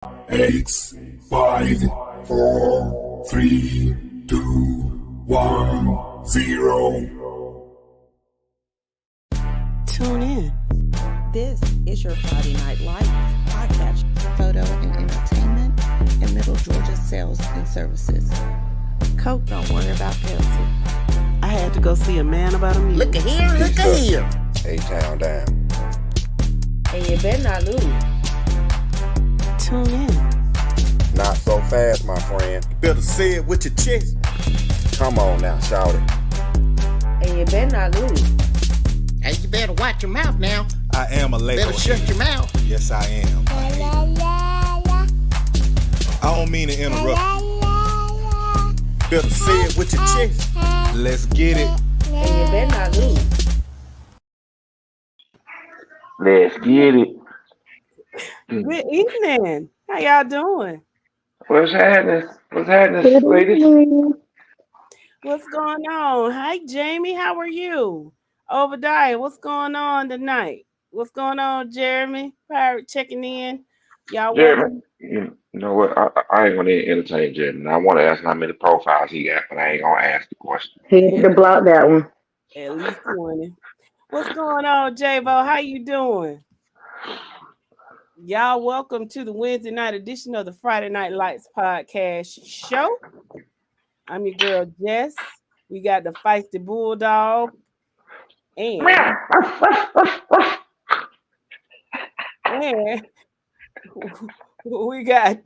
8, 5, 4, 3, 2, 1, 0. Tune in. This is your Friday Night Lights podcast, photo and entertainment in Middle Georgia sales and services. Coke, don't worry about Pepsi. I had to go see a man about a meeting. Look at here, look at here. A-Town down. And you better not lose. Tune in. Not so fast, my friend. You better say it with your chest. Come on now, shout it. And you better not lose. And you better watch your mouth now. I am a label. Better shut your mouth. Yes, I am. I don't mean to interrupt. Better say it with your chest. Let's get it. And you better not lose. Let's get it. Good evening. How y'all doing? What's happening? What's happening, ladies? What's going on? Hi, Jamie. How are you? Obadiah, what's going on tonight? What's going on, Jeremy? Pirate checking in. Y'all Jeremy, you know what? I ain't gonna entertain Jeremy. I want to ask how many profiles he got, but I ain't gonna ask the question. He need to block that one. At least 20. What's going on, J-Bo? How you doing? Y'all welcome to the Wednesday night edition of the Friday Night Lights podcast show. I'm your girl, Jess. We got the Feisty Bulldog. And we got...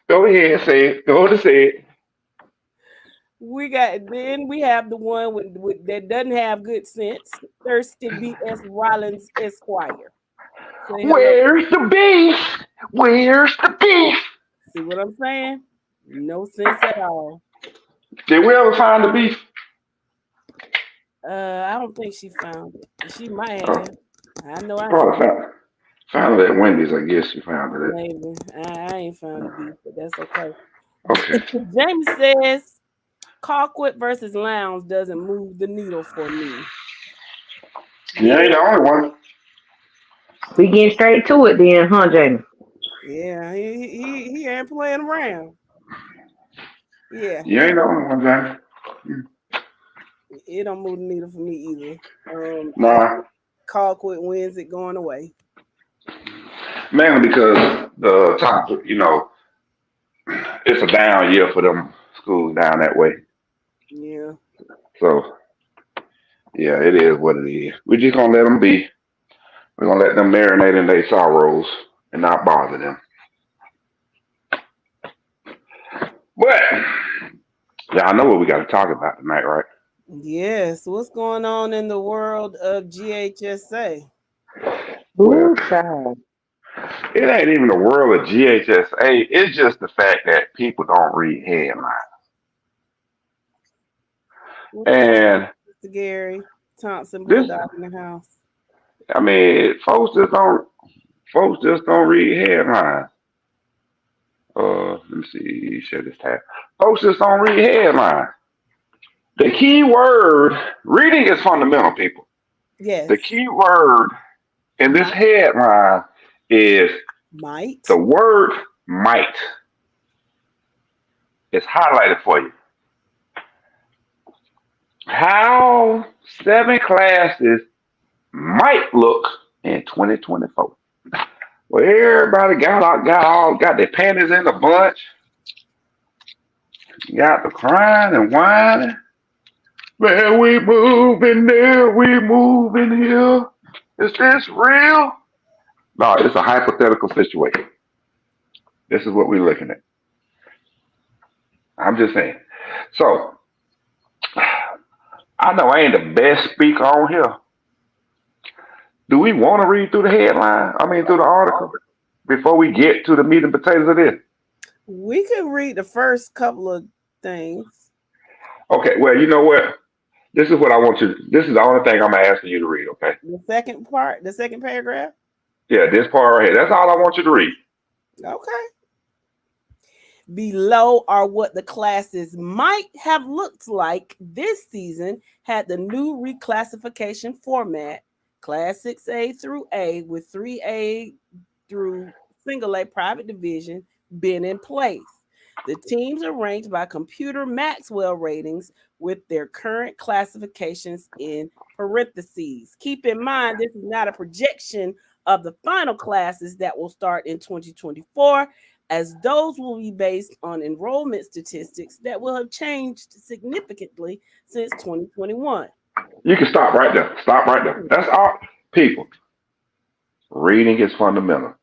Go ahead, say it. Go to say it. We have the one with that doesn't have good sense. Thirsty B.S. Rollins Esquire. Where's the beef? Where's the beef? See what I'm saying? No sense at all. Did we ever find the beef? I don't think she found it. She might have. I know I Probably found it at Wendy's. I guess she found it. Maybe. I ain't found the beef, but that's okay. Okay. James says Colquitt versus Lowndes doesn't move the needle for me. You ain't the only one. We getting straight to it then, huh, Jamie? Yeah, he ain't playing around. Yeah. You ain't the only one, James. It don't move the needle for me either. Nah. Colquitt wins it going away. Mainly because the top, it's a down year for them schools down that way. Yeah. So, yeah, it is what it is. We're just going to let them be. We're going to let them marinate in their sorrows and not bother them. But, y'all know what we got to talk about tonight, right? Yes. What's going on in the world of GHSA? Well, it ain't even the world of GHSA. It's just the fact that people don't read headlines. And Mr. Gary Thompson Bulldog in the house. I mean, folks just don't read headlines. Let me see, share this tab. Folks just don't read headlines. The key word, reading is fundamental, people. Yes. The key word in this headline is might. The word might. It's highlighted for you. How 7 classes might look in 2024. Well, everybody got their panties in a bunch. Got the crying and whining. Where we moving there, we moving here. Is this real? No, it's a hypothetical situation. This is what we're looking at. I'm just saying. So, I know I ain't the best speaker on here. Do we want to read through the headline? Through the article before we get to the meat and potatoes of this? We can read the first couple of things. Okay, well, you know what? This is what I want you. This is the only thing I'm asking you to read. Okay. The second part, the second paragraph. Yeah, this part right here. That's all I want you to read. Okay. Below are what the classes might have looked like this season had the new reclassification format, Class 6A through A, with 3A through single A private division been in place. The teams are ranked by computer Maxwell ratings with their current classifications in parentheses. Keep in mind, this is not a projection of the final classes that will start in 2024, as those will be based on enrollment statistics that will have changed significantly since 2021. You can stop right there. Stop right there. That's all. People, reading is fundamental.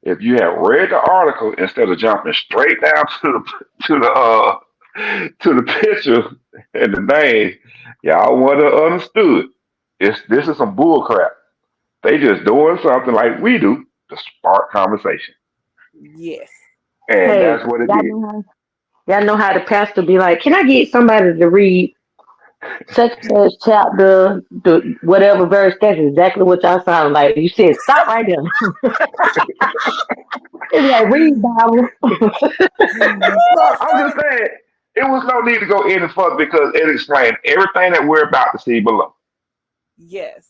If you have read the article instead of jumping straight down to the to the picture and the name, y'all would have understood. This is some bull crap. They just doing something like we do to spark conversation, Yes. and Hey, that's what it y'all did. know, y'all know how the pastor be like, can I get somebody to read such and such chapter, the whatever verse? That's exactly what y'all sound like. You said stop right there. It's like read Bible. No, I'm just saying it was no need to go any further because it explained everything that we're about to see below. Yes.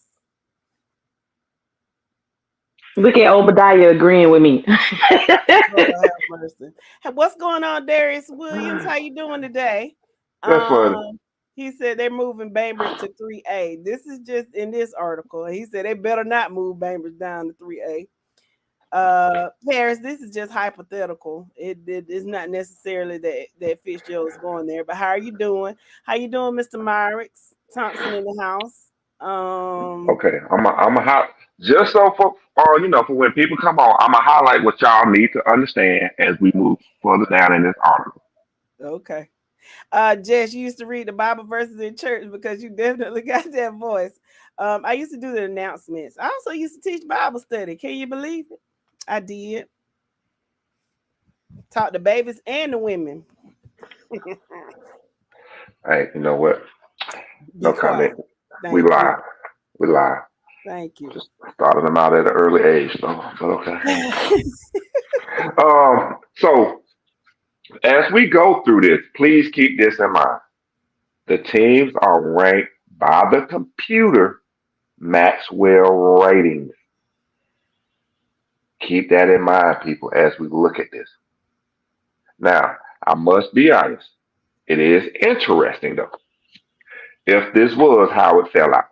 Look at Obadiah agreeing with me. Lord have mercy. Hey, what's going on, Darius Williams? How you doing today? That's funny. He said they're moving Bainbridge to 3A. This is just in this article. He said they better not move Bainbridge down to 3A. Harris, this is just hypothetical. It is not necessarily that Fitzgerald is going there. But how are you doing? How you doing, Mr. Myricks? Thompson in the house. Okay, I'm a hot just so for for when people come on, I'm gonna highlight what y'all need to understand as we move further down in this article. Okay. Jess, you used to read the Bible verses in church because you definitely got that voice. I used to do the announcements. I also used to teach Bible study. Can you believe it? I did. Taught the babies and the women. Hey, you know what? Be No quiet. comment. We Thank you. lie. We lie. Thank you. Just started them out at an early age, so but okay. So as we go through this, please keep this in mind. The teams are ranked by the computer Maxwell ratings. Keep that in mind, people, as we look at this. Now, I must be honest. It is interesting, though, if this was how it fell out.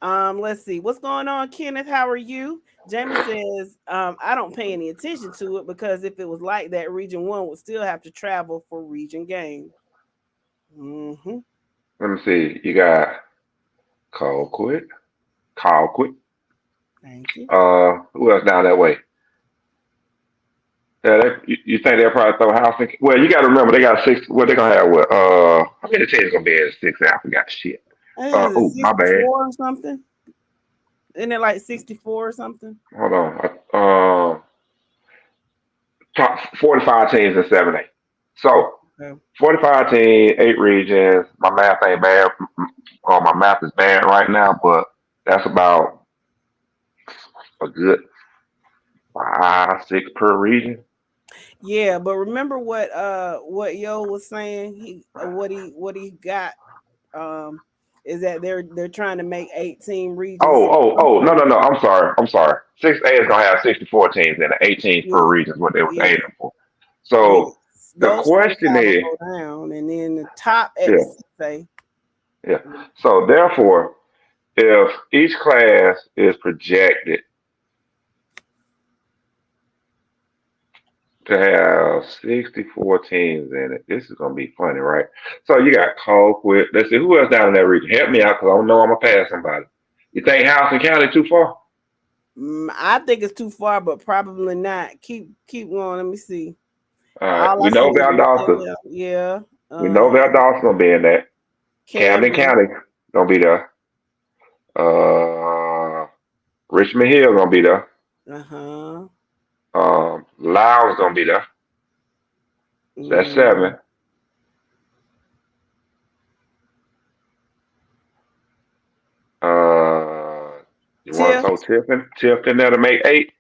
Let's see. What's going on, Kenneth? How are you? Jamie says, I don't pay any attention to it because if it was like that, Region 1 would still have to travel for region game. Mm-hmm. Let me see. You got Colquitt. Colquitt. Thank you. Who else down that way? Yeah, you think they'll probably throw house in? Well, you got to remember they got six. What they gonna have? What? How many teams gonna be at six? I forgot shit. Is it Oh, my bad. 64 or something? Isn't it like 64 or something? Hold on. Top 45 teams in 7A. So Okay. 45 teams, 8 regions. My math ain't bad. My math is bad right now, but that's about a good 5, 6 per region. Yeah, but remember what Yo was saying? What he got is that they're trying to make 18 regions. No. I'm sorry. 6A is gonna have 64 teams and 18 Yeah, per region is what they was yeah. aiming for. And then So the those question 45 will is, go down, and then the top at yeah, 6A. yeah. So therefore, if each class is projected to have 64 teams in it, this is gonna be funny, right? So you got Colquitt. Let's see who else down in that region. Help me out, because I don't know I'm gonna pass somebody. You think House and County too far? I think it's too far, but probably not. Keep going. Let me see. All right. All I We see know is Valdosta. FNL. Yeah. We know Valdosta gonna be in that. Camden Camden. County gonna be there. Richmond Hill gonna be there. Uh-huh. Lyle's gonna be there. So that's 7. You want to Tiff. throw Tiff in there to make 8?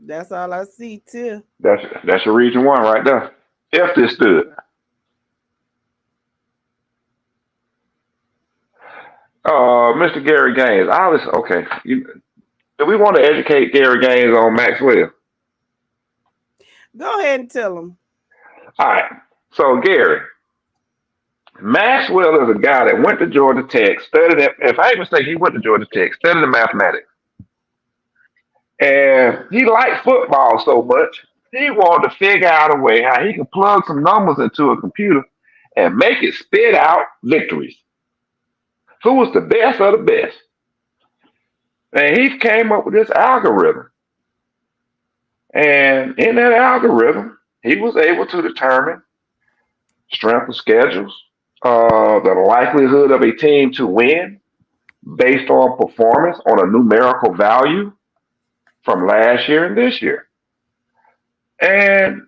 That's all I see, Tiff. That's your region 1 right there. If this stood. Mr. Gary Gaines. I was okay. Do we want to educate Gary Gaines on Maxwell? Go ahead and tell him. All right. So Gary, Maxwell is a guy that went to Georgia Tech, studied it. If I ain't mistaken, he went to Georgia Tech, studied the mathematics. And he liked football so much, he wanted to figure out a way how he could plug some numbers into a computer and make it spit out victories. Who was the best of the best? And he came up with this algorithm. And in that algorithm, he was able to determine strength of schedules, the likelihood of a team to win based on performance on a numerical value from last year and this year. And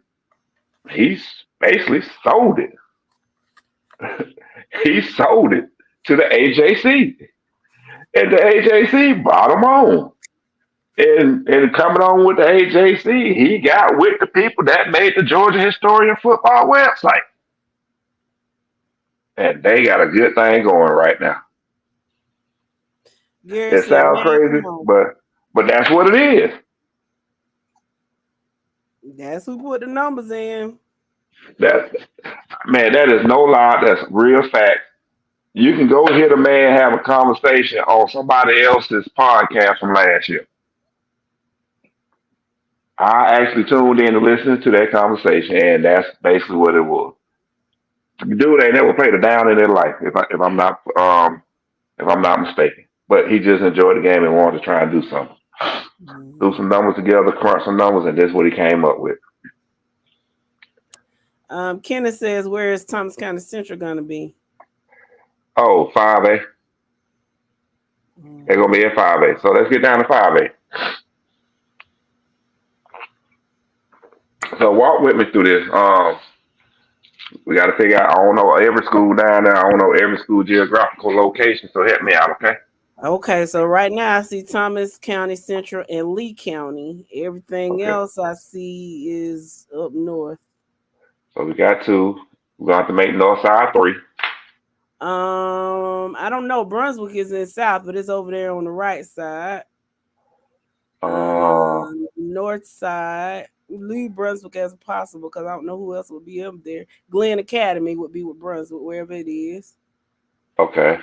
he's basically sold it. He sold it to the AJC. And the AJC brought him on. And coming on with the AJC, he got with the people that made the Georgia Historian Football website. And they got a good thing going right now. Gary It said, sounds man, crazy, come on. but that's what it is. That's who put the numbers in. That that is no lie. That's real fact. You can go hear the man have a conversation on somebody else's podcast from last year. I actually tuned in to listen to that conversation, and that's basically what it was. The dude ain't never played a down in their life, if I'm not mistaken. But he just enjoyed the game and wanted to try and do something. Do some numbers together, crunch some numbers, and that's what he came up with. Kenneth says, where is Thomas County Central going to be? Oh, 5A. They're going to be at 5A. So let's get down to 5A. So walk with me through this. We got to figure out, I don't know every school down there. I don't know every school geographical location. So help me out, okay? Okay, so right now I see Thomas County Central and Lee County. Everything else I see is up north. So we got two. We're going to have to make north side 3. I don't know. Brunswick is in south, but it's over there on the right side. North side. Leave Brunswick as possible because I don't know who else would be up there. Glen Academy would be with Brunswick, wherever it is. Okay.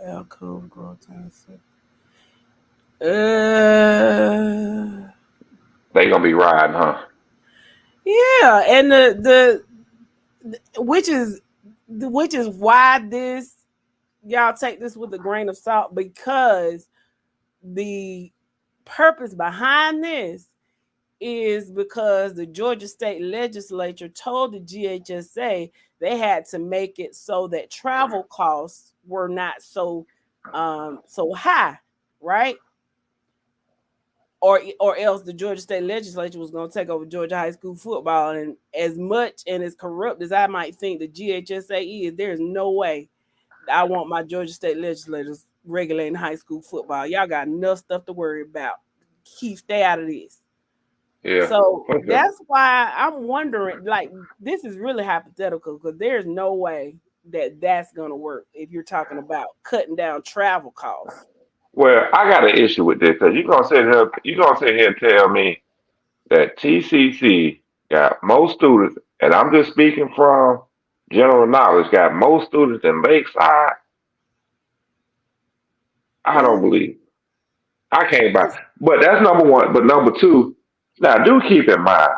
Alcove Growth Time. They gonna be riding, huh? Yeah, and the which is why this, y'all take this with a grain of salt, because the purpose behind this is because the Georgia State Legislature told the GHSA they had to make it so that travel costs were not so high, right? Or else the Georgia State Legislature was going to take over Georgia high school football. And as much and as corrupt as I might think the GHSA is, there's no way I want my Georgia State legislators regulating high school football. Y'all got enough stuff to worry about. Stay out of this. Yeah. So that's why I'm wondering, like, this is really hypothetical because there's no way that that's going to work if you're talking about cutting down travel costs. Well, I got an issue with this because you're gonna sit here and tell me that TCC got more students, and I'm just speaking from general knowledge, got more students than Lakeside. I don't believe. I can't buy. But that's number one. But number two, now do keep in mind,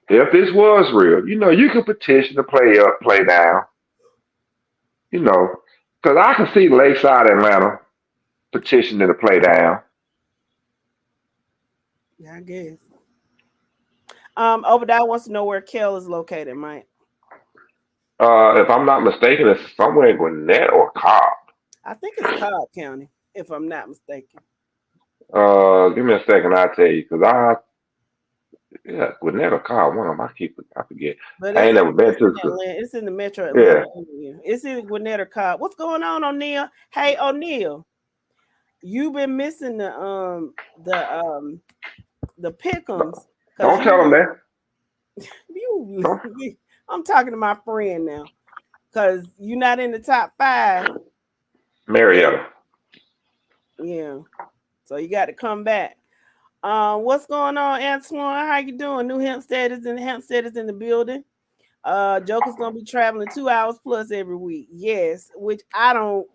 if this was real, you could petition to play up, play down. Because I can see Lakeside Atlanta petitioning to play down. Yeah, I guess. Obadiah wants to know where Kell is located, Mike. If I'm not mistaken, it's somewhere in Gwinnett or Cobb. I think it's Cobb County, if I'm not mistaken. Give me a second, I'll tell you, because Gwinnett or Cobb, one of them, I forget. But I ain't never been to it's in the metro Atlanta area. It's in Gwinnett or Cobb. What's going on, O'Neal? Hey, the pick'ems. Don't tell them that. I'm talking to my friend now, because you're not in the top 5. Marietta. Yeah, so you got to come back. What's going on, Antoine? How you doing? Hampstead is in the building. Joker's gonna be traveling 2 hours plus every week. Yes, which I don't.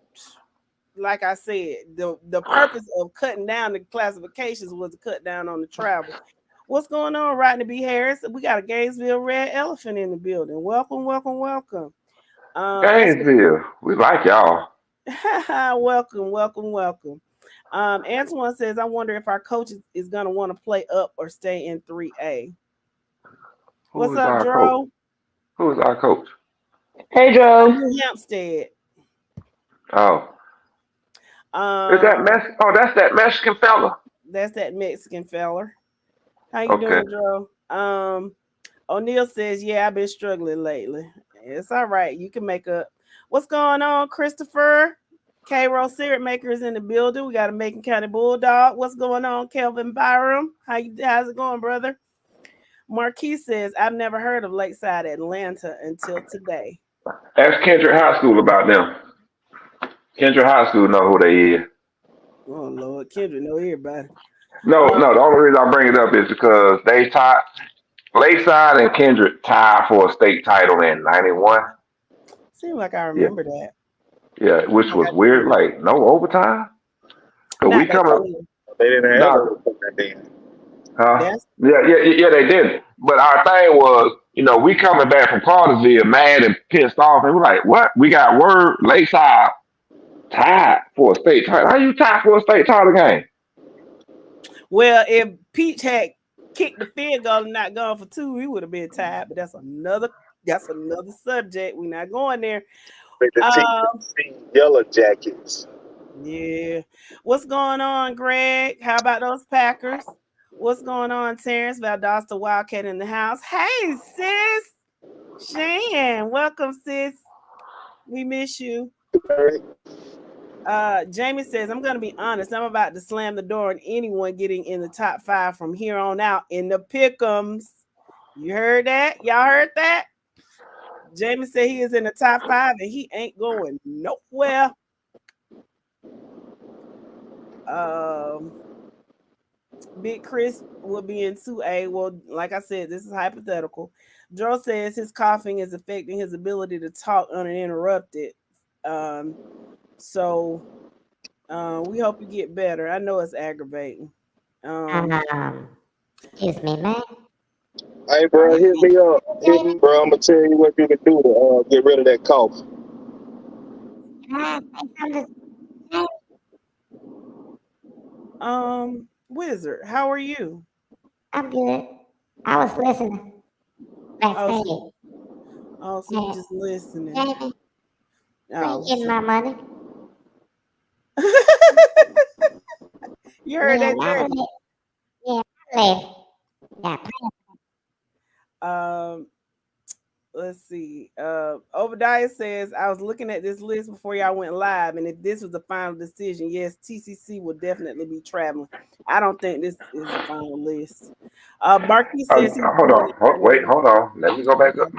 Like I said, the purpose of cutting down the classifications was to cut down on the travel. What's going on, Rodney B. Harris? We got a Gainesville Red Elephant in the building. Welcome. Gainesville, we like y'all. welcome. Antoine says, I wonder if our coach is going to want to play up or stay in 3A. What's up, Dro? Who is our coach? Hey, Dro. New Hampstead. Oh. Is that that's that Mexican fella? That's that Mexican fella. How you doing, Dro? O'Neill says, yeah, I've been struggling lately. It's all right. You can make up. What's going on, Christopher? K-Roll Syrup Maker is in the building. We got a Macon County Bulldog. What's going on, Kelvin Byram? How's it going, brother? Marquis says, I've never heard of Lakeside Atlanta until today. Ask Kendrick High School about them. Kendrick High School know who they is. Oh, Lord. Kendrick know everybody. No, the only reason I bring it up is because they tied, Lakeside and Kendrick tied for a state title in 91. Seems like I remember that. Yeah, which was weird. Like, no overtime? So we come up. They didn't have overtime then. Yeah, they didn't. But our thing was, we coming back from Cartersville mad and pissed off, and we're like, what? We got word Lakeside tied for a state title. How you tied for a state title game? Well, if Peach had kicked the field goal and not gone for 2, we would have been tied. But that's another subject. We're not going there. Yellow Jackets. Yeah. What's going on, Greg? How about those Packers? What's going on, Terrence? Valdosta Wildcat in the house. Hey, sis. Shan, welcome, sis. We miss you. Jamie says, I'm going to be honest. I'm about to slam the door on anyone getting in the top 5 from here on out in the pick'ems. You heard that? Y'all heard that? Jamie said he is in the top 5 and he ain't going nowhere. Big Chris will be in 2A. Well, like I said, this is hypothetical. Joe says his coughing is affecting his ability to talk uninterrupted. So we hope you get better. I know it's aggravating. Excuse me, man. Hey, bro, hit me up. Bro, I'm going to tell you what you can do to get rid of that cough. Wizard, how are you? I'm good. I was listening. So you just listening. Jamie, ain't getting my money. You heard that, Jamie? Yeah, let's see. Obadiah says, I was looking at this list before y'all went live, and if this was the final decision, yes, TCC will definitely be traveling. I don't think this is the final list. Marquis says, hold on. Let me go back up.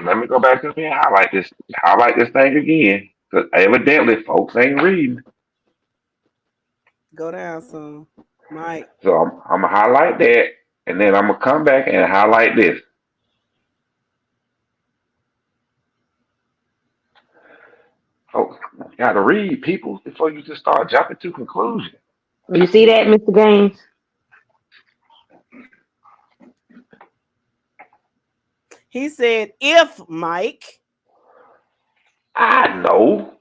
Here and highlight this thing again, because evidently folks ain't reading. Go down some, Mike. So I'm gonna highlight that, and then I'm gonna come back and highlight this. Folks, you gotta read, people, before you just start jumping to conclusions. You see that, Mr. Gaines? He said, if Mike. I know.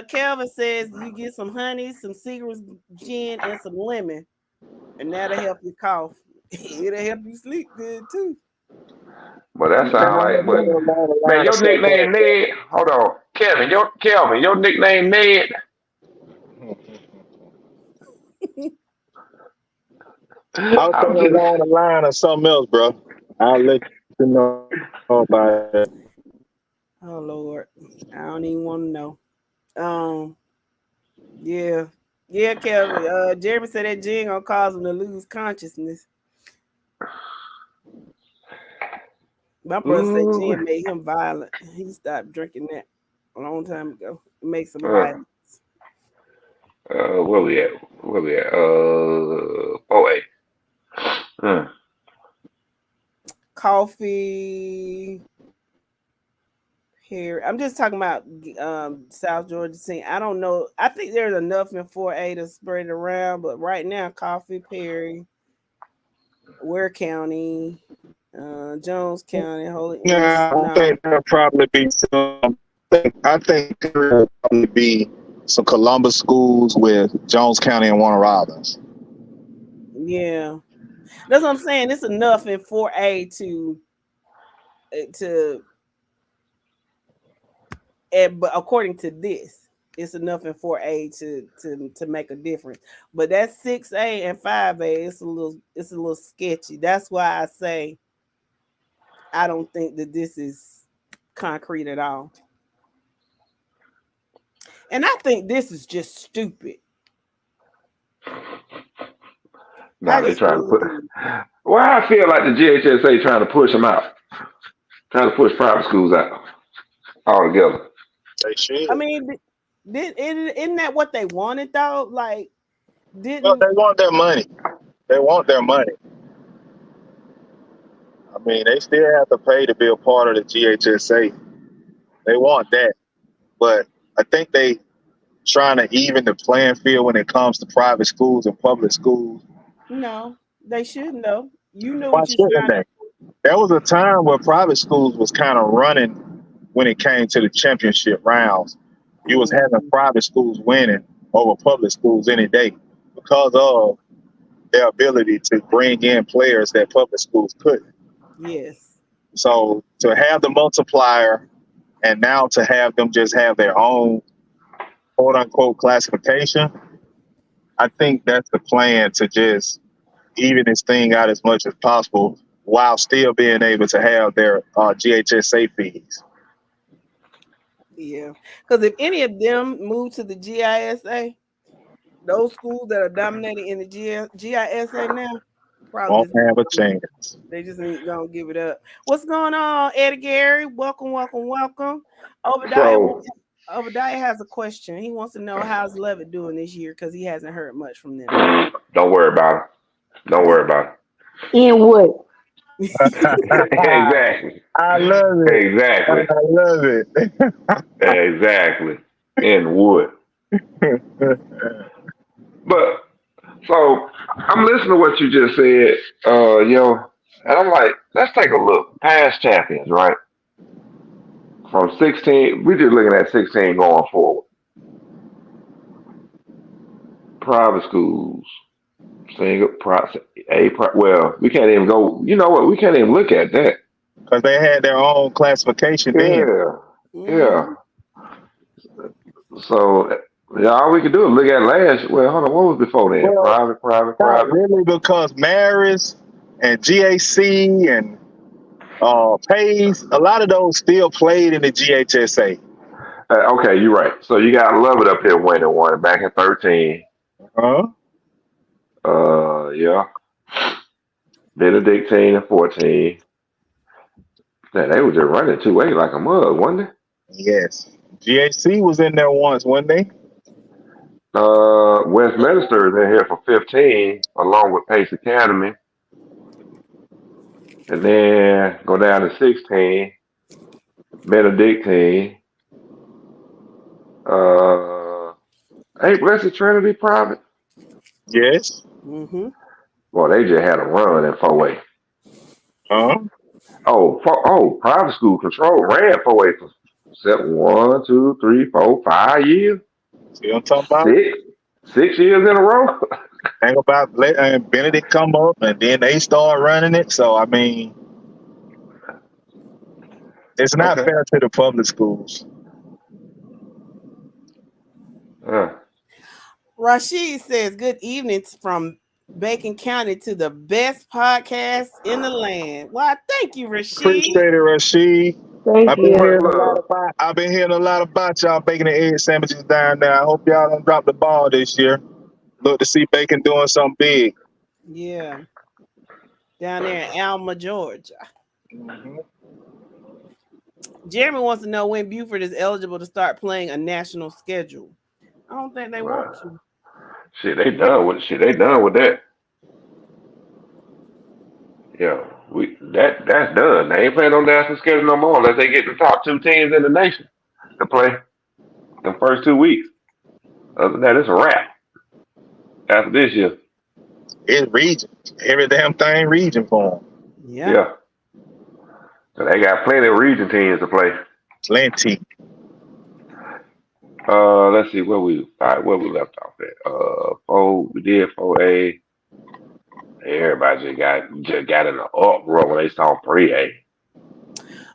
Kelvin says you get some honey, some cigarettes, gin, and some lemon, and that'll help you cough. It'll help you sleep good too. Well, that sounds like, man, your nickname Ned. Hold on, Kelvin, your nickname Ned. I was thinking along the line of something else, bro. I'll let you know about it. Oh Lord, I don't even want to know. Yeah, Yeah, Kelvin. Jeremy said that gin gonna cause him to lose consciousness. My brother said Ooh. gin made him violent. He stopped drinking that a long time ago. It makes him Uh, violent. where we at? Where we at? 4A. Coffee. Here, I'm just talking about South Georgia scene. I don't know. I think there's enough in 4A to spread it around, but right now, Coffee, Perry, Ware County, Jones County, Holy Yeah, I no, think there'll probably be some. I think there'll probably be some Columbus schools with Jones County and Warner Robins. yeah, that's what I'm saying. It's enough in 4A to, but according to this, it's enough in 4A to make a difference. But that's 6A and 5A. It's a little sketchy. That's why I say I don't think that this is concrete at all. And I think this is just stupid. Nah, they trying to put. Why I feel like the GHSA trying to push them out, trying to push private schools out altogether. They should. I mean, isn't that what they wanted though? Like, Well, they want their money. They want their money. I mean, they still have to pay to be a part of the GHSA. They want that, but I think they trying to even the playing field when it comes to private schools and public schools. No, they shouldn't though. You know Why what you're shouldn't trying they? There was a time where private schools was kind of running when it came to the championship rounds. You was having private schools winning over public schools any day because of their ability to bring in players that public schools couldn't. Yes. So to have the multiplier and now to have them just have their own quote unquote classification, I think that's the plan to just even this thing out as much as possible while still being able to have their GHSA fees. Yeah, because if any of them move to the GISA, those schools that are dominating in the GISA now probably Won't have a chance. They just ain't gonna give it up. What's going on, Eddie Gary? Welcome. Obadiah has a question. He wants to know how's Levitt doing this year because he hasn't heard much from them. Don't worry about it. Don't worry about it. In what? Exactly. I love it. Exactly. I love it. Exactly. In wood. But so I'm listening to what you just said, and I'm like, let's take a look. Past champions, right? From 16, we're just looking at 16 going forward. Private schools, well, we can't even go. You know what? We can't even look at that because they had their own classification. Yeah. So all we can do is look at last. Well, hold on. What was before that? Well, private. Really, because Marist and GAC and Pays, a lot of those still played in the GHSA. Okay, you're right. So you got Lovett up here winning one back in 13. Yeah. Benedictine in 14. Man, they were just running 2A like a mug, wasn't they? Yes. GAC was in there once, wasn't they? Westminster is in here for 15, along with Pace Academy. And then go down to 16, Benedictine. Hey, Blessed Trinity private? Yes. Mm-hmm. Well, they just had a run in 4A. Private school control ran 4A for 1, 2, 3, 4, 5 years. See what I'm talking about? 6 years in a row. Think about Benedict come up and then they start running it. So I mean, it's not fair to the public schools. Rashid says, "Good evening from Bacon County to the best podcast in the land." Well, thank you, Rashid. Appreciate it, Rashid. Thank you. I've been hearing a lot about y'all baking the egg sandwiches down there. I hope y'all don't drop the ball this year. Look to see Bacon doing something big. Yeah. Down there in Alma, Georgia. Mm-hmm. Jeremy wants to know when Buford is eligible to start playing a national schedule. I don't think they want to. Shit, they done with that. Yeah, that's done. They ain't playing on national schedule no more unless they get the top 2 teams in the nation to play the first 2 weeks. Other than that, it's a wrap after this year. It's region. Every damn thing region for them. Yeah. So they got plenty of region teams to play. Plenty. Let's see where we left off at. We did 4A. Everybody just got in the uproar when they saw 3A.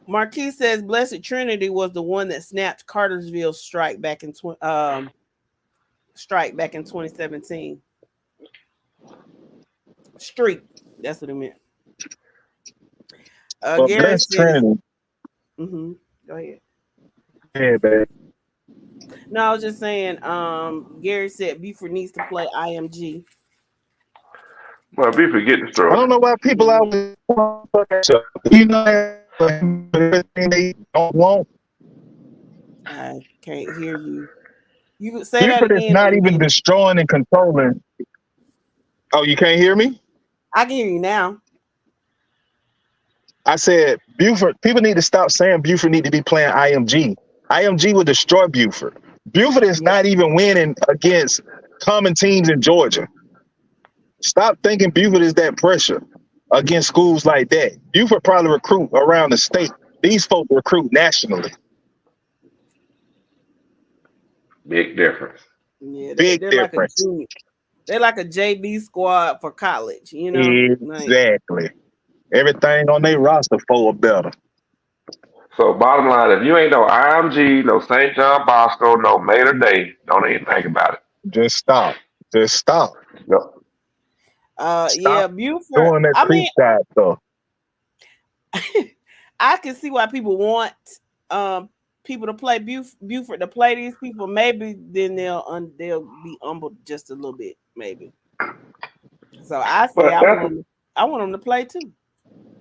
Marquis says Blessed Trinity was the one that snapped Cartersville's strike back in 2017. Streak. That's what it meant. Gary says, Trinity. Mm-hmm. Go ahead. Yeah, babe. No, I was just saying. Gary said Buford needs to play IMG. Well, Buford getting the story. I don't know why people always you know everything they don't want. I can't hear you. You say Buford that again. is not even destroying and controlling. Oh, you can't hear me? I can hear you now. I said Buford. People need to stop saying Buford need to be playing IMG. IMG will destroy Buford. Buford is not even winning against common teams in Georgia. Stop thinking Buford is that pressure against schools like that. Buford probably recruit around the state. These folks recruit nationally. Big difference. Yeah, Big they're difference. Like they're like a JV squad for college, you know? Exactly. Like, everything on their roster for or better. So bottom line, if you ain't no IMG, no St. John Bosco, no Mater Day, don't even think about it. Just stop. Just stop. Yep. Yeah, Buford. Doing that creep side stuff. I can see why people want people to play Buford to play these people. Maybe then they'll be humbled just a little bit, maybe. So I say I want them to play too.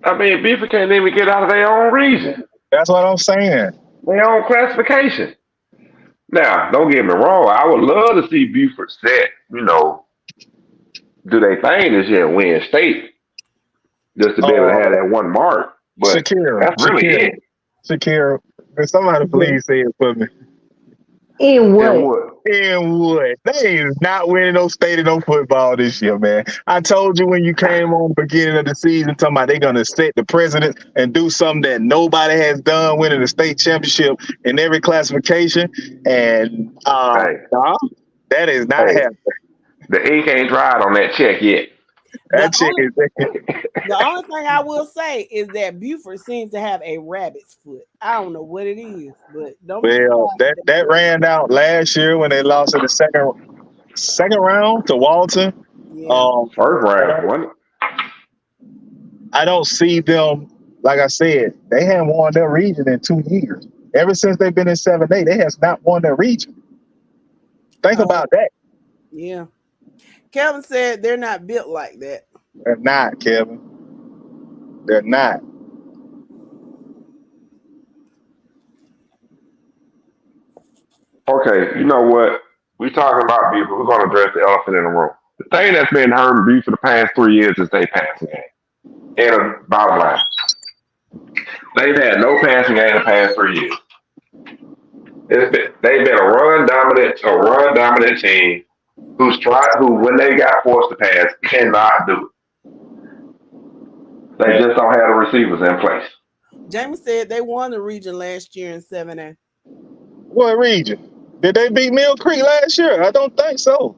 I mean, Buford can't even get out of their own region. That's what I'm saying. Their own classification. Now, don't get me wrong. I would love to see Buford set, do they thing this year and win state. Just to be able to have that one mark. But that's really it. Shakira, somebody please say it for me. In what? In what? They is not winning no state and no football this year, man. I told you when you came on the beginning of the season, talking about they're going to set the precedent and do something that nobody has done, winning the state championship in every classification. And that is not happening. The ink ain't dried on that check yet. The only thing I will say is that Buford seems to have a rabbit's foot. I don't know what it is, but that ran out last year when they lost in the second round to Walton. Yeah. First round. I don't see them. Like I said, they haven't won their region in 2 years. Ever since they've been in 7A, they has not won their region. Think about that. Yeah. Kevin said they're not built like that. They're not, Kevin. They're not. Okay, you know what? We're talking about Buford. We're going to address the elephant in the room. The thing that's been hurting Buford for the past 3 years is their passing game. And bottom line, they've had no passing game the past 3 years. They've been a run dominant team who when they got forced to pass cannot do it. They just don't have the receivers in place. Jamie said they won the region last year in 7A. What region? Did they beat Mill Creek last year? I don't think so.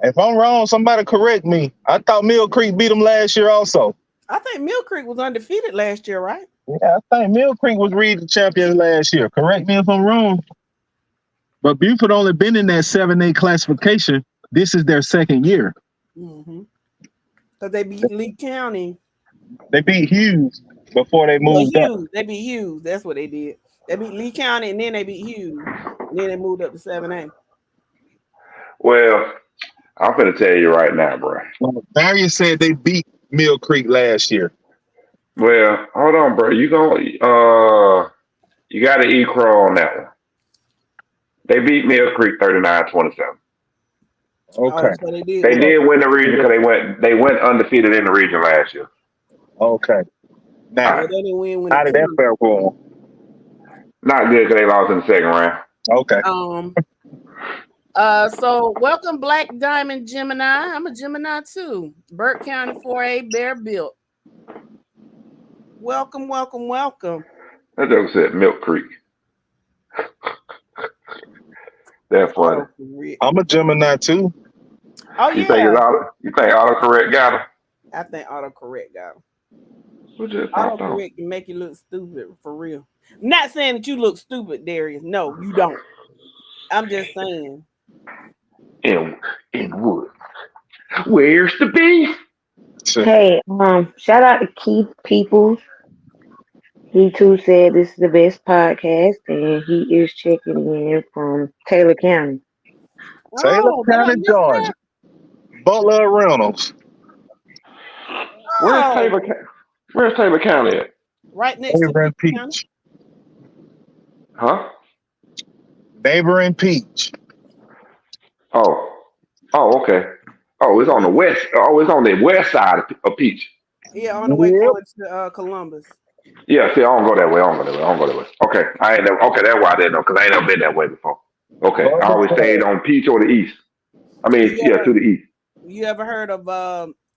If I'm wrong, somebody correct me. I thought Mill Creek beat them last year also. I think Mill Creek was undefeated last year, right? Yeah, I think Mill Creek was region champions last year. Correct me if I'm wrong. But Buford only been in that 7A classification. This is their second year. Mm-hmm. Because they beat Lee County. They beat Hughes before they moved up. They beat Hughes. That's what they did. They beat Lee County and then they beat Hughes. And then they moved up to 7A. Well, I'm gonna tell you right now, bro. Well, Darius said they beat Mill Creek last year. Well, hold on, bro. You got to eat crow on that one. They beat Mill Creek 39-27. Okay. So they did. They did win the region because they went undefeated in the region last year. Okay. Now, they didn't win how did that fare for them? Not good because they lost in the second round. Okay. So welcome Black Diamond Gemini. I'm a Gemini too. Burke County 4A Bear Built. Welcome. That joke said Milk Creek. That's funny. I'm a Gemini too. Oh you think autocorrect got him? I think autocorrect got him. Autocorrect can make you look stupid for real. I'm not saying that you look stupid, Darius. No, you don't. I'm just saying. In wood. Where's the beef? Hey, shout out to Keith Peoples. He too said this is the best podcast, and he is checking in from Taylor County. Taylor County, Georgia. Butler Reynolds. Where's Taylor County at? Right next to Peach. Huh? Neighboring Peach. Oh, okay. Oh, it's on the west. Oh, it's on the west side of Peach. Yeah, on the way going to Columbus. Yeah, see, I don't go that way. Okay, okay, that's why I didn't know because I ain't never been that way before. Okay, I always stayed on Peach or the east. I mean, to the east. You ever heard of?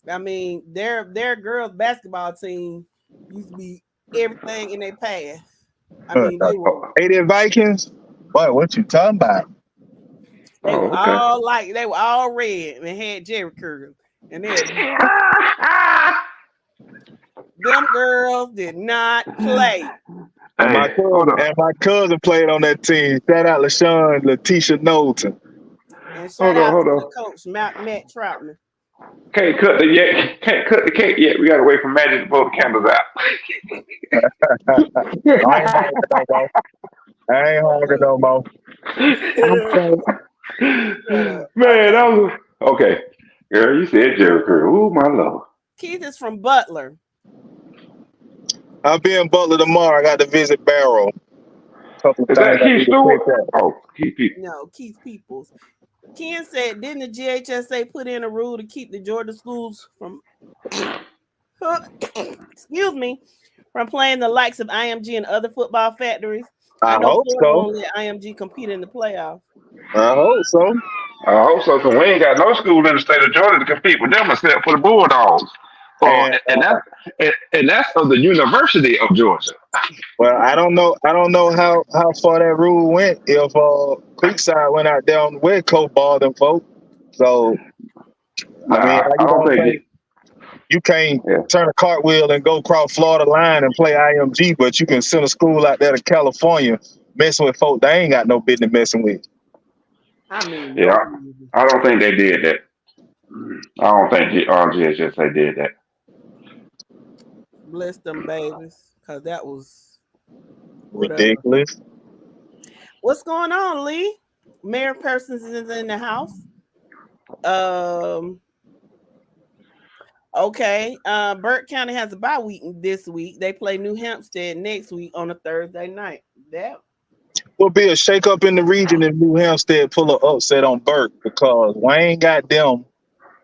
Their girls basketball team used to be everything in their path. I mean, they were 80 Vikings. What you talking about? They were all red and had Jerry curls. And then them girls did not play. And my cousin played on that team. Shout out LaShawn, Letitia Knowlton. And shout out to the coach, Matt Troutman. Can't cut the cake yet. We gotta wait for Magic to pull the candles out. I ain't hungry no more. Man, that was okay. Girl, you said Jerry Curl. Oh my lord. Keith is from Butler. I'll be in Butler tomorrow. I got to visit Barrow. Is that Keith Stewart? Oh, Keith Peoples. No, Keith Peoples. Ken said, didn't the GHSA put in a rule to keep the Georgia schools from from playing the likes of IMG and other football factories? I hope so. Won't let IMG compete in the playoffs. I hope so. So we ain't got no school in the state of Georgia to compete with them except for the Bulldogs. And that's of the University of Georgia. Well, I don't know how far that rule went. If Creekside went out there on the West Coast ball them folks. So I don't think you can't turn a cartwheel and go across Florida line and play IMG, but you can send a school out there to California messing with folk they ain't got no business messing with. I mean, I don't think they did that. I don't think GHSA did that. Bless them babies, because that was ridiculous. What's going on, Lee? Mayor Persons is in the house. Okay. Burke County has a bye week this week. They play New Hampstead next week on a Thursday night. That will be a shakeup in the region if New Hampstead pull an upset on Burke, because Wayne got them,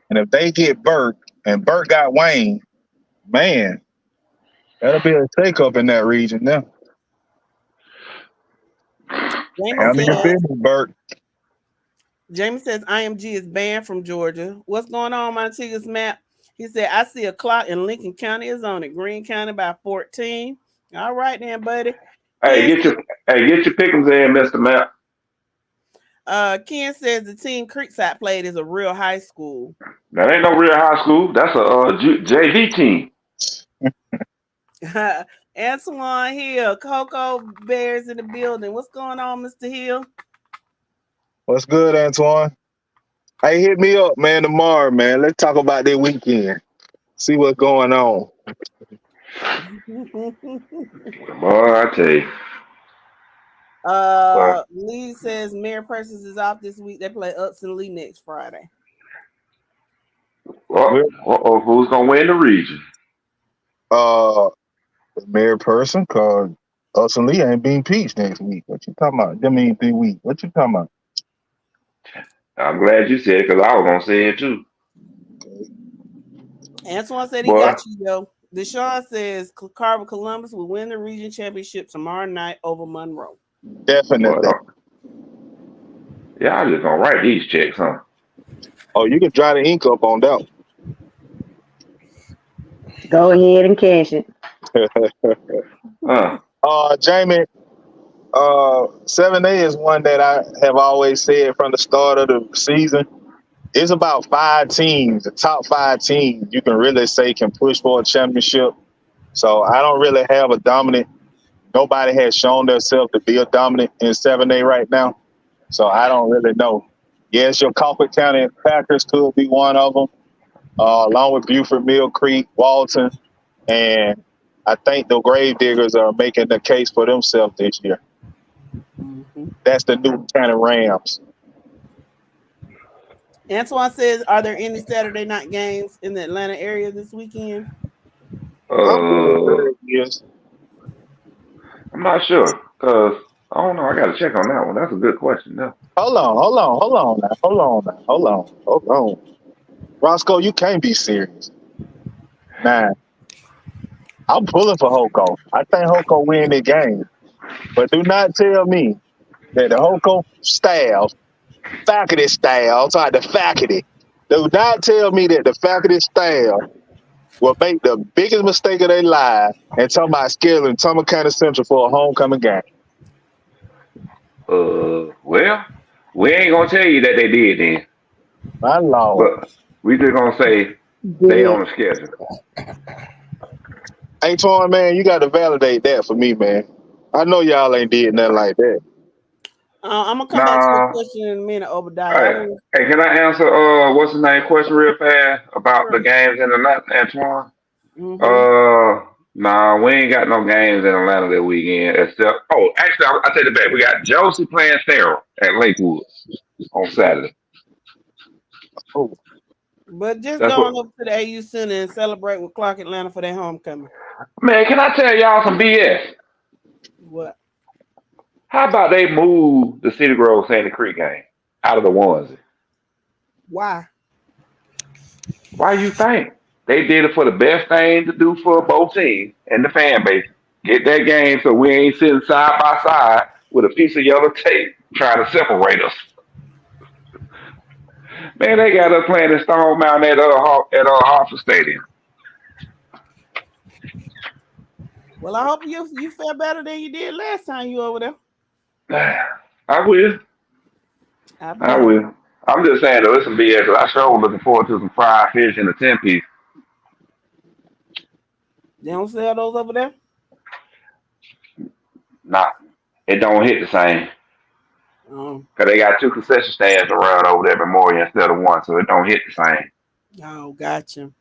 and if they get Burke and Burke got Wayne, man, that'll be a shakeup in that region now. Jamie says IMG is banned from Georgia. What's going on, Montigu's map? He said, I see a clock in Lincoln County is on it. Greene County by 14. All right then, buddy. Hey, get your pickings in, Mr. Map. Ken says the team Creekside played is a real high school. That ain't no real high school. That's a JV team. Antoine Hill, Cocoa Bears in the building. What's going on, Mr. Hill? What's good, Antoine? Hey, hit me up, man, tomorrow, man. Let's talk about this weekend. See what's going on. Boy, I tell you. Lee says Mayor Persons is off this week. They play Upson Lee next Friday. Well, who's gonna win the region? The mayor person, cause us and Lee ain't being peached next week. What you talking about? Them ain't 3 weeks. What you talking about? I'm glad you said it because I was gonna say it too. Antoine said he got you, yo. Deshaun says Carver Columbus will win the region championship tomorrow night over Monroe. Definitely. Yeah, I'm just gonna write these checks, huh? Oh, you can dry the ink up on that. Go ahead and cash it. Jamie, 7A is one that I have always said from the start of the season. It's about 5 teams, the top 5 teams you can really say can push for a championship. So I don't really have a dominant. Nobody has shown themselves to be a dominant in 7A right now. So I don't really know. Yes, your Colquitt County Packers could be one of them, along with Buford, Mill Creek, Walton, and I think the Gravediggers are making the case for themselves this year. Mm-hmm. That's the New County Rams. Antoine says, are there any Saturday night games in the Atlanta area this weekend? Yes. I'm not sure because I don't know. I got to check on that one. That's a good question. No. Hold on. Roscoe, you can't be serious. Nah. I'm pulling for Hoko. I think Hoko win the game. But do not tell me that the Hoko staff, faculty staff, the faculty, do not tell me that the faculty staff will make the biggest mistake of their life and talking about scheduling Tama County Central for a homecoming game. Well, we ain't gonna tell you that they did then. My Lord. But we just gonna say they on the schedule. Hey, Torn, man, you got to validate that for me, man. I know y'all ain't did nothing like that. I'm gonna come back to the question in a minute, Obadiah. Hey, can I answer what's his name question real fast about the games in Atlanta, Antoine? Mm-hmm. Nah, we ain't got no games in Atlanta that weekend except actually I'll take it back. We got Josie playing Farrell at Lakewood on Saturday. Oh. But just going up to the AU Center and celebrate with Clark Atlanta for their homecoming. Man, can I tell y'all some BS? What? How about they move the City Grove Sandy Creek game out of the onesie? Why? Why you think? They did it for the best thing to do for both teams and the fan base. Get that game so we ain't sitting side by side with a piece of yellow tape trying to separate us. Man, they got us playing in Stone Mountain at Hartford Stadium. Well, I hope you feel better than you did last time you over there. I will. I will. I'm just saying though, it's some BS. I sure looking forward to some fried fish and a 10-piece. They don't sell those over there? Nah, it don't hit the same. Cause they got 2 concession stands around over there at Memorial instead of 1, so it don't hit the same. Oh, gotcha.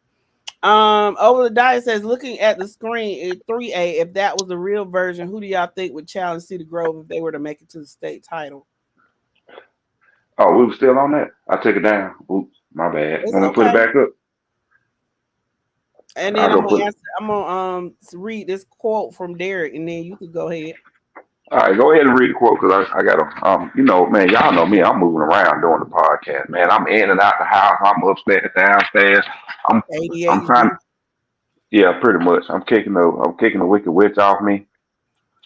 Over the diet says, looking at the screen at 3A, if that was the real version, who do y'all think would challenge Cedar Grove if they were to make it to the state title? Oh, we were still on that. I took it down. Oops, my bad. Want me to put it back up? And then I'm gonna read this quote from Derek, and then you could go ahead. All right, go ahead and read the quote because I got to. Man, y'all know me. I'm moving around doing the podcast. Man, I'm in and out the house. I'm upstairs, downstairs. I'm trying. Yeah, pretty much. I'm kicking the wicked witch off me.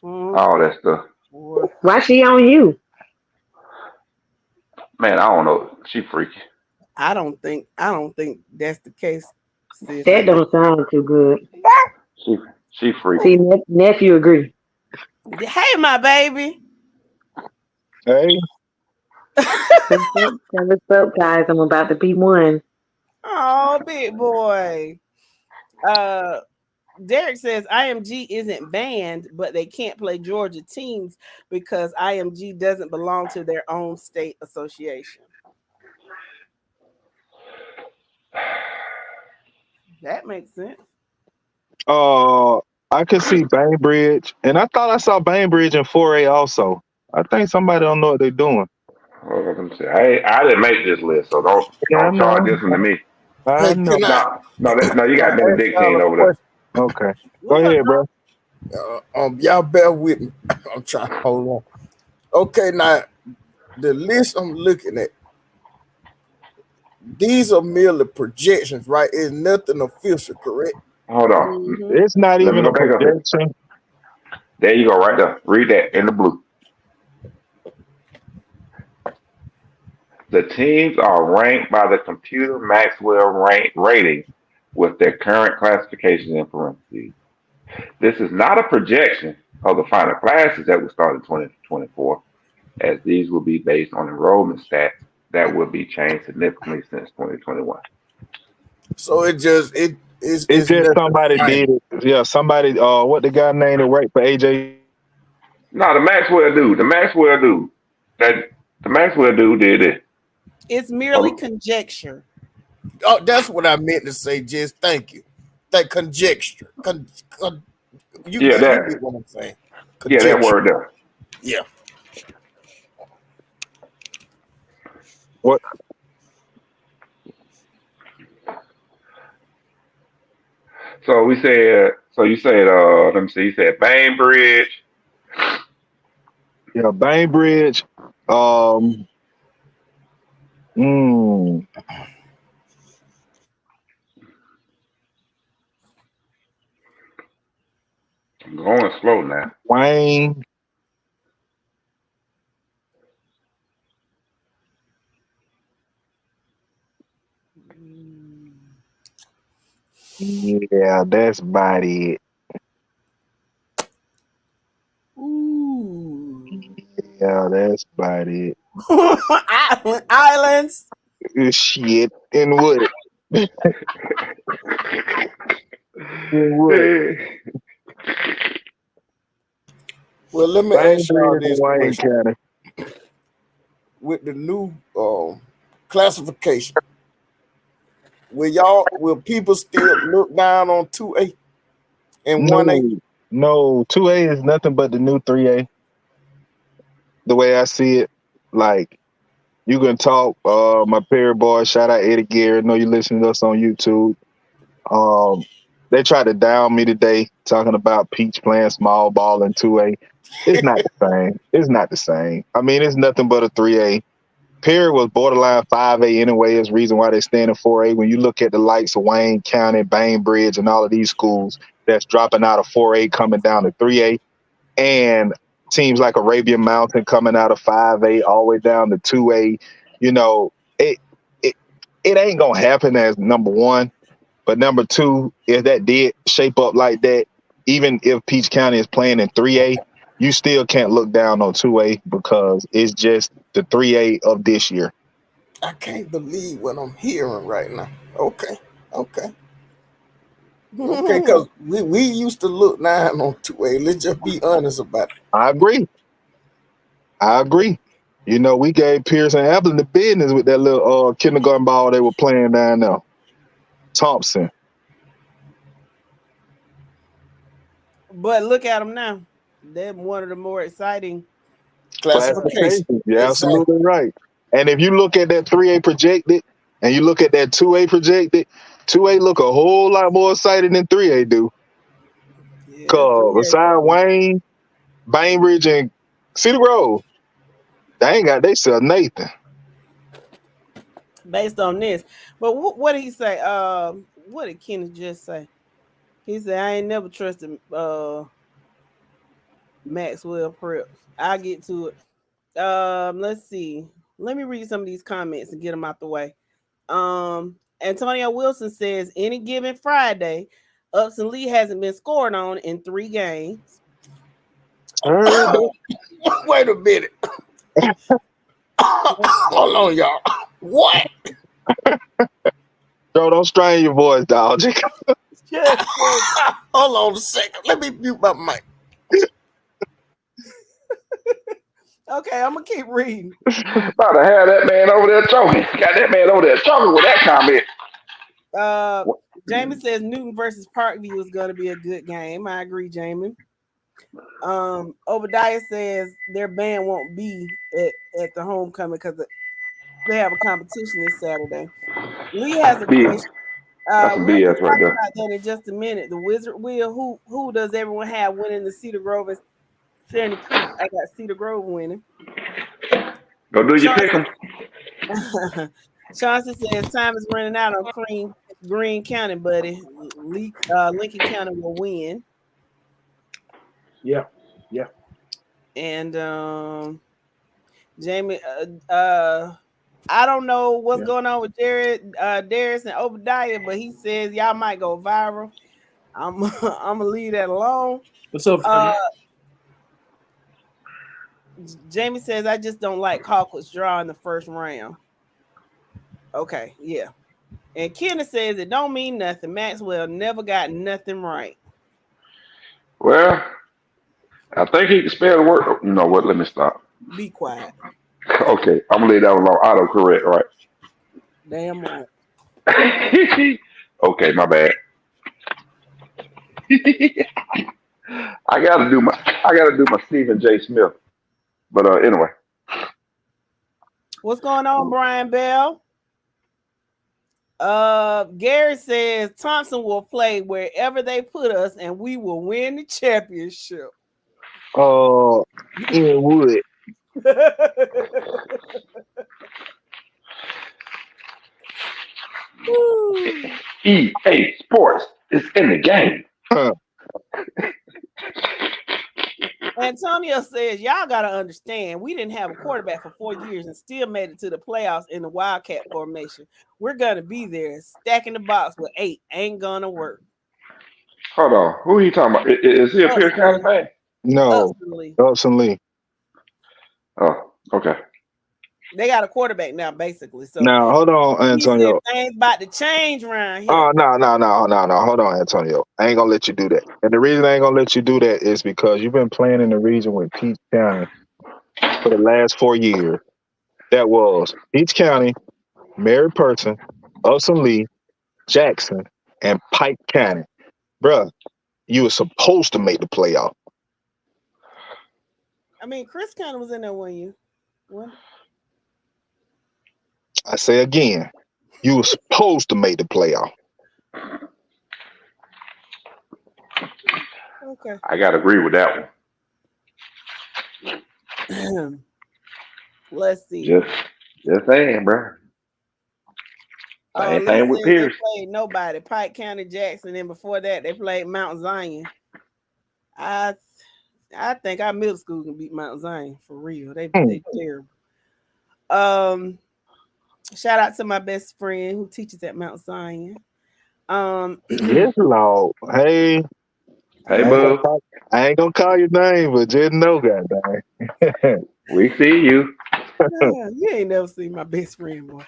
All that stuff. Why she on you? Man, I don't know. She freaky. I don't think that's the case. Sis. That don't sound too good. She freaky. See, nephew agree. Hey, my baby. Hey. What's up, guys? I'm about to be one. Oh, big boy. Derek says IMG isn't banned, but they can't play Georgia teams because IMG doesn't belong to their own state association. That makes sense. I could see Bainbridge, and I thought I saw Bainbridge in 4A also. I think somebody don't know what they're doing. Well, let me see. I didn't make this list, so Yeah, I don't charge know. this one to me. I Hey, know. No, you got can I ask y'all Benedictine a over there. question? Okay. Go What's up, ahead, bro. Y'all bear with me. I'm trying to hold on. Okay, now the list I'm looking at, these are merely projections, right? It's nothing official, correct? Hold on. Mm-hmm. It's not Let me even go a back up here. projection. There you go, right there. Read that in the blue. The teams are ranked by the computer Maxwell rating with their current classification in parentheses. This is not a projection of the final classes that will start in 2024, as these will be based on enrollment stats that will be changed significantly since 2021. So it's It's just nothing somebody final. did it. Yeah, somebody. What the guy named that worked for AJ? No, the Maxwell dude. The Maxwell dude did it. It's merely conjecture. Oh, that's what I meant to say, just thank you. That conjecture. You Yeah, get what I'm saying. that Conjecture. word there. Yeah. What? So we said. So you said. Let me see. You said Bainbridge. Yeah, Bainbridge. Mm, I'm going slow now. Wayne. Yeah, that's about it. Ooh. Yeah, that's about it. Islands. Shit. In what? In what? Well, let me ask y'all Bainbridge and this Wayne question. County. With the new classification, will people still look down on 2A and 1A? No, 2A is nothing but the new 3A. The way I see it, like you can talk. My parent boy, shout out Eddie Garrett. Know you listening to us on YouTube. They tried to down me today talking about Peach playing small ball in 2A. It's not the same. It's not the same. I mean, it's nothing but a 3A. Perry was borderline 5A anyway. Is the reason why they stand in 4A. When you look at the likes of Wayne County, Bainbridge, and all of these schools that's dropping out of 4A coming down to 3A, and teams like Arabian Mountain coming out of 5A all the way down to 2A, you know, it ain't gonna happen as number one. But number two, if that did shape up like that, even if Peach County is playing in 3A, you still can't look down on 2A because it's just the 3A of this year. I can't believe what I'm hearing right now. Okay. Because we used to look down on 2A. Let's just be honest about it. I agree. You know, we gave Pearson Appleton the business with that little kindergarten ball they were playing down there. Thompson. But look at them now. They're one of the more exciting Classification. You're absolutely right. And if you look at that 3A projected and you look at that 2A projected, 2A look a whole lot more exciting than 3A do. Because beside Wayne, Bainbridge, and Cedar Grove, they ain't got they sell Nathan. Based on this. But what did he say? What did Kenneth just say? He said, I ain't never trusted Maxwell Preps. I'll get to it. Let's see. Let me read some of these comments and get them out the way. Antonio Wilson says, any given Friday, Upson Lee hasn't been scored on in 3 games. Wait a minute. Hold on, y'all. What? Bro, don't strain your voice, dog. Hold on a second. Let me mute my mic. Okay, I'm gonna keep reading. About to have that man over there talking. Got that man over there talking with that comment. Jamie says Newton versus Parkview is going to be a good game. I agree, Jamie. Obadiah says their band won't be at the homecoming because they have a competition this Saturday. Lee has a question. That's some We'll be BS right talking there. about that in just a minute. The Wizard Wheel. Who does everyone have winning the Cedar Grove and Sandy Creek? I got Cedar Grove winning. Go do your pick 'em. Chauncey says time is running out on Green County, buddy. Lincoln County will win. Yeah. And Jamie, I don't know what's going on with Darius and Obadiah, but he says y'all might go viral. I'm gonna leave that alone. What's up? Jamie says I just don't like Hawkwood's draw in the first round. Okay, yeah. And Kenneth says it don't mean nothing. Maxwell never got nothing right. Well, I think he can spell the word. You know what? Let me stop. Be quiet. Okay, I'm gonna leave that one alone. Autocorrect, right? Damn right. Okay, my bad. I gotta do my Stephen J. Smith. But anyway. What's going on, Brian Bell? Gary says Thompson will play wherever they put us and we will win the championship. It would. EA Sports is in the game. Antonio says, y'all got to understand, we didn't have a quarterback for 4 years and still made it to the playoffs in the Wildcat formation. We're going to be there. Stacking the box with 8 ain't going to work. Hold on. Who are you talking about? Is he a Pierce County fan? No. Upson Lee. Oh, okay. They got a quarterback now, basically. So now, hold on, Antonio. Things about to change around here. Oh, no. Hold on, Antonio. I ain't going to let you do that. And the reason I ain't going to let you do that is because you've been playing in the region with Peach County for the last 4 years. That was Peach County, Mary Person, Upson Lee, Jackson, and Pike County. Bruh, you were supposed to make the playoff. I mean, Chris County was in there 1 year. What? I say again, you were supposed to make the playoff. Okay. I gotta agree with that one. Let's see. Just saying, bro. Same thing with Pierce. They played nobody. Pike County, Jackson, and before that they played Mount Zion. I think our middle school can beat Mount Zion for real. They terrible. Shout out to my best friend who teaches at Mount Zion. Yes, Lord. Hey, bud. I ain't gonna call your name, but just know, goddamn. We see you. You ain't never seen my best friend, boy.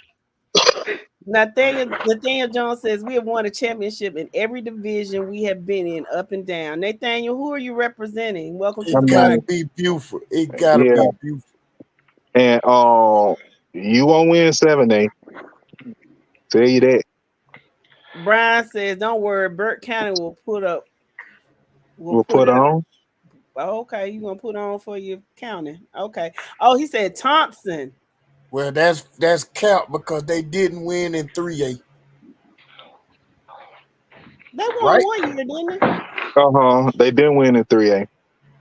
Nathaniel Jones says we have won a championship in every division we have been in, up and down. Nathaniel, who are you representing? Welcome to the gotta be beautiful. It gotta be beautiful. And you won't win 7-8. Tell you that. Brian says, "Don't worry, Burke County will put up. We'll put on. Oh, okay, you gonna put on for your county? Okay. Oh, he said Thompson. Well, that's count because they didn't win in 3A. They won 1 year, didn't they? They didn't win in 3A.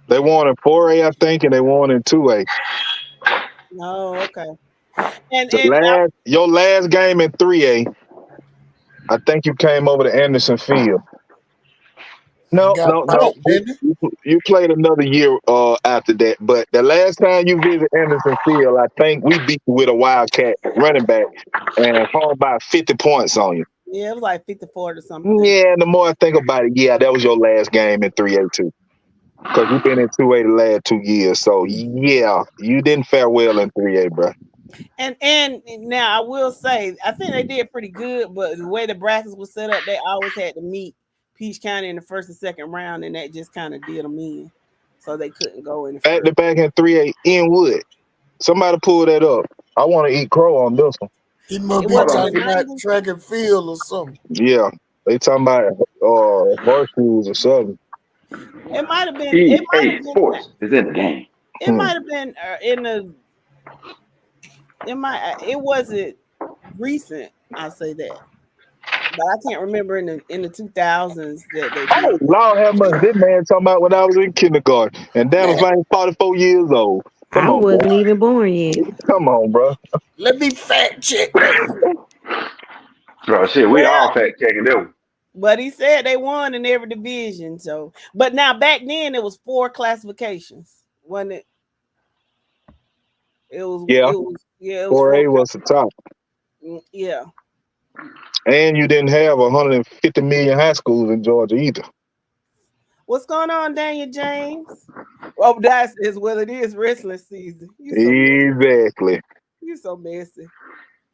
They won in 4A, I think, and they won in 2A. Oh, okay. And your last game in 3A, I think you came over to Anderson Field. No. You played another year after that. But the last time you visited Anderson Field, I think we beat you with a Wildcat running back and hung by 50 points on you. Yeah, it was like 54 or something. Yeah, the more I think about it, that was your last game in 3A too. Because you've been in 2A the last 2 years. So, yeah, you didn't fare well in 3A, bro. And now I will say, I think they did pretty good, but the way the brackets were set up, they always had to meet Peach County in the first and second round, and that just kind of did them in. So they couldn't go in. Back to back in 3A in Wood. Somebody pull that up. I want to eat crow on this one. He must be talking about track and field or something. Yeah, they talking about horseshoes or something. It might have been. EA Sports is in the game. It might have been in the. It wasn't recent. I'll say that, but I can't remember in the 2000s that they did. Oh, Lord have mercy. This man talking about when I was in kindergarten. And damn if I ain't 44 years old. I wasn't even born yet. Come on, bro. Let me fact check that. Bro, shit, we all fact checking them. But he said they won in every division. So, but now back then it was 4 classifications, wasn't it? It was. Yeah. It was 4A was the top. Yeah. And you didn't have 150 million high schools in Georgia either. What's going on, Daniel James? Oh, that's it is wrestling season. Exactly. You're so messy.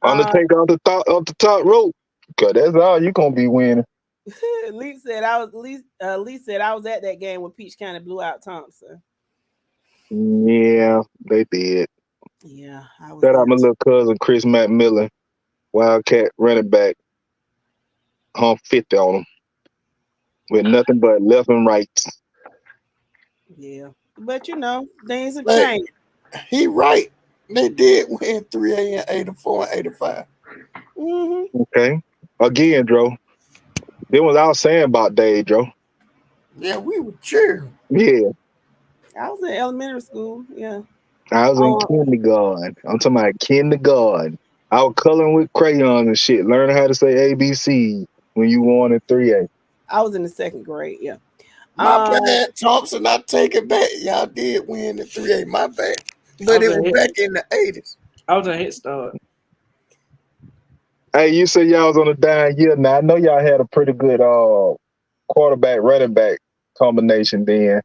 Undertaker off the top rope. Cause that's all you gonna be winning. Lee said I was at that game when Peach County blew out Thompson. Yeah, they did. Yeah, I was. Shout out my little cousin Chris McMillan, Wildcat running back, hung 50 on him with nothing but left and right. Yeah, but things have changed. He right. They did win 3A and 84 and 85. Mm-hmm. Okay. Again, Dro. It was our saying about Dave, Dro. Yeah, we were cheering. Yeah. I was in elementary school. Yeah. I was in kindergarten. I'm talking about kindergarten. I was coloring with crayons and shit, learning how to say ABC when you won in 3A. I was in the 2nd grade, yeah. My bad, Thompson. I take it back. Y'all did win the 3A. My bad. But it was back in the 80s. I was a head start. Hey, you said y'all was on a dying year. Now I know y'all had a pretty good quarterback, running back combination then.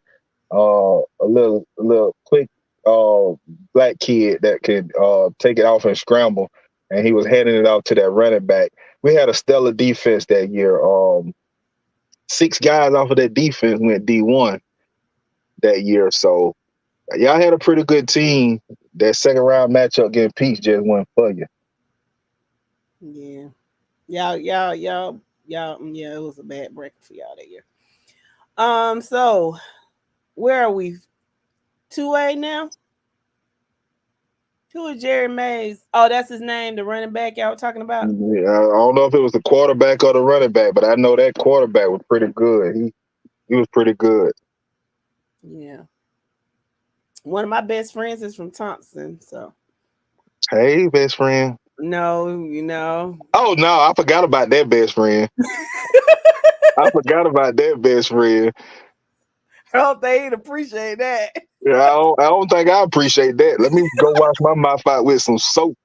A little quick black kid that could take it off and scramble, and he was handing it off to that running back. We had a stellar defense that year. 6 guys off of that defense went D1 that year. So y'all had a pretty good team. That 2nd round matchup against Peach just went for you. Yeah. Yeah, it was a bad break for y'all that year. So where are we? 2A now? Who is Jerry Mays? Oh, that's his name, the running back y'all were talking about? Yeah, I don't know if it was the quarterback or the running back, but I know that quarterback was pretty good. He was pretty good. Yeah. One of my best friends is from Thompson, so. Hey, best friend. No, Oh, no, I forgot about that best friend. I forgot about that best friend. I don't think he'd appreciate that. Yeah, I don't think I appreciate that. Let me go wash my mouth out with some soap.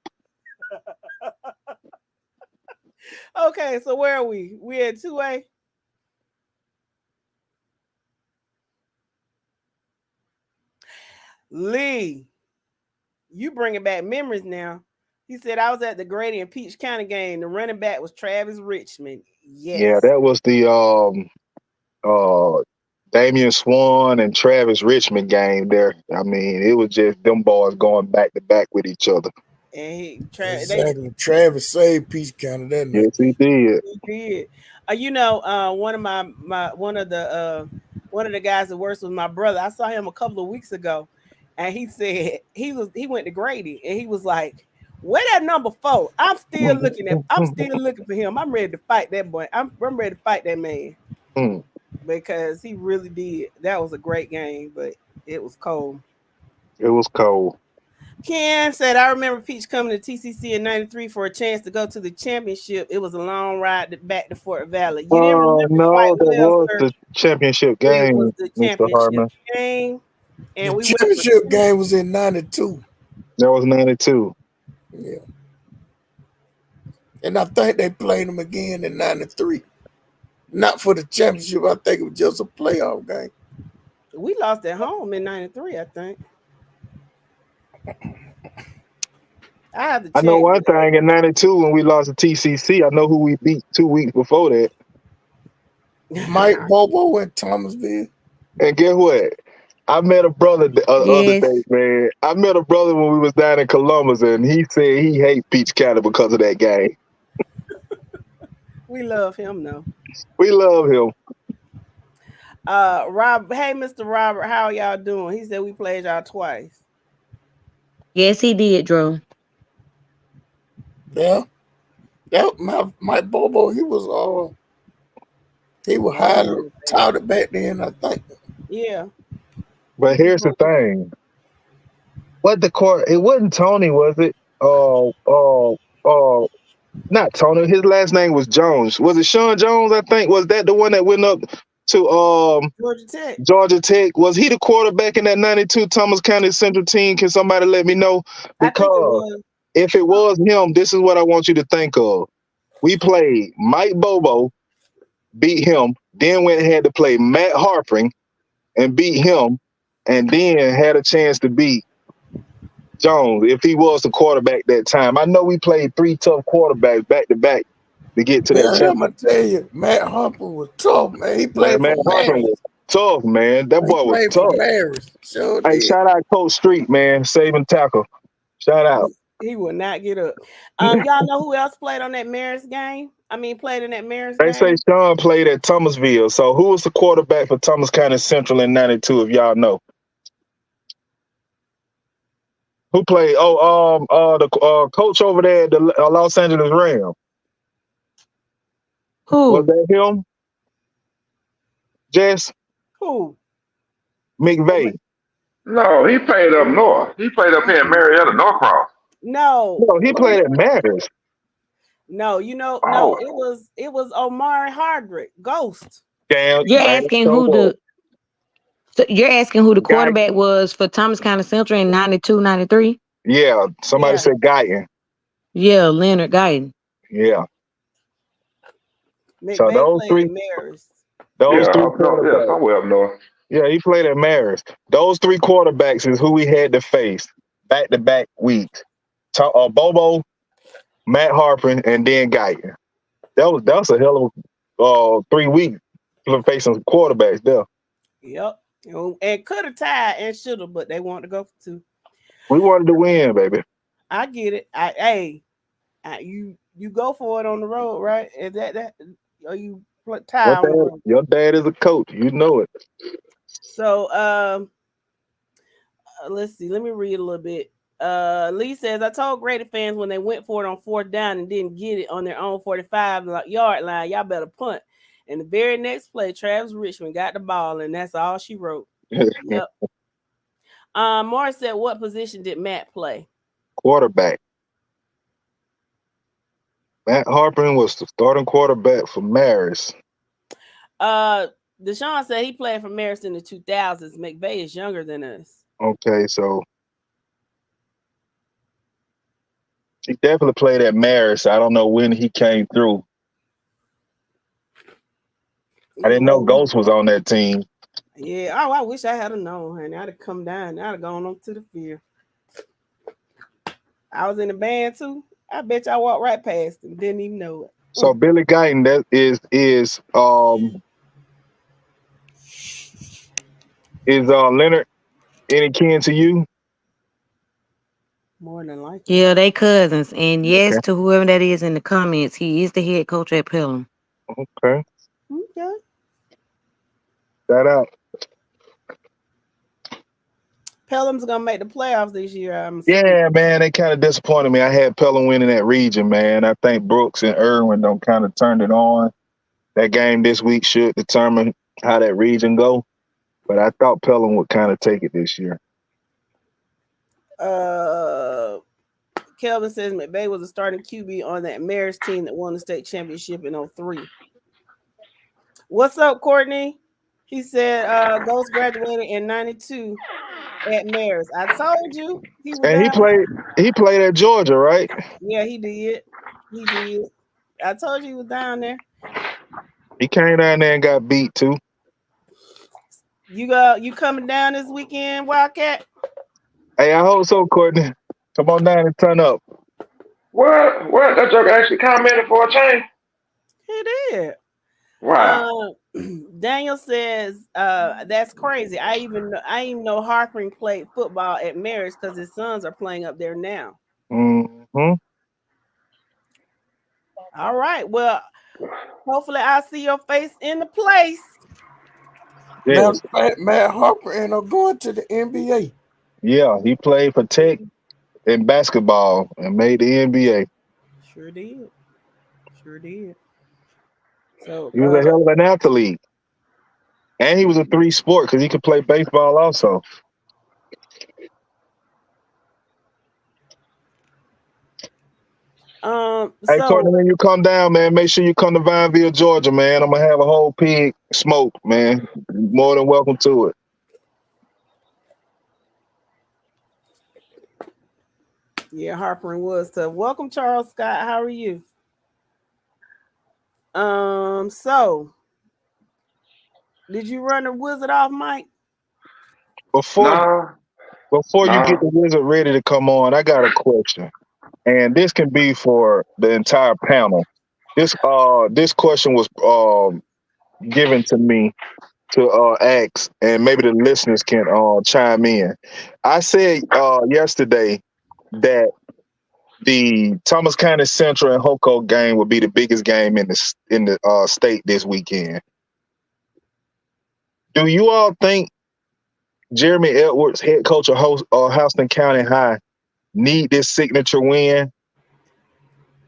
Okay, so where are we? We at 2A? Lee, you bringing back memories now. He said, I was at the Grady and Peach County game. The running back was Travis Richmond. Yes. Yeah, that was the Damian Swan and Travis Richmond game there. I mean, it was just them boys going back to back with each other. And Travis saved Peach County that night. Yes, he did. He did. One of the guys that works with my brother, I saw him a couple of weeks ago, and he said he went to Grady, and he was like, "Where that number 4? I'm still looking for him. I'm ready to fight that boy. I'm ready to fight that man." Because he really did. That was a great game, but it was cold. It was cold. Ken said, I remember Peach coming to TCC in 93 for a chance to go to the championship. It was a long ride back to Fort Valley. You didn't remember no, that was the championship game. It was the championship game. And the championship game was in 92. That was 92. Yeah. And I think they played them again in 93. Not for the championship. I think it was just a playoff game. We lost at home in 93, I think. I know one thing in 92 when we lost to TCC. I know who we beat 2 weeks before that. Mike Bobo in Thomasville. And guess what? I met a brother the other day, man. I met a brother when we was down in Columbus, and he said he hate Peach County because of that game. We love him, though. We love him. Hey, Mr. Robert, how y'all doing? He said we played y'all twice. Yes, he did, Drew. Yeah. That my Bobo, he was highly touted back then, I think. Yeah. But here's the thing. What the court? It wasn't Tony, was it? Not Tony. His last name was Jones. Was it Sean Jones? I think was that the one that went up to Georgia Tech. Georgia Tech. Was he the quarterback in that '92 Thomas County Central team? Can somebody let me know? Because if it was him, this is what I want you to think of. We played Mike Bobo, beat him, then went and had to play Matt Harpring and beat him, and then had a chance to beat Jones if he was the quarterback that time. I know we played 3 tough quarterbacks back to back to get to that championship. I'm gonna tell you, Matt Harper was tough, man. He played Matt for Harper was tough, man. That boy was tough. Sure hey, did. shout out Coach Street, man, saving tackle. Shout out. He will not get up. Y'all know who else played on that Marist game? Played in that Marist game. They say Sean played at Thomasville. So who was the quarterback for Thomas County Central in '92? If y'all know, who played? The coach over there at the Los Angeles Rams. Who was that? Him? Jess? Who? McVay. No, he played up north. He played up here in Marietta, Norcross. No, he played at Matters. No, no, it was Omari Hardrick, Ghost. Damn, you're asking who the quarterback was for Thomas County Central in 92, 93? Yeah, somebody said Guyton. Yeah, Leonard Guyton. Yeah. McVay so those played three, Those three quarterbacks. Somewhere up north. Yeah, he played at Marist. Those 3 quarterbacks is who we had to face back-to-back weeks. Bobo, Matt Harpin, and then Guyton. That was a hell of 3 weeks facing some quarterbacks there. Yep. And could have tied and should have, but they wanted to go for 2. We wanted to win, baby. I get it. You go for it on the road, right? Is that or you tie on the road? Your dad is a coach. You know it. So let's see. Let me read a little bit. Lee says, I told Grady fans when they went for it on 4th down and didn't get it on their own 45-yard line, y'all better punt. And the very next play, Travis Richmond got the ball, and that's all she wrote. Yep. Morris said, what position did Matt play? Quarterback. Matt Harpin was the starting quarterback for Marist. Deshaun said he played for Marist in the 2000s. McVay is younger than us. Okay, so he definitely played at Marist. I don't know when he came through. I didn't know Ghost was on that team. Yeah. Oh, I wish I had known, honey. I'd have come down. I'd have gone on to the field. I was in the band too. I bet y'all walked right past him. Didn't even know it. So Billy Guyton, that is Leonard any kin to you? More than likely. Yeah, they cousins. And yes, to whoever that is in the comments, he is the head coach at Pelham. Okay. Okay. Shout out. Pelham's gonna make the playoffs this year. Yeah, man, they kind of disappointed me. I had Pelham winning that region, man. I think Brooks and Irwin don't kind of turned it on. That game this week should determine how that region go. But I thought Pelham would kind of take it this year. Kelvin says McVay was a starting QB on that Marist team that won the state championship in 2003. What's up, Courtney? He said Ghost graduated in 92 at Marist. I told you he was. And he played at Georgia, right? Yeah, he did. He did. I told you he was down there. He came down there and got beat too. You coming down this weekend, Wildcat? Hey, I hope so, Courtney. Come on down and turn up. What? That joke actually commented for a change? He did. Wow. Daniel says that's crazy. I even know Harpering played football at Marist because his sons are playing up there now. Mm-hmm. All right. Well, hopefully I'll see your face in the place. Matter Yes. of fact, Matt Harper ended up going to the NBA. Yeah, he played for Tech in basketball and made the NBA. Sure did. Sure did. So He was a hell of an athlete. And he was a three sport because he could play baseball also. Hey, Courtney, so when you come down, man, make sure you come to Vineville, Georgia, man. I'm gonna have a whole pig smoke, man. More than welcome to it. yeah, Harper and Woods stuff. Welcome, Charles Scott. How are you? So did you run the wizard off, Mike? Before No, before you get no. the wizard ready to come on, I got a question. And this can be for the entire panel. This question was given to me to ask, and maybe the listeners can chime in. I said yesterday that the Thomas County Central and Hoco game would be the biggest game in the state this weekend. Do you all think Jeremy Edwards, head coach of Houston County High, need this signature win?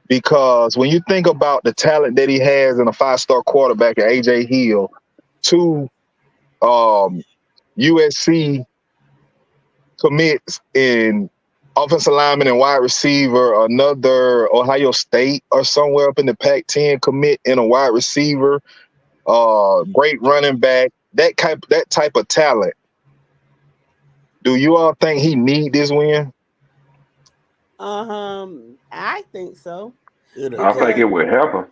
Because when you think about the talent that he has in a 5-star quarterback at AJ Hill, two USC commits in offensive lineman and wide receiver, another Ohio State or somewhere up in the Pac-10 commit in a wide receiver, great running back, that type of talent. Do you all think he need this win? I think so. I think it would help him.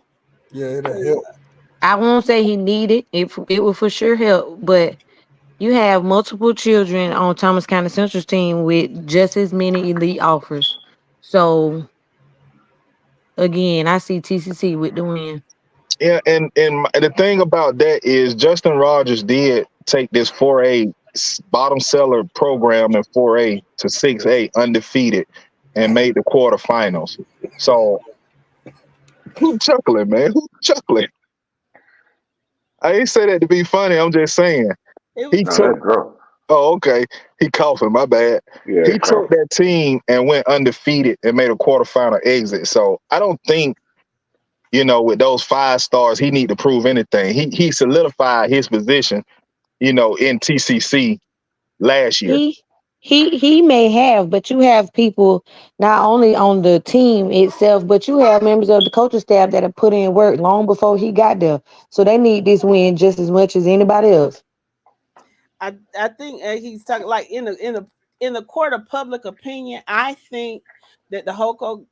Yeah, it'll help. I won't say he needed it. It will for sure help, but you have multiple children on Thomas County Central's team with just as many elite offers. So again, I see TCC with the win. Yeah, and the thing about that is Justin Rogers did take this 4A bottom seller program in 4A to 6A undefeated and made the quarterfinals. So who's chuckling, man? Who's chuckling? I ain't say that to be funny. I'm just saying. He No, took. that's gross. Oh, okay. He coughing. My bad. Yeah, He took cough. that team and went undefeated and made a quarterfinal exit. So I don't think, with those 5 stars, he need to prove anything. He solidified his position, in TCC last year. He may have, but you have people not only on the team itself, but you have members of the coaching staff that have put in work long before he got there. So they need this win just as much as anybody else. I think he's talking like in the court of public opinion. I think that the Hoco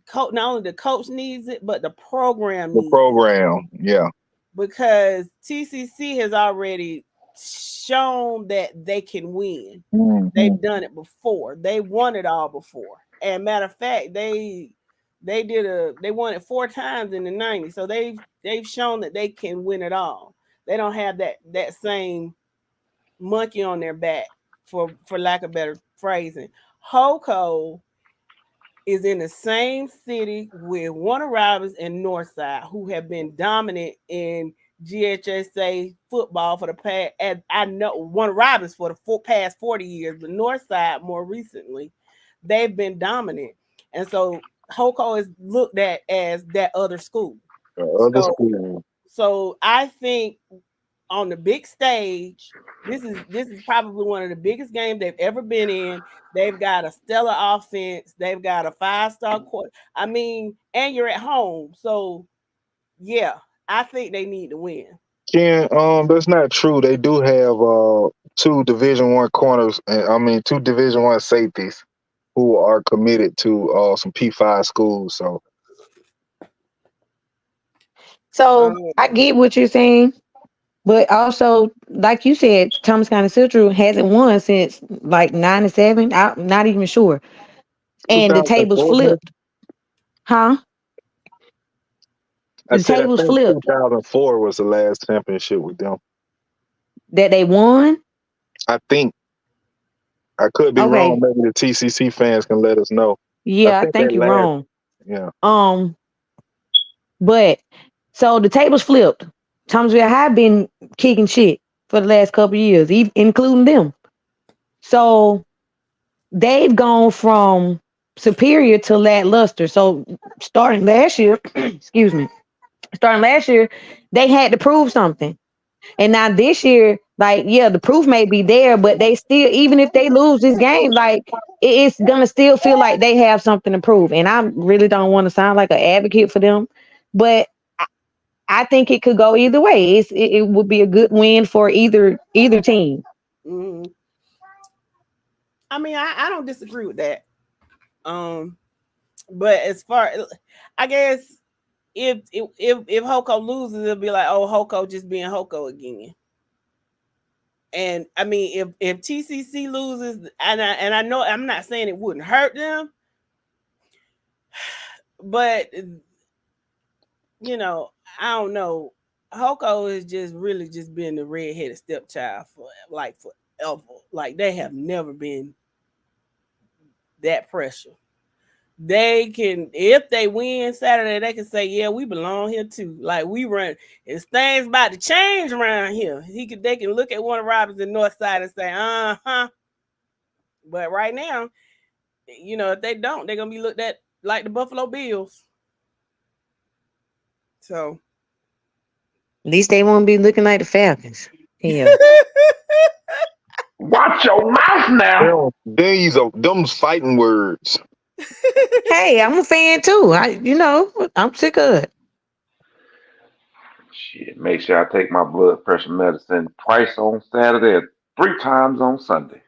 coach, not only the coach needs it, but the program needs it. Yeah. Because TCC has already shown that they can win. Mm-hmm. They've done it before. They won it all before. And matter of fact, they won it 4 times in the 90s. So they've shown that they can win it all. They don't have that same monkey on their back, for lack of better phrasing. Hoco is in the same city with Warner Robins and Northside, who have been dominant in GHSA football for the past. And I know Warner Robins for the past 40 years, but Northside more recently, they've been dominant, and so Hoco is looked at as that other school. So I think on the big stage, this is probably one of the biggest games they've ever been in. They've got a stellar offense. They've got a 5-star quarter. I mean, and you're at home. So yeah, I think they need to win. Ken, that's not true. They do have 2 Division I corners, and 2 Division I safeties who are committed to some P5 schools. So I get what you're saying. But also, like you said, Thomas County Central hasn't won since like 97. I'm not even sure. And the tables flipped. Huh? I The said I tables think flipped. 2004 was the last championship with them. That they won? I think. I could be wrong. Maybe the TCC fans can let us know. Yeah, I think you're wrong. Yeah. But so the tables flipped. Thomasville High been kicking shit for the last couple of years, including them. So they've gone from superior to lackluster. So starting last year, excuse me, starting last year, they had to prove something. And now this year, like, yeah, the proof may be there, but they still, even if they lose this game, like, it's gonna still feel like they have something to prove. And I really don't want to sound like an advocate for them, but I think it could go either way. It would be a good win for either team. Mm-hmm. I mean, I don't disagree with that. But as far, I guess if Hoko loses, it'll be like, oh, Hoko just being Hoko again. And I mean, if TCC loses, and I know I'm not saying it wouldn't hurt them, but you know, I don't know. Hoko has just really just been the redheaded stepchild for like forever. Like they have never been that pressure. They can, if they win Saturday, they can say, yeah, we belong here too. Like we run, it's things about to change around here. They can look at Warner Robinson North Side and say, uh-huh. But right now, you know, if they don't, they're gonna be looked at like the Buffalo Bills. So at least they won't be looking like the Falcons. Yeah. Watch your mouth now. These are them's fighting words. Hey, I'm a fan too. I'm sick of it. Shit, make sure I take my blood pressure medicine twice on Saturday and 3 times on Sunday.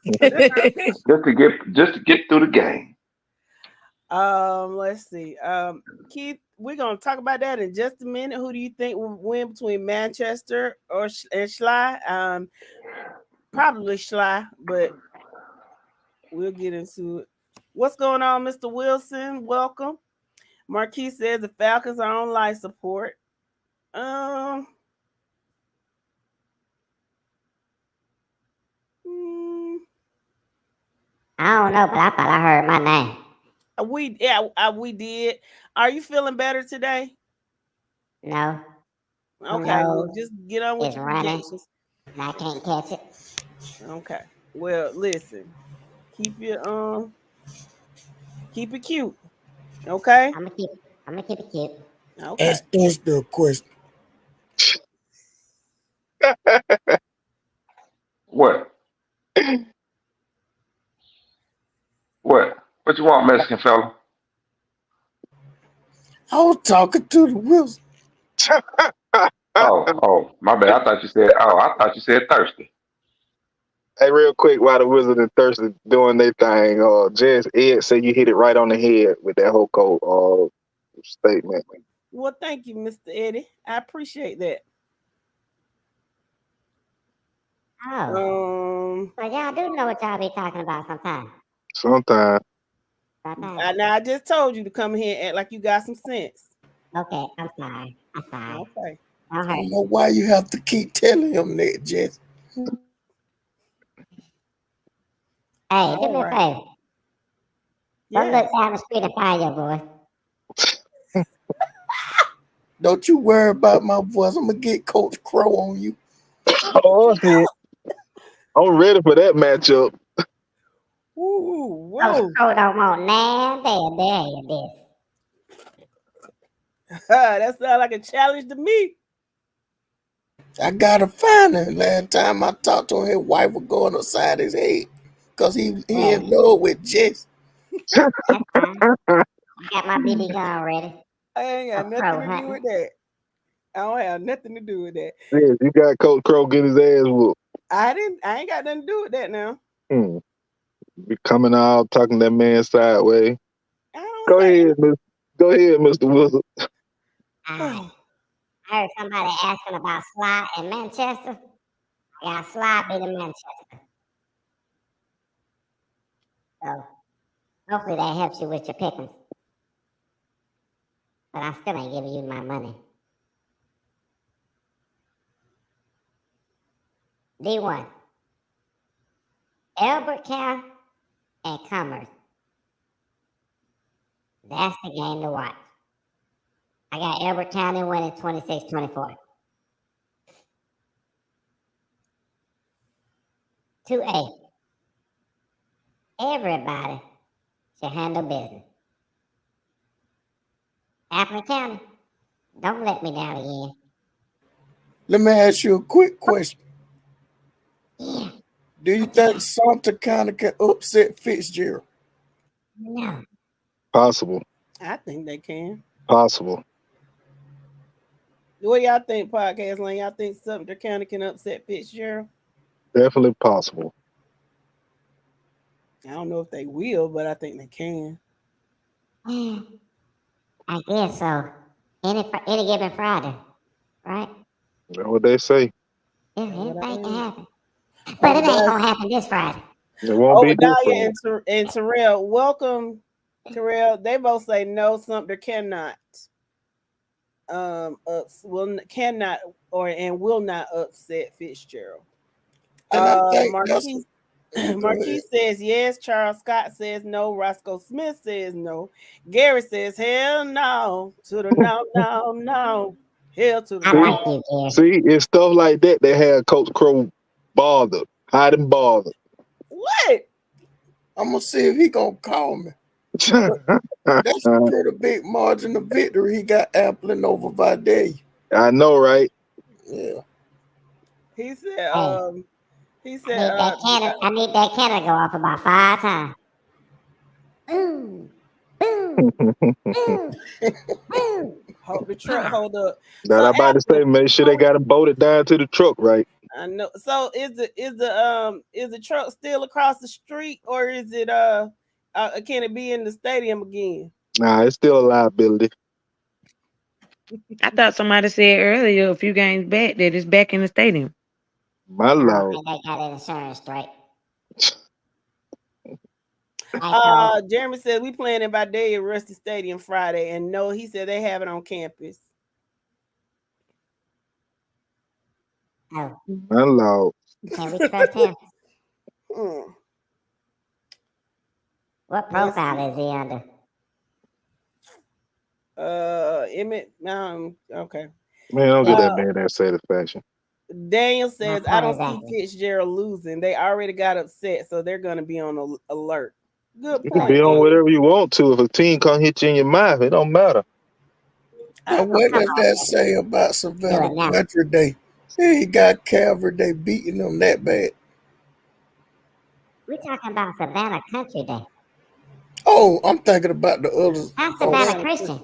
just to get through the game. Let's see. Keith, we're gonna talk about that in just a minute. Who do you think will win between Manchester and Schley? Probably Schley, but we'll get into it. What's going on, Mr. Wilson? Welcome. Marquis says the Falcons are on life support. I don't know, but I thought I heard my name. We did. Are you feeling better today? No. Okay, well, just get on with your injections. I can't catch it. Okay. Well, listen. Keep it cute. Okay. I'm gonna keep it cute. Okay. Ask Thursday a question. What? What you want, Mexican fella? I was talking to the Wilson. Oh, my bad. I thought you said thirsty. Hey, real quick, while the Wizard and Thirsty doing their thing, Jess Ed said you hit it right on the head with that whole statement. Well, thank you, Mr. Eddie. I appreciate that. Oh. Well, y'all do know what y'all be talking about sometimes. Sometimes. Now I just told you to come here and act like you got some sense. Okay, I'm sorry. Okay. I don't know why you have to keep telling him that, Jess. Hey, do me a favor. Don't look down the street and find your voice. Don't you worry about my voice. I'm gonna get Coach Crow on you. Oh shit! I'm ready for that matchup. Ooh, whoa! Coach Crow don't want nan there this. That sounds like a challenge to me. I gotta find him. Last time I talked to him, his wife was going upside his head because he in love with Jess. That's fine. I got my BB gun ready. I ain't got nothing to do with that. I don't have nothing to do with that. Yes, you got Coach Crow get his ass whooped. I ain't got nothing to do with that now. Be coming out talking that man sideways. Go ahead, Mr. Wilson. I heard somebody asking about Sly in Manchester. I got Sly beating Manchester. So hopefully that helps you with your pickings. But I still ain't giving you my money. D1. Albert County and Commerce. That's the game to watch. I got Albert County winning 26-24. 2A. Everybody should handle business. Appleton County, don't let me down again. Let me ask you a quick question. Yeah. Do you think Sumter County can upset Fitzgerald? No. Possible. I think they can. Possible. What y'all think, Podcast Lane? Y'all think Sumter County can upset Fitzgerald? Definitely possible. I don't know if they will, but I think they can. I guess so. Any given Friday, right? That's what they say. Anything can happen. But it ain't gonna happen this Friday. It won't be this Obadiah Friday. and Terrell, welcome, Terrell. They both say no, Sumter cannot. Cannot and will not upset Fitzgerald. And I think Marquis says yes. Charles Scott says no. Roscoe Smith says no. Gary says hell no. To the no, no, no. Hell to the I no. like you, Gary. See, it's stuff like that that had Coach Crow bothered, hiding bothered. What? I'm gonna see if he gonna call me. That's a pretty big margin of victory. He got Appling over Vidalia. I know, right? Yeah. He said. He I said. need that cannon to go off about 5 times. Boom, boom, boom, boom. Hope the truck hold up. That I'm about to say, make sure they got him bolted down to the truck, right? I know. So is the truck still across the street, or is it can it be in the stadium again? Nah, it's still a liability. I thought somebody said earlier, a few games back, that it's back in the stadium. My I don't lord. think they got insurance straight. Jeremy said we playing in Vidalia at Rusty Stadium Friday, and no, he said they have it on campus. Oh, My lord. can we trust him? Hmm. What profile is he under? Emmett. Okay. Man, don't get that man that satisfaction. Daniel says I don't exactly. see Fitzgerald losing. They already got upset, so they're going to be on alert. Good You point. can be on whatever you want to. If a team come hit you in your mouth, it don't matter. Now, what does that say about Savannah Country Day? He got Calvary Day beating them that bad. We're talking about Savannah Country Day. Oh, I'm thinking about the others. Not Savannah Christian.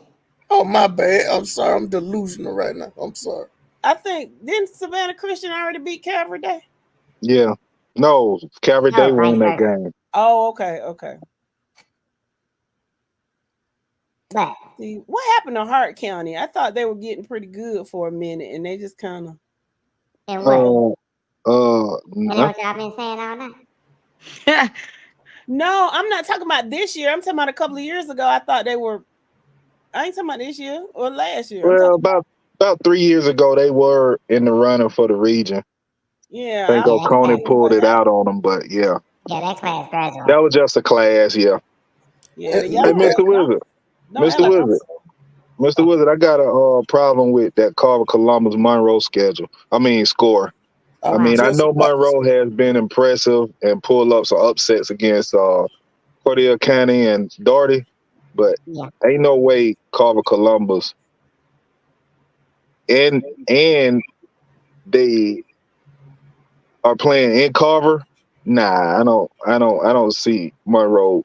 Oh, my bad. I'm sorry. I'm delusional right now. I'm sorry. I think didn't Savannah Christian already beat Calvary Day? Yeah. No, Calvary Day won that game. Oh, okay. But see, what happened to Hart County? I thought they were getting pretty good for a minute, and they just kind of. And what? No. You know what y'all been saying all night? No, I'm not talking about this year. I'm talking about a couple of years ago. I thought they were. I ain't talking about this year or last year. Well, about 3 years ago, they were in the running for the region. Yeah. I think Oconee pulled it out on them, but yeah. Yeah, that class graduated. That was just a class, yeah. Yeah. Hey, Mr. Wizard. Mr. Wizard, I got a problem with that Carver Columbus Monroe schedule. Score. I know Monroe has been impressive and pulled up some upsets against Cordell County and Doherty, but ain't no way Carver Columbus and they are playing in Carver. Nah, I don't see Monroe.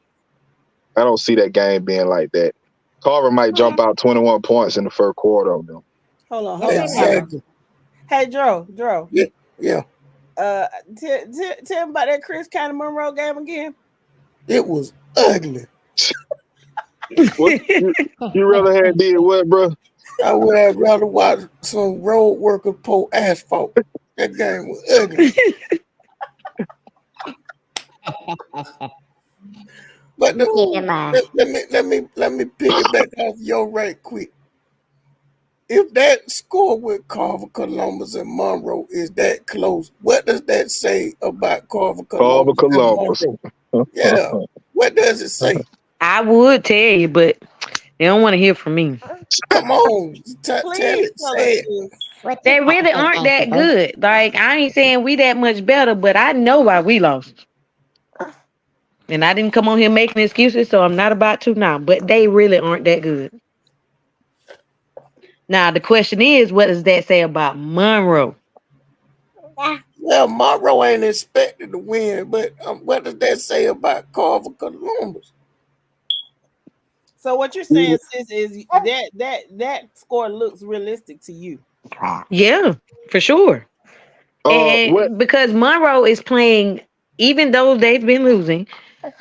I don't see that game being like that. Carver might jump out 21 points in the first quarter on them. Hold on. Exactly. Hey, Dro. Yeah. Tell me about that Chris County Monroe game again. It was ugly. What, you rather had did what, bro? I would have rather watch some road workers pour asphalt. That game was ugly. But let me pick it back off your right quick. If that score with Carver Columbus and Monroe is that close, what does that say about Carver Columbus? Yeah. What does it say? I would tell you, but they don't want to hear from me. Come on. Tell it. Say it. What They you got to really say, aren't Fancy that Boo? good. Like I ain't saying we that much better, but I know why we lost. And I didn't come on here making excuses, so I'm not about to now. But they really aren't that good. Now the question is, what does that say about Monroe? Well, Monroe ain't expected to win, but what does that say about Carver Columbus? So what you're saying, sis, is that score looks realistic to you? Yeah, for sure. What? And because Monroe is playing, even though they've been losing,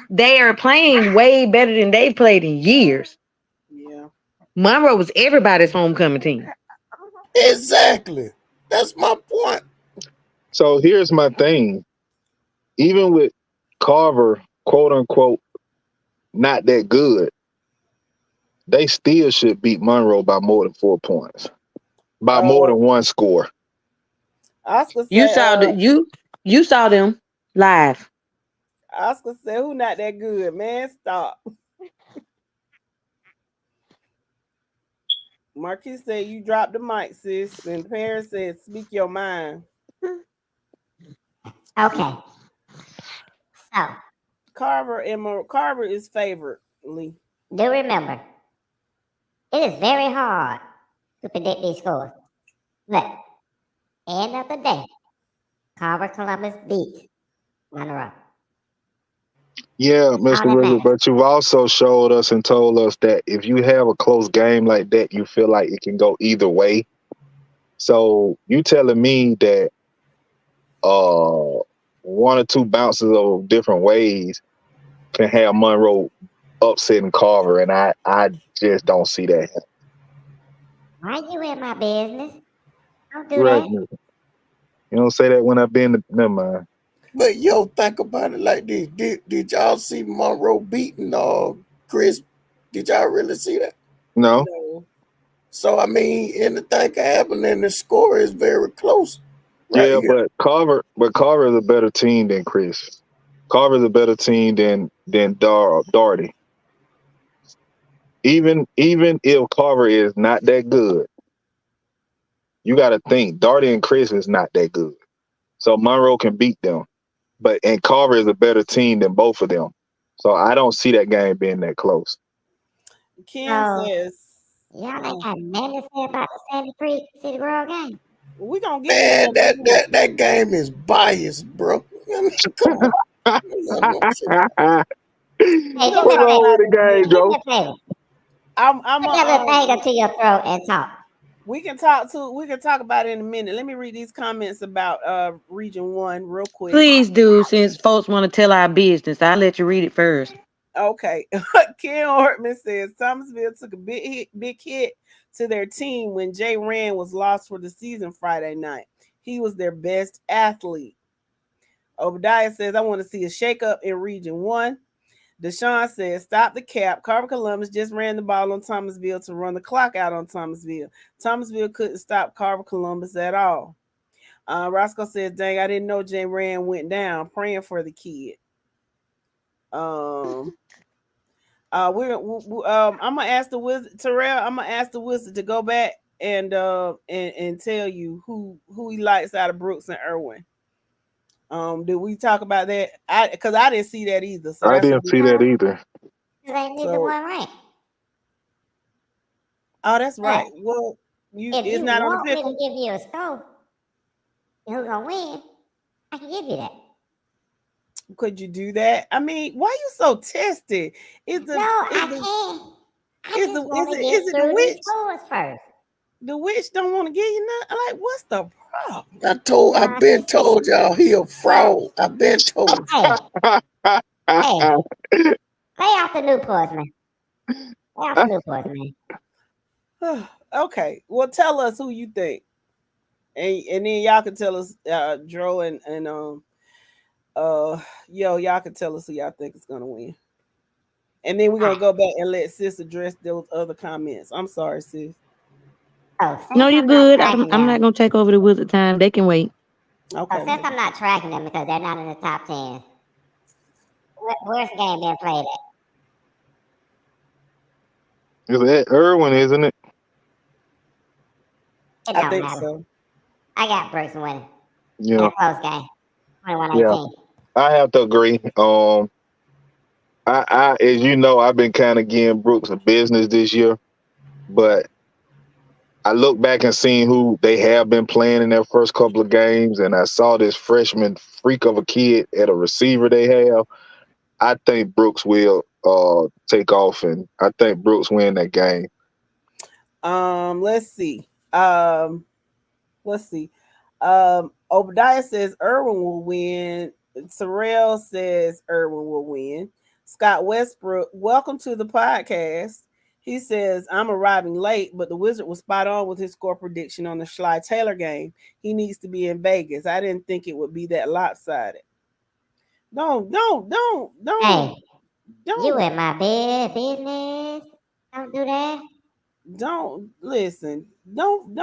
they are playing way better than they've played in years. Yeah. Monroe was everybody's homecoming team. Exactly. That's my point. So here's my thing. Even with Carver, quote unquote, not that good, they still should beat Monroe by more than 4 points, by more than one score. Oscar You said, saw you saw them live. Oscar said, who not that good, man? Stop. Marquis said, you dropped the mic, sis. And Paris said, speak your mind. Okay. So, Carver is favoritely. do remember, it is very hard to predict these scores. But, end of the day, Carver Columbus beat Monroe. Yeah, All Mr. that Wizard, matters. but you've also showed us and told us that if you have a close game like that, you feel like it can go either way. So you telling me that one or two bounces of different ways can have Monroe upsetting Carver, and I just don't see that. Why you in my business? Don't do Right. that. You don't say that when I've been. Never mind. But yo, think about it like this. Did y'all see Monroe beating Chris? Did y'all really see that? No. No. So I mean, anything can happen, and the score is very close. Right Yeah, here. but Carver is a better team than Chris. Carver's a better team than Darty. Even if Carver is not that good, you got to think Darty and Chris is not that good. So Monroe can beat them, and Carver is a better team than both of them. So I don't see that game being that close. Ken says, y'all ain't got nothing to say about the Sandy Creek City Grove game. we gonna get Man, to that. that game is biased, bro. I mean, come on. Hey, do What's me a wrong with the favor. game, Do Joe? me a favor. I'm Put that little thing up to your throat and talk. we can talk about it in a minute. Let me read these comments about Region 1 real quick. Please do, since folks want to tell our business. I'll let you read it first. Okay. Ken Ortman says Thomasville took a big hit to their team when Jay Rand was lost for the season Friday night. He was their best athlete. Obadiah says, I want to see a shakeup in Region 1. Deshaun says, stop the cap. Carver Columbus just ran the ball on Thomasville to run the clock out on Thomasville. Thomasville couldn't stop Carver Columbus at all. Roscoe says, dang, I didn't know Jay Rand went down. Praying for the kid. I'm gonna ask the wizard, Terrell. I'm gonna ask the wizard to go back and tell you who he likes out of Brooks and Irwin. Did we talk about that? Because I didn't see that either. So I that's didn't see that either. They need the one right. Oh, that's right. Well, if it's you not on the want me pickle. to give you a score, who's gonna win? I can give you that. Could you do that? I mean, why you so tested? I can't. I just want to get through these scores first. The witch don't want to give you nothing. Like, what's the problem? I've been told y'all he a fraud. I've been told. Hey, lay off the Newports, man. Lay off the Newports, man. Okay, well, tell us who you think, and then y'all can tell us, Dro and y'all can tell us who y'all think is gonna win, and then we're gonna go back and let sis address those other comments. I'm sorry, sis. No, you're good. I'm not gonna take over the wizard time. They can wait. Okay. So since I'm not tracking them because they're not in the top 10, where's the game being played at? Is that Irwin, isn't it? I think so. I got Brooks winning. In Yeah, a close game. 21-18. yeah, I have to agree. As you know, I've been kind of giving Brooks a business this year, but I look back and seen who they have been playing in their first couple of games, and I saw this freshman freak of a kid at a receiver they have. I think Brooks will take off, and I think Brooks win that game. Let's see. Let's see. Obadiah says Irwin will win. Terrell says Irwin will win. Scott Westbrook, welcome to the podcast. He says, I'm arriving late, but the Wizard was spot on with his score prediction on the Schley Taylor game. He needs to be in Vegas. I didn't think it would be that lopsided. Don't. Hey, you in my business. Don't do that. Don't listen. Don't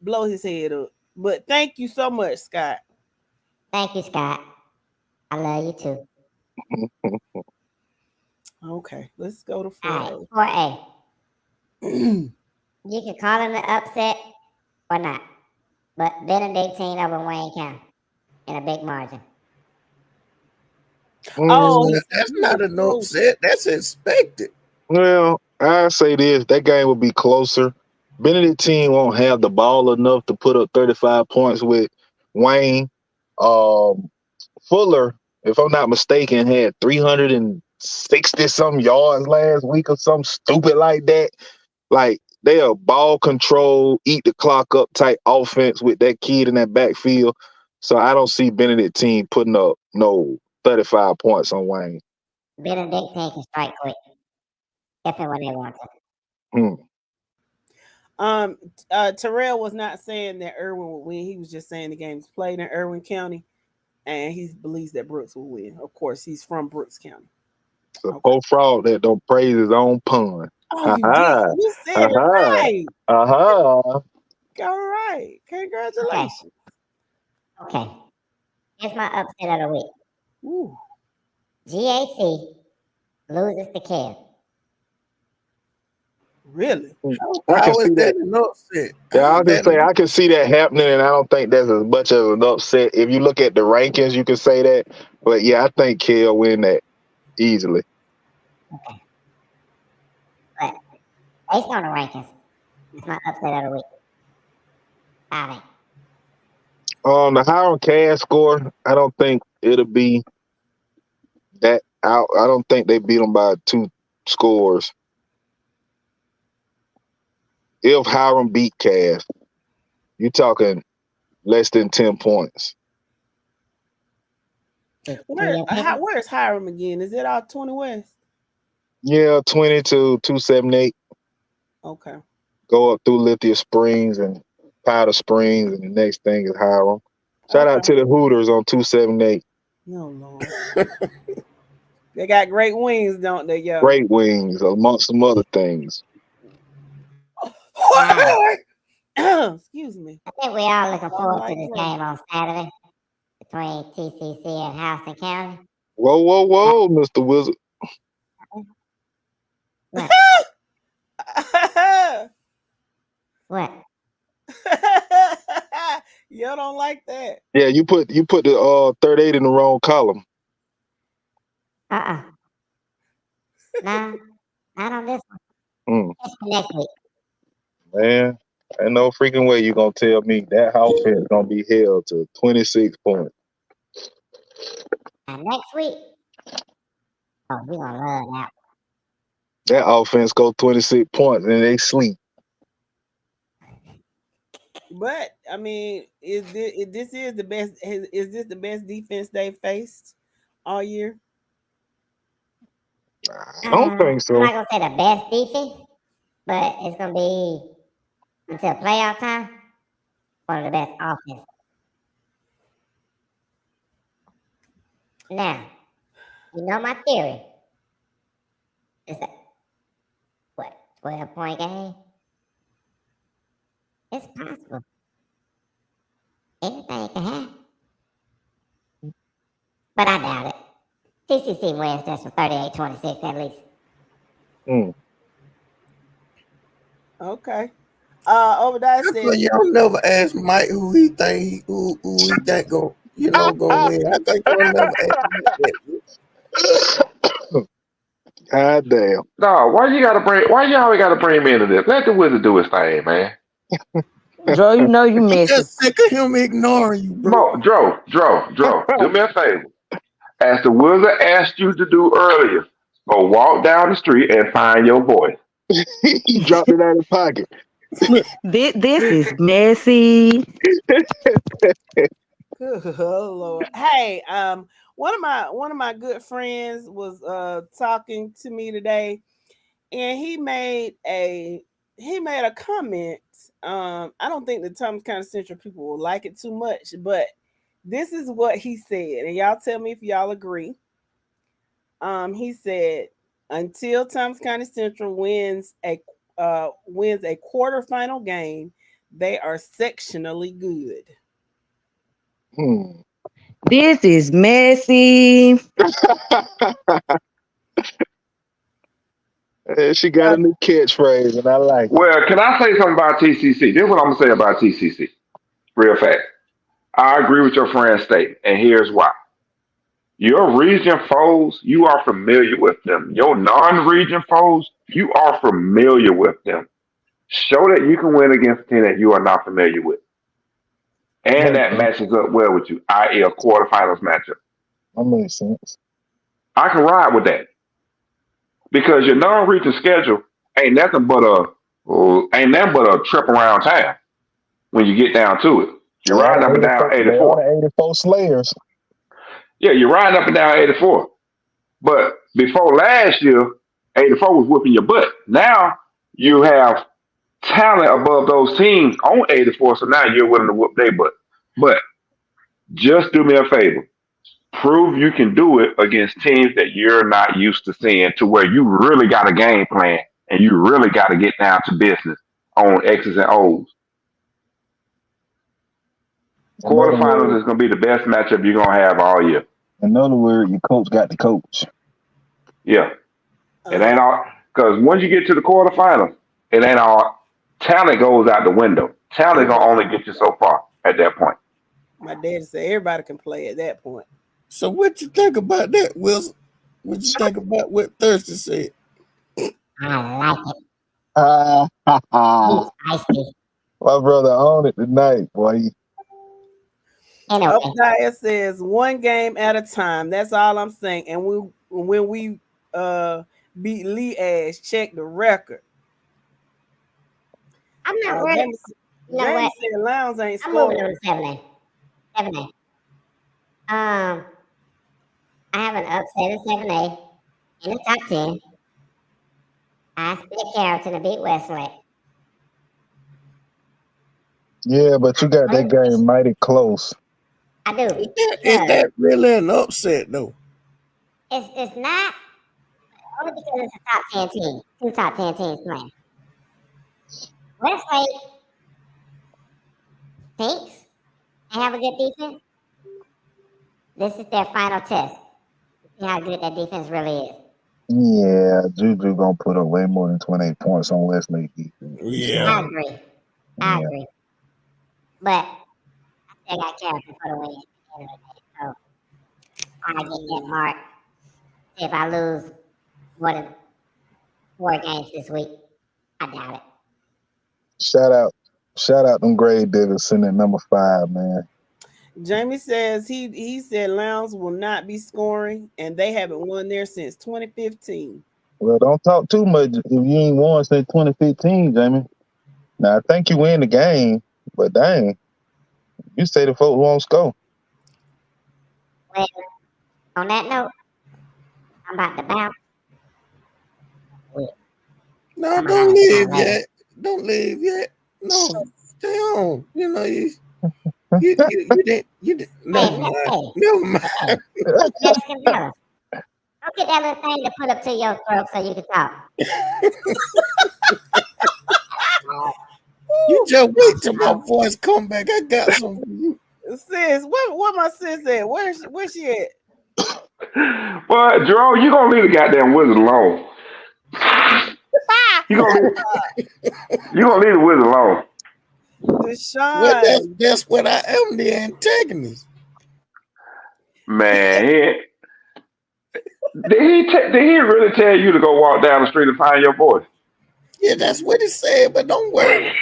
blow his head up. But thank you so much, Scott. Thank you, Scott. I love you too. Okay, let's go to 4A. All right, 4A. You can call it an upset or not, but Benedictine over Wayne County in a big margin. That's not an upset. That's expected. Well, I say this: that game will be closer. Benedictine won't have the ball enough to put up 35 points with Wayne. Fuller, if I'm not mistaken, had 360 some yards last week or something stupid like that. Like, they are ball control, eat the clock up type offense with that kid in that backfield. So I don't see Benedictine putting up no 35 points on Wayne. Benedictine can strike quick if and when they want to. Terrell was not saying that Irwin would win. He was just saying the game's played in Irwin County, and he believes that Brooks will win. Of course, he's from Brooks County. So poor fraud that don't praise his own pun. Oh, you did. You said it right. All right. Congratulations. Okay. Here's my upset of the week. Ooh. GAC loses to Kev. Really? How is that an upset? Yeah, I was gonna say I can see that happening, and I don't think that's as much of an upset. If you look at the rankings, you can say that. But yeah, I think Kel win that easily. Okay. But based on the rankings, it's my upset of the week. 5A. The Hiram Cass score, I don't think it'll be that out. I don't think they beat them by 2 scores. If Hiram beat Cass, you're talking less than 10 points. Where's Hiram again? Is it out 20 West? Yeah, 20 to 278. Okay. Go up through Lithia Springs and Powder Springs, and the next thing is Hiram. Shout out to the Hooters on 278. No, Lord. They got great wings, don't they, yo? Great wings, amongst some other things. Excuse me. I think we are looking forward to this game on Saturday between TCC and Houston County. Whoa, Mr. Wizard. What? What? Y'all don't like that. Yeah, you put the 38 in the wrong column. Nah, not on this one. It's next week. Man, ain't no freaking way you gonna tell me that offense gonna be held to 26 points. And next week, oh, we gonna love that. That offense go 26 points and they sleep. But I mean, is this the best? Is this the best defense they faced all year? I don't think so. I'm not gonna say the best defense, but it's gonna be until playoff time one of the best offenses. Now, you know my theory. It's a 12-point game? It's possible. Anything can happen. But I doubt it. TCC wins just for 38-26 at least. Okay. Obadiah So said, y'all never ask Mike who he think go win. I think y'all never ask Mike that. God damn. No, why you always gotta bring me into this? Let the wizard do his thing, man. Joe, you know you I'm messy. just sick of him ignoring you, bro. Dro, do me a favor. As the wizard asked you to do earlier, go walk down the street and find your voice. He dropped it out of his pocket. This is messy. good Lord. Hey, one of my good friends was talking to me today, and he made a comment. I don't think the Thomas County Central people will like it too much, but this is what he said, and y'all tell me if y'all agree. He said, until Thomas County Central wins a quarterfinal game, they are sectionally good. This is messy. She got a new catchphrase, and I like it. Well, can I say something about TCC? This is what I'm gonna say about TCC. Real fast. I agree with your friend's statement, and here's why. Your region foes, you are familiar with them. Your non-region foes, you are familiar with them. Show that you can win against a team that you are not familiar with. And that matches up well with you, i.e. a quarterfinals matchup. That makes sense. I can ride with that. Because your non-region schedule ain't nothing but a trip around town when you get down to it. You're riding up and down 84. 84 Slayers. Yeah, you're riding up and down 84. But before last year, 84 was whooping your butt. Now you have talent above those teams on 84, so now you're willing to whoop their butt. But just do me a favor. Prove you can do it against teams that you're not used to seeing, to where you really got a game plan and you really got to get down to business on X's and O's. Quarterfinals is going to be the best matchup you're going to have all year. In other words, your coach got the coach. Yeah. It ain't all, because once you get to the quarterfinals, it ain't all, talent goes out the window. Talent going to only get you so far at that point. My dad said everybody can play at that point. So what you think about that, Wilson? What you think about what Thurston said? I like it. Spicy. My brother on it tonight, boy. Anyway. Obadiah says 1 game at a time. That's all I'm saying. And when we beat Lee Ash, check the record. I'm not ready. James said Lowndes ain't I'm scored. moving on to 7A. I have an upset in 7A in the top 10. I split Carrollton to beat Westlake. Yeah, but you got that game mighty close. I do. Is that really an upset, though? It's not. Only because it's a top 10 team. 2 top 10 teams playing. Westlake thinks they have a good defense. This is their final test. See how good that defense really is. Yeah, Juju gonna put up way more than 28 points on Westlake defense. Yeah. I agree. But I still got Carrollton for the win. So I get that mark. If I lose more than 4 games this week, I doubt it. Shout out them grade diggers sitting at number 5, man. Jamie says he said Lowndes will not be scoring, and they haven't won there since 2015. Well, don't talk too much if you ain't won since 2015, Jamie. Now, I think you win the game, but dang, you say the folks won't score. Well, on that note, I'm about to bounce. No, don't leave yet. Don't leave yet. No, stay on. You know, you didn't. Never mind. Never mind. Don't get that little thing to put up to your throat so you can talk. You just wait till my voice come back. I got something for you. Sis, what my sis at? Where she at? Well, Jerome, you gonna leave the goddamn wizard alone. You gonna leave, you gonna leave the Wizard alone? Well, Deshaun. that's what I am, the antagonist. Man, did he really tell you to go walk down the street and find your voice? Yeah, that's what he said, but don't worry.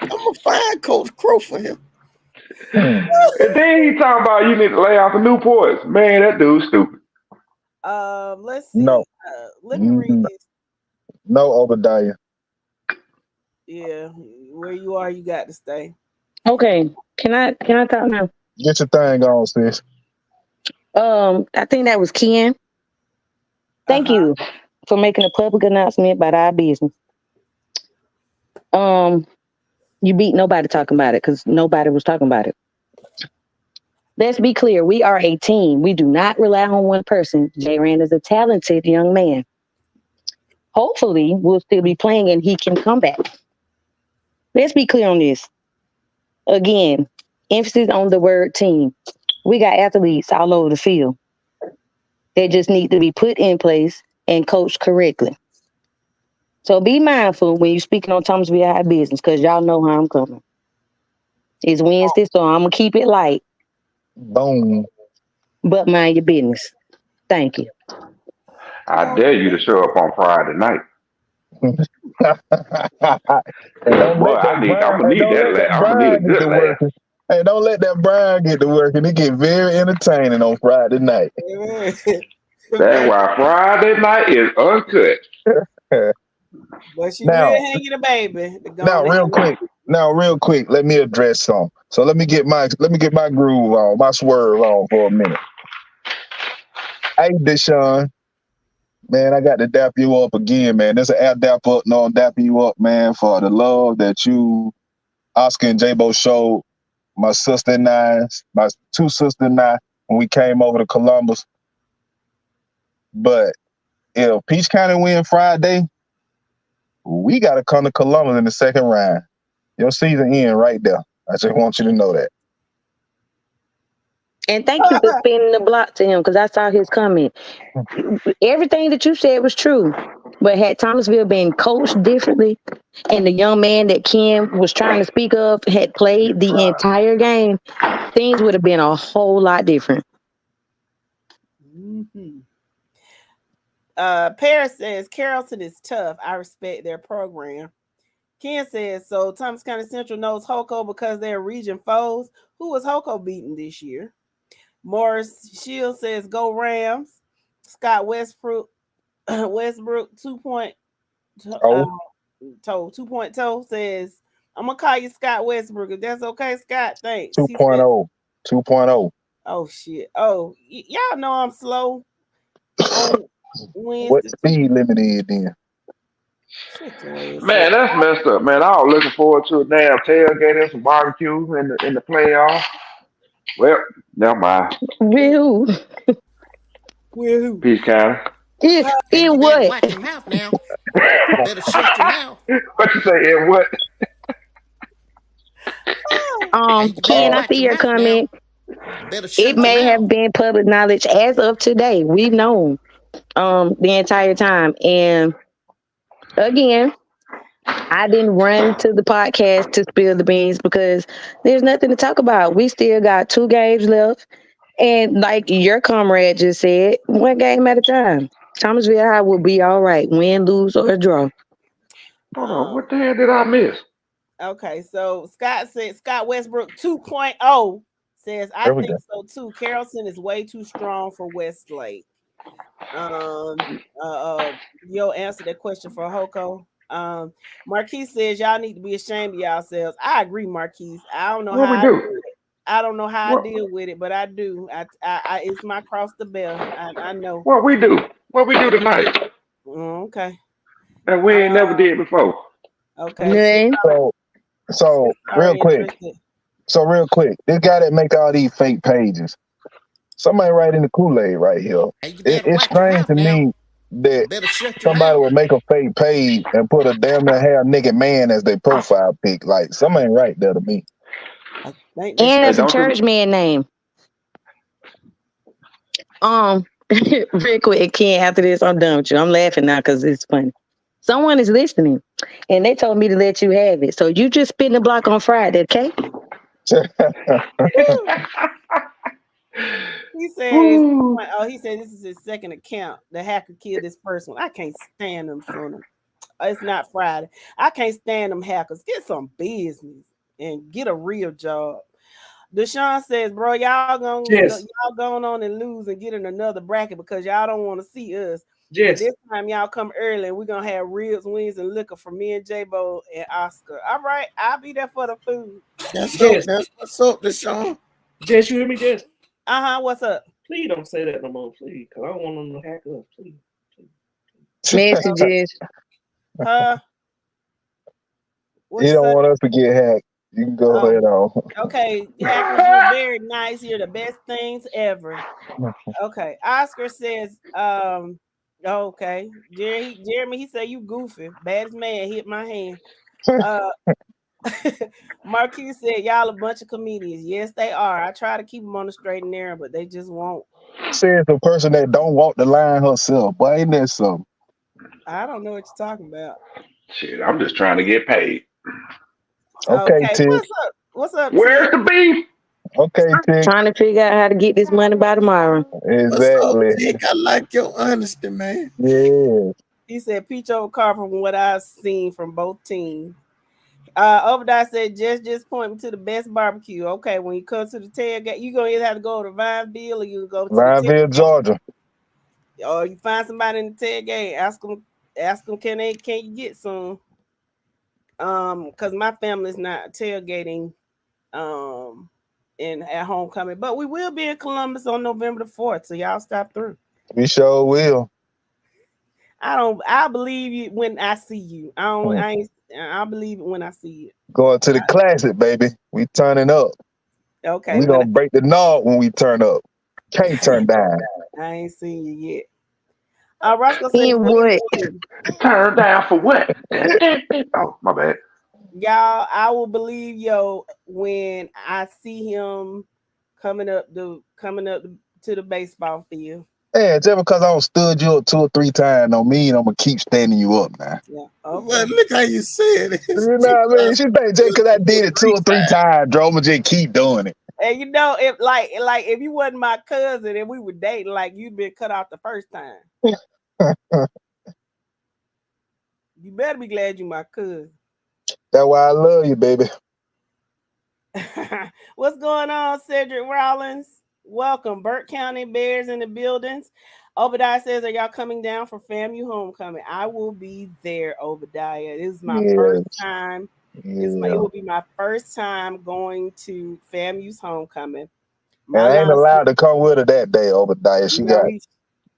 I'm gonna find Coach Crow for him. And then he talking about you need to lay off the Newports. Man, that dude's stupid. Let's see. No. Let me read this. No, Obadiah. Yeah, where you are, you got to stay. Okay, can I talk now? Get your thing on, sis. I think that was Ken. Thank you for making a public announcement about our business. You beat nobody talking about it because nobody was talking about it. Let's be clear. We are a team. We do not rely on one person. J. Rand is a talented young man. Hopefully, we'll still be playing and he can come back. Let's be clear on this. Again, emphasis on the word team. We got athletes all over the field. They just need to be put in place and coached correctly. So be mindful when you're speaking on Thomasville High business because y'all know how I'm coming. It's Wednesday, so I'm going to keep it light. Boom. But mind your business. Thank you. I dare you to show up on Friday night. I'm gonna need a good laugh. Hey, don't let that Brian get to work, and it get very entertaining on Friday night. That's why Friday night is uncut. But she Now- will hang you the baby. Now, real quick, let me address some. So let me get my groove on, my swerve on for a minute. Hey, Deshaun, man, I got to dap you up again, man. There's an app dap up. No, I'm dapping you up, man, for the love that you, Oscar and J-Bo showed my sister and I, my two sisters and I, when we came over to Columbus. But if Peach County win Friday, we got to come to Columbus in the second round. Your season end right there. I just want you to know that. And thank you for spinning the block to him because I saw his comment. Everything that you said was true. But had Thomasville been coached differently and the young man that Ken was trying to speak of had played the entire game, things would have been a whole lot different. Mm-hmm. Paris says Carrollton is tough. I respect their program. Ken says, so Thomas County Central knows Holco because they're region foes. Who was Holco beating this year? Morris Shields says, go Rams. Scott Westbrook 2.0 says, I'm going to call you Scott Westbrook. If that's okay, Scott, thanks. 2.0. 2.0. Oh, shit. Oh, y'all know I'm slow. What speed limit is then? Man, that's messed up, man. I was looking forward to a damn tailgate and some barbecue in the playoffs. Well, never mind. Real. Peace, County. In what? Watch your mouth now. Better shut your mouth. What you say? In what? Ken, I see your comment. It may have been public knowledge as of today. We've known the entire time. And again, I didn't run to the podcast to spill the beans because there's nothing to talk about. We still got 2 games left. And like your comrade just said, 1 game at a time. Thomasville High will be all right. Win, lose, or draw. Hold on. What the hell did I miss? Okay, so Scott Westbrook 2.0 says, I think so too. Carrollton is way too strong for Westlake. Yo, answer that question for Hoko. Marquise says y'all need to be ashamed of yourselves. I agree, Marquise. I don't know how I do it. I don't know how I deal with it, but I do. I it's my cross to bear. I know. What we do tonight. Okay. And we ain't never did before. Okay. So real quick. This guy that make all these fake pages. Somebody write in the Kool-Aid right here. It's strange to me that somebody would make a fake page and put a damn near half naked man as their profile pic. Like, something ain't right there to me. And it's a church man name. Real quick, Ken, after this, I'm done with you. I'm laughing now because it's funny. Someone is listening, and they told me to let you have it. So you just spin the block on Friday, okay? He said, Ooh. he said this is his second account. The hacker killed this first one. I can't stand them, son. It's not Friday. I can't stand them hackers. Get some business and get a real job. Deshaun says, bro, Yes. y'all going on and lose and get in another bracket because y'all don't want to see us. And Yes. this time y'all come early and we're gonna have ribs, wings, and liquor for me and J-Bo and Oscar. All right, I'll be there for the food. That's Yes. what's up, Deshaun. Jess, you hear me, Jess? What's up? Please don't say that no more, please, because I don't want them to hack us, please. Messages. You don't want us to get hacked. You can go ahead on. Okay, hackers, you're very nice. You're the best things ever. Okay, Oscar says, okay, Jeremy, he said you goofy, baddest man hit my hand. Marquis said y'all a bunch of comedians. Yes, they are. I try to keep them on the straight and narrow, but they just won't. Says the person that don't walk the line herself. Boy, ain't that something? I don't know what you're talking about. Shit, I'm just trying to get paid. Okay, Tick. What's up? What's up, Where's Tick? the beef? Okay, Tick. Trying to figure out how to get this money by tomorrow. What's up, Exactly. Tick? I like your honesty, man. Yeah. He said peach over car from what I've seen from both teams. Obadiah said just point me to the best barbecue. Okay, when you come to the tailgate, you gonna either have to go to Vineville or you go to Vineville, Georgia. Or you find somebody in the tailgate, ask them can you get some? Because my family's not tailgating in at homecoming, but we will be in Columbus on November the 4th, so y'all stop through. We sure will. I believe you when I see you. I believe it when I see you. Going to the classic, baby. We turning up. Okay. We gonna break the knob when we turn up. Can't turn down. I ain't seen you yet. Roscoe said, In what? Turn down for what? Oh, my bad. Y'all, I will believe when I see him coming up to the baseball field. Man, just because I don't stood you up 2 or 3 times don't mean I'm gonna keep standing you up now. Yeah. Okay. Well, look how you said it. You know what I mean? She think just because I did it 2 or 3 times, bro, I'ma just keep doing it. And if you wasn't my cousin and we were dating, like you'd been cut off the first time. You better be glad you my cousin. That's why I love you, baby. What's going on, Cedric Rollins? Welcome. Burke County Bears in the buildings. Obadiah says, are y'all coming down for FAMU homecoming? I will be there, Obadiah. This is my first time. It will be my first time going to FAMU's homecoming. And I ain't allowed to come with her that day, Obadiah. She got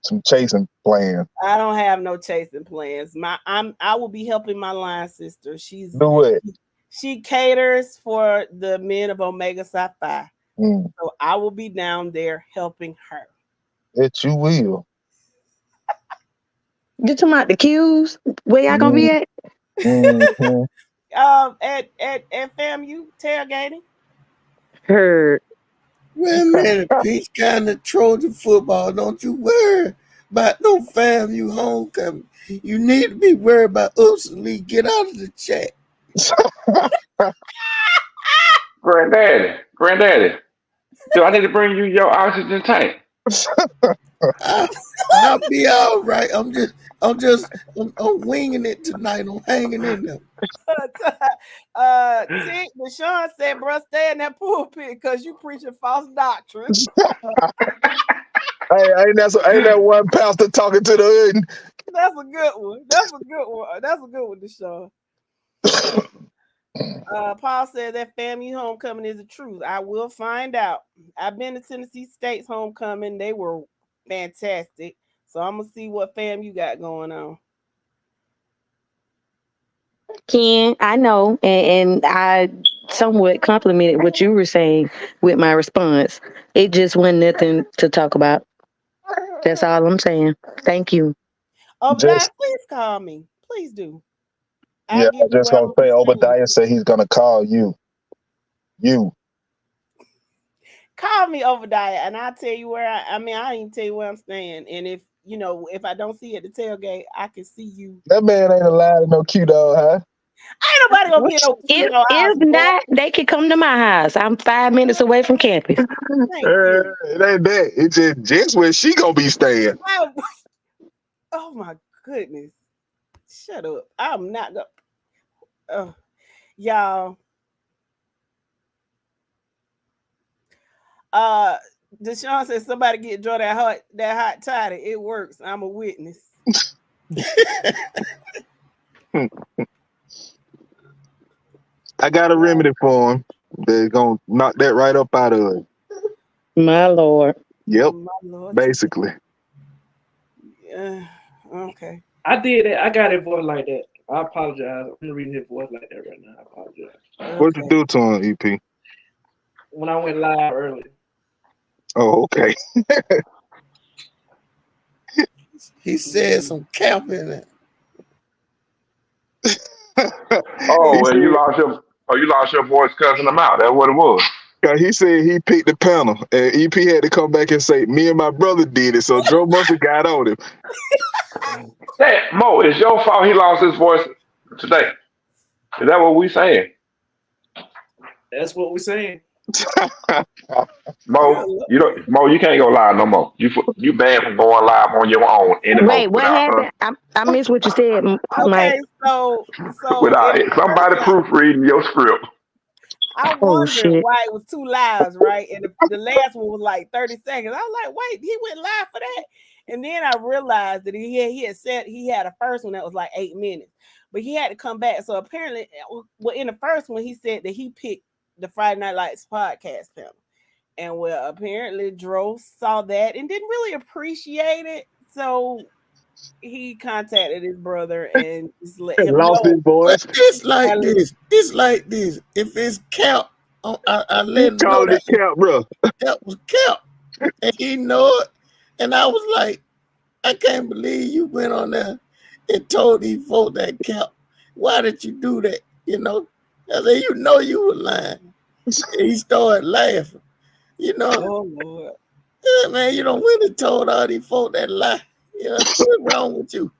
some chasing plans. I don't have no chasing plans. I will be helping my line sister. Do it. She caters for the men of Omega Psi Phi. So I will be down there helping her. That you will. You talking about the Qs? Where y'all gonna be at? Mm-hmm. At FAMU tailgating. Heard. Wait a minute, Peach kind of Trojan football. Don't you worry about no FAMU homecoming. You need to be worried about Lee. Get out of the chat. Granddaddy, do I need to bring you your oxygen tank? I'll be all right. I'm winging it tonight. I'm hanging in there. Deshaun said, bro, stay in that pulpit because you preaching false doctrine. Ain't that one pastor talking to the hood? That's a good one. That's a good one, Deshaun. Paul said that FAMU homecoming is the truth. I will find out. I've been to Tennessee State's homecoming. They were fantastic. So I'm gonna see what FAMU got going on. Ken, I know, and I somewhat complimented what you were saying with my response. It just wasn't nothing to talk about. That's all I'm saying. Thank you. Please call me. Please do. Yeah, I just gonna say Obadiah said he's gonna call you. Call me, Obadiah, and I'll tell you where I didn't tell you where I'm staying. And if you know, if I don't see you at the tailgate, I can see you. That man ain't allowed in no Q Dog house. Ain't nobody gonna get no cute house. If not, they can come to my house. I'm 5 minutes away from campus. Thank you. It ain't that. It's just where she gonna be staying. Oh my goodness. Shut up. I'm not gonna y'all. Deshaun said somebody get draw that hot toddy. It works. I'm a witness. I got a remedy for him. They're gonna knock that right up out of it. My Lord. Yep. My Lord. Basically. Yeah. Okay. I did it. I got his voice like that. I apologize. I'm reading his voice like that right now. I apologize. What'd you do to him, EP? When I went live earlier. Oh, okay. He said some camp in it. Oh, and you lost your voice cussing them out. That's what it was. He said he picked the panel, and EP had to come back and say, "Me and my brother did it." So Joe must have got on him. Hey, Mo, it's your fault he lost his voice today. Is that what we saying? That's what we're saying. Mo, you can't go live no more. You banned from going live on your own anymore. Wait, what happened? I missed what you said, Mike. Okay, so without somebody proofreading your script. I wondered why it was 2 lives, right? And the last one was like 30 seconds. I was like, wait, he went live for that? And then I realized that he had said he had a first one that was like 8 minutes, but he had to come back. So apparently, well, in the first one, he said that he picked the Friday Night Lights podcast panel. And well, apparently Dro saw that and didn't really appreciate it. So he contacted his brother and just let him lost know. his voice. It's like this. It's like this. If it's count, I let him know that count, bro. That was count, and he know it. And I was like, I can't believe you went on there and told these folks that count. Why did you do that? You know, I said, you know you were lying. And he started laughing. You know, oh Lord, yeah, man, you don't really told all these folks that lie. You know, what's wrong with you?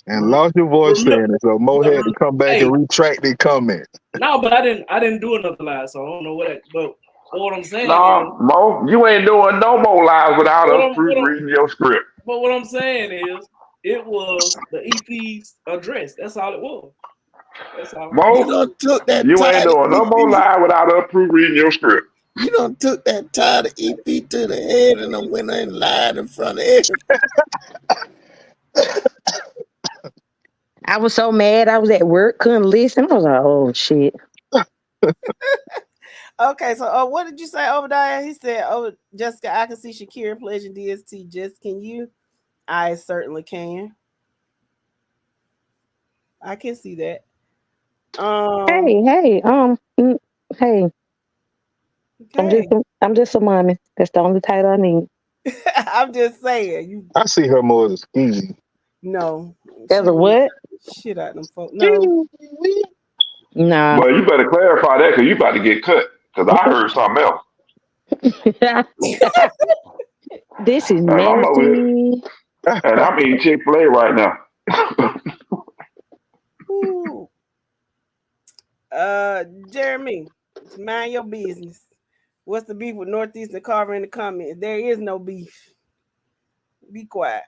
And lost your voice saying it, so Mo had to come back and retract the comment. No, but I didn't do another live, so I don't know but what I'm saying No, is, Mo, you ain't doing no more lives without us proofreading your script. But what I'm saying is, it was the EP's address. That's all it was. That's all. Mo, you ain't doing no more live without us proofreading your script. You done took that tired EP to the head and then went and lied in front of everybody. I was so mad. I was at work, couldn't listen. I was like, oh, shit. Okay, so what did you say, Obadiah? He said, oh, Jessica, I can see Shakira pledging DST. Just can you? I certainly can. I can see that. Hey. Okay. I'm just a mommy. That's the only title I need. I'm just saying. I see her more as easy. No. As a what? Shit out them folks. No. Nah. Well, you better clarify that because you about to get cut. Because I heard something else. This is nasty. And I'm eating Chick-fil-A right now. Ooh. Jeremy, mind your business. What's the beef with Northeastern Carver in the comments? There is no beef. Be quiet.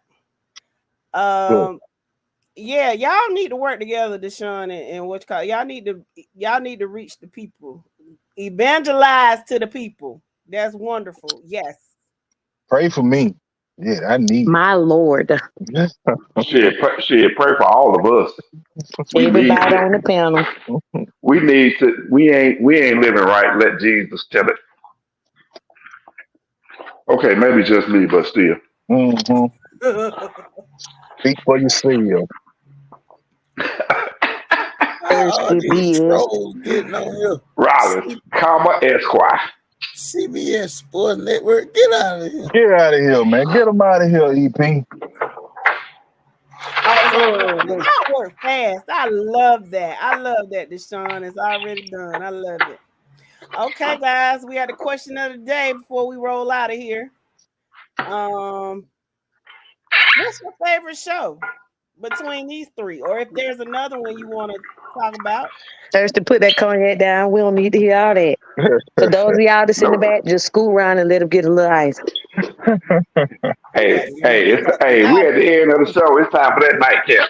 Yeah, y'all need to work together, Deshaun and what you call it. Y'all need to reach the people. Evangelize to the people. That's wonderful. Yes. Pray for me. Yeah, I need my Lord. Shit, pray for all of us. Everybody on the panel. We need to. We ain't living right. Let Jesus tell it. Okay, maybe just me, but still. Mm-hmm. Speak for yourself. Trolls getting on here. Rollins, Esquire. CBS Sports Network, get out of here. Get out of here, man. Get them out of here, EP. That work fast. I love that. Deshaun. It's already done. I love it. Okay, guys, we had the question of the day before we roll out of here. What's your favorite show between these three? Or if there's another one you want to talk about? Thursday, put that cognac down. We don't need to hear all that. For those of y'all that's in the back, just scoot around and let them get a little ice. Hey, we at the end of the show. It's time for that nightcap.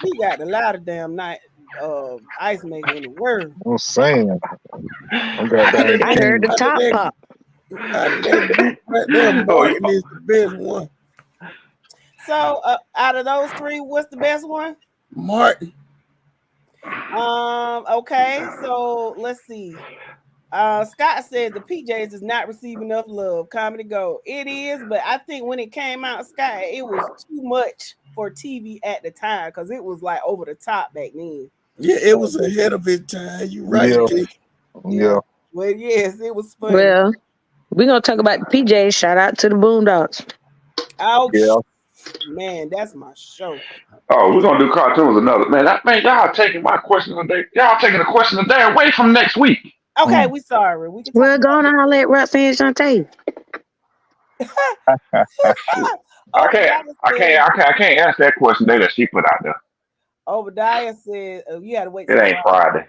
He got the loudest damn night ice maker in the world. I'm saying. I heard the top pop. Martin is the best one. So, out of those three, what's the best one? Martin. Okay, so let's see. Scott says the PJs is not receiving enough love. Comedy Gold. It is, but I think when it came out, Scott, it was too much for TV at the time because it was like over the top back then. Yeah, it was ahead of its time. You right, yeah. Well, yes, it was funny. Well, we're gonna talk about the PJs. Shout out to the Boondocks. Ouch. Yeah. Man, that's my show. Oh, we're gonna do cartoons another man. Y'all taking my question of the day. Y'all taking the question of the day away from next week. Okay, we sorry. We can Well, go on and holler at Roxanne Shantae. I can't answer that question that she put out there. Obadiah said, you had to wait. It ain't Friday.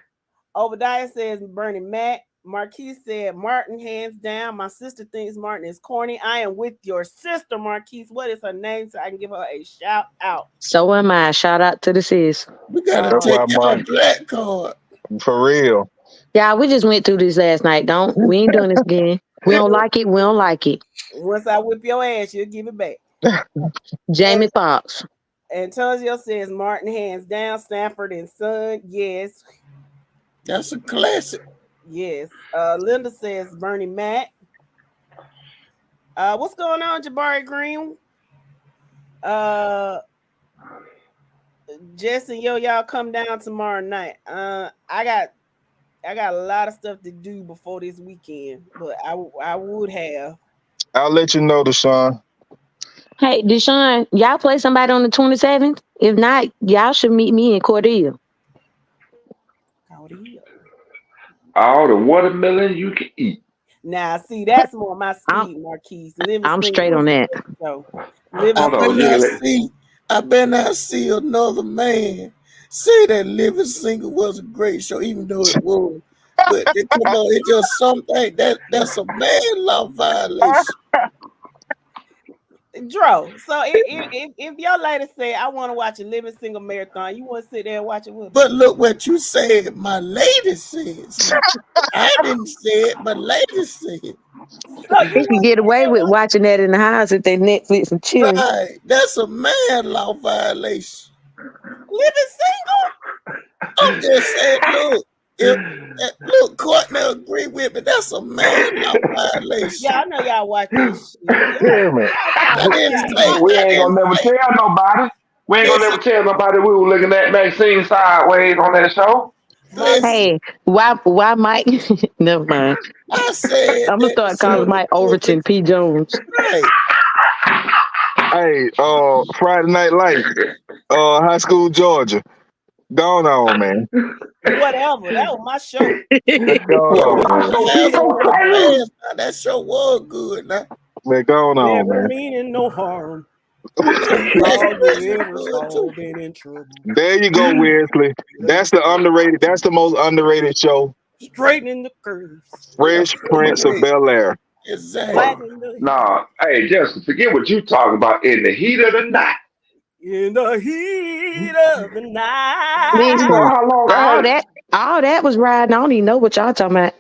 Obadiah says Bernie Mac. Marquise said Martin, hands down. My sister thinks Martin is corny. I am with your sister, Marquise. What is her name so I can give her a shout out? So am I. Shout out to the sis. We gotta take our black card. For real. Yeah, we just went through this last night. We ain't doing this again. We don't like it. We don't like it. Once I whip your ass, you'll give it back. Jamie Foxx. Antonio says Martin, hands down. Sanford and Son. Yes. That's a classic. Yes. Linda says Bernie Mac. What's going on, Jabari Green? Jess and y'all come down tomorrow night. I got a lot of stuff to do before this weekend, but I would have. I'll let you know, Deshaun. Hey, Deshaun, y'all play somebody on the 27th? If not, y'all should meet me in Cordell. All the watermelon you can eat. Now, see, that's more my speed, Marquise. I'm straight on that. So, I better not see another man say that Living Single was a great show, even though it was. But come on, it's just something that's a man law violation. Dro, so if your lady say I want to watch a Living Single marathon, you want to sit there and watch it with me? But look what you said. My lady says. I didn't say it, but lady said. So you can get away with watching that in the house if they Netflix and chill. Right, that's a man law violation. Living Single. I'm just saying, look, Courtney agree with me. That's a man law violation. Yeah, I know y'all watch this shit. We ain't gonna never tell nobody. We ain't gonna never tell nobody we were looking at Maxine sideways on that show. Hey, why Mike? Never mind. I said I'm gonna start calling Mike Overton P. Jones. Hey, Friday Night Lights, High School Georgia. Going on, man. Whatever. That was my show. That show was good. Now. Man, going on, Never man. meaning no harm. There you go, Wesley. That's the underrated. That's the most underrated show. Straightening the curves. Fresh Prince of Bel-Air. Exactly. Nah, hey, just forget what you talking about. In the heat of the night. In the heat of the night. Listen, all that was riding. I don't even know what y'all talking about.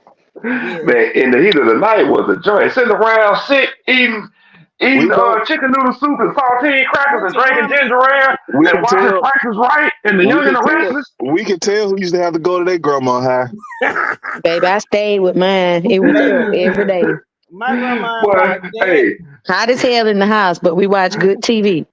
Man, in the heat of the night was a joint. Sitting around sick, eating chicken noodle soup and saltine crackers and drinking ginger ale and watching Price is Right and the Young and the Restless. We could tell who used to have to go to their grandma house. Baby, I stayed with mine. It was every day. My grandma, hot as hell in the house, but we watch good TV.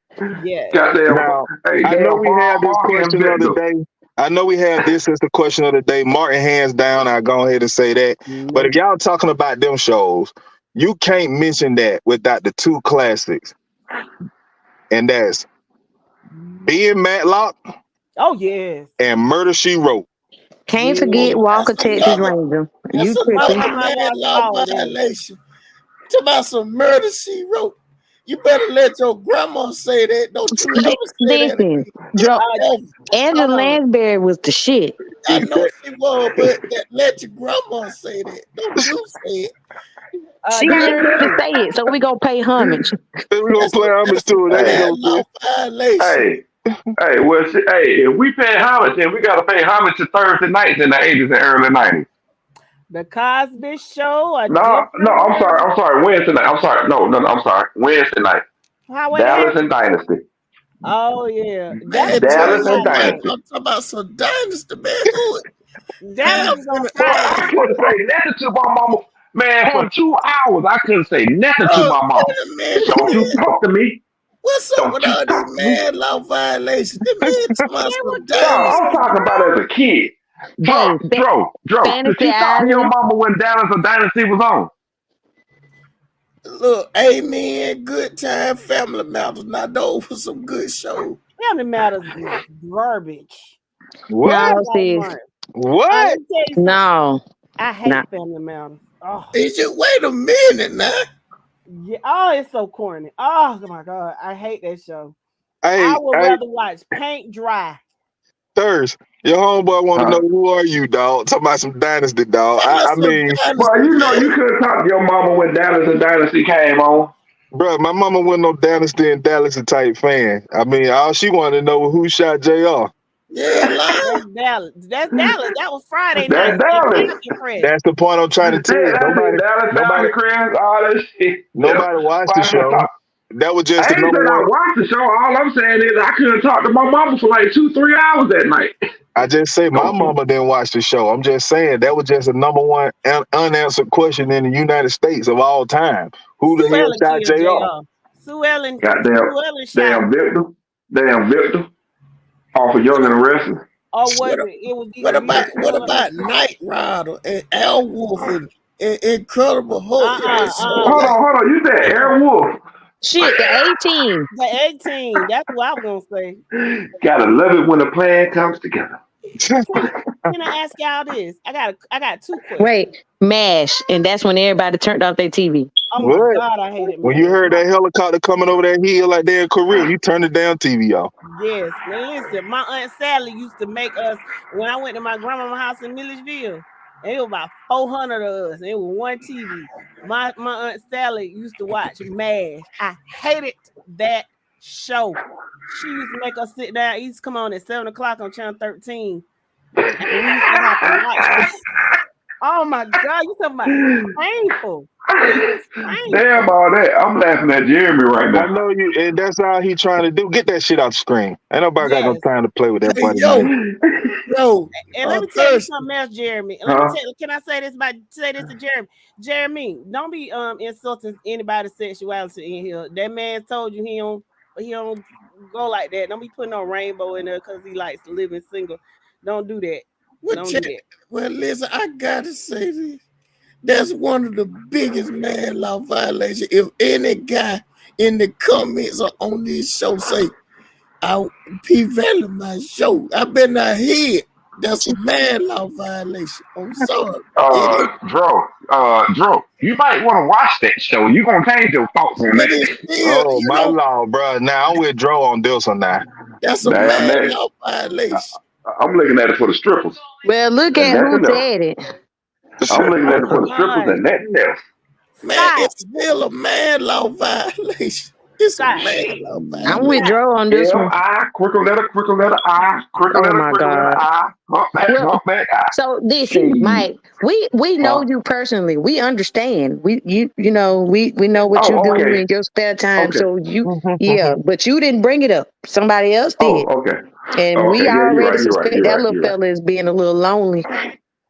Yeah. Now, I know we had this question the other day. I know we had this as the question of the day. Martin, hands down, I'll go ahead and say that. But if y'all talking about them shows, you can't mention that without the two classics. And that's Being Matlock. Oh, yes. And Murder, She Wrote. Can't forget Walker, Texas Ranger. That's another man law violation. Talk about some Murder, She Wrote. You better let your grandma say that. Don't you ever say that Listen, again. Angela Lansbury was the shit. I know she was, but let your grandma say that. Don't you say it. She ain't here to say it, so we gonna pay homage. We gonna play homage to it. There you go, sis. Hey, well, if we pay homage, then we gotta pay homage to Thursday nights in the 80s and early 90s. The Cosby Show. No, I'm sorry. Wednesday night. I'm sorry. No, I'm sorry. Wednesday night. Dallas and Dynasty. Oh yeah, Dallas and Dynasty. I'm talking about some Dynasty, man. Dallas is on Friday. I couldn't say nothing to my mama. Man, for 2 hours, I couldn't say nothing to my mama. Don't you talk to me. What's up with all these man law violations? The man talking about some No, I'm talking about as a kid. Dro, did you talk to your mama when Dallas or Dynasty was on? Look, Amen, Good Time, Family Matters. Now, those were some good shows. Family Matters is garbage. What? What? No. I hate Family Matters. Oh. Did you wait a minute now? Yeah. Oh, it's so corny. Oh my God, I hate that show. Hey, I would rather watch Paint Dry. Thurs, your homeboy want to know who are you, dog? Talking about some Dynasty, dog. I mean, well, you know, you could have talked to your mama when Dallas and Dynasty came on. Bro, my mama wasn't no Dynasty and Dallas type fan. I mean, all she wanted to know was who shot JR. Yeah, that's Dallas. That's Dallas. That was Friday night. That's the point I'm trying to tell you. Nobody watched the show. That was just I ain't said I watched the show. All I'm saying is I couldn't talk to my mama for like 2-3 hours that night. I just say my mama didn't watch the show. I'm just saying that was just a number one unanswered question in the United States of all time. Who the hell shot JR? Sue Ellen. Damn victim. Off of Young and the Restless. Oh, was it? What about Knight Rider and Al Wolf and Incredible Hulk? Hold on. You said Airwolf. Shit, the 18. The 18. That's what I was gonna say. Gotta love it when the plan comes together. Can I ask y'all this? I got two questions. Wait, MASH, and that's when everybody turned off their TV. Oh my God, I hate it. When you heard that helicopter coming over that hill like they're in Korea, you turned the damn TV off. Yes. Now listen, my Aunt Sally used to make us, when I went to my grandma's house in Milledgeville, and it was about 400 of us, and it was one TV. My Aunt Sally used to watch MASH. I hated that show. She used to make us sit down. It used to come on at 7 o'clock on channel 13. And we used to have to watch this. Oh my God, you talking about painful. Damn all that. I'm laughing at Jeremy right now. I know you, and that's all he trying to do. Get that shit off the screen. Ain't nobody got no time to play with that buddy. Yo. And let me tell you something else, Jeremy. Can I say this to Jeremy? Jeremy, don't be insulting anybody's sexuality in here. That man told you he don't go like that. Don't be putting no rainbow in there because he likes living single. Don't do that. Don't do that. Well, listen, I gotta say this. That's one of the biggest man law violations. If any guy in the comments or on this show say, I P-value my show, I better not hear it. That's a man law violation. I'm sorry. Dro, you might want to watch that show. You gonna change your thoughts on that. My law, bro. Now I'm with Dro on this one now. That's a man law violation. I'm looking at it for the strippers. Well, look at who said it. I'm looking at it for the strippers and nothing else. Man, it's still a man law violation. It's a man law violation. I'm with Dro on this one. Crickle letter I, crickle letter I, hump back I. So listen, Mike, we know you personally. We understand. We know what you do in your spare time. Okay. So but you didn't bring it up. Somebody else did. Okay. And we already suspect that little fella is being a little lonely.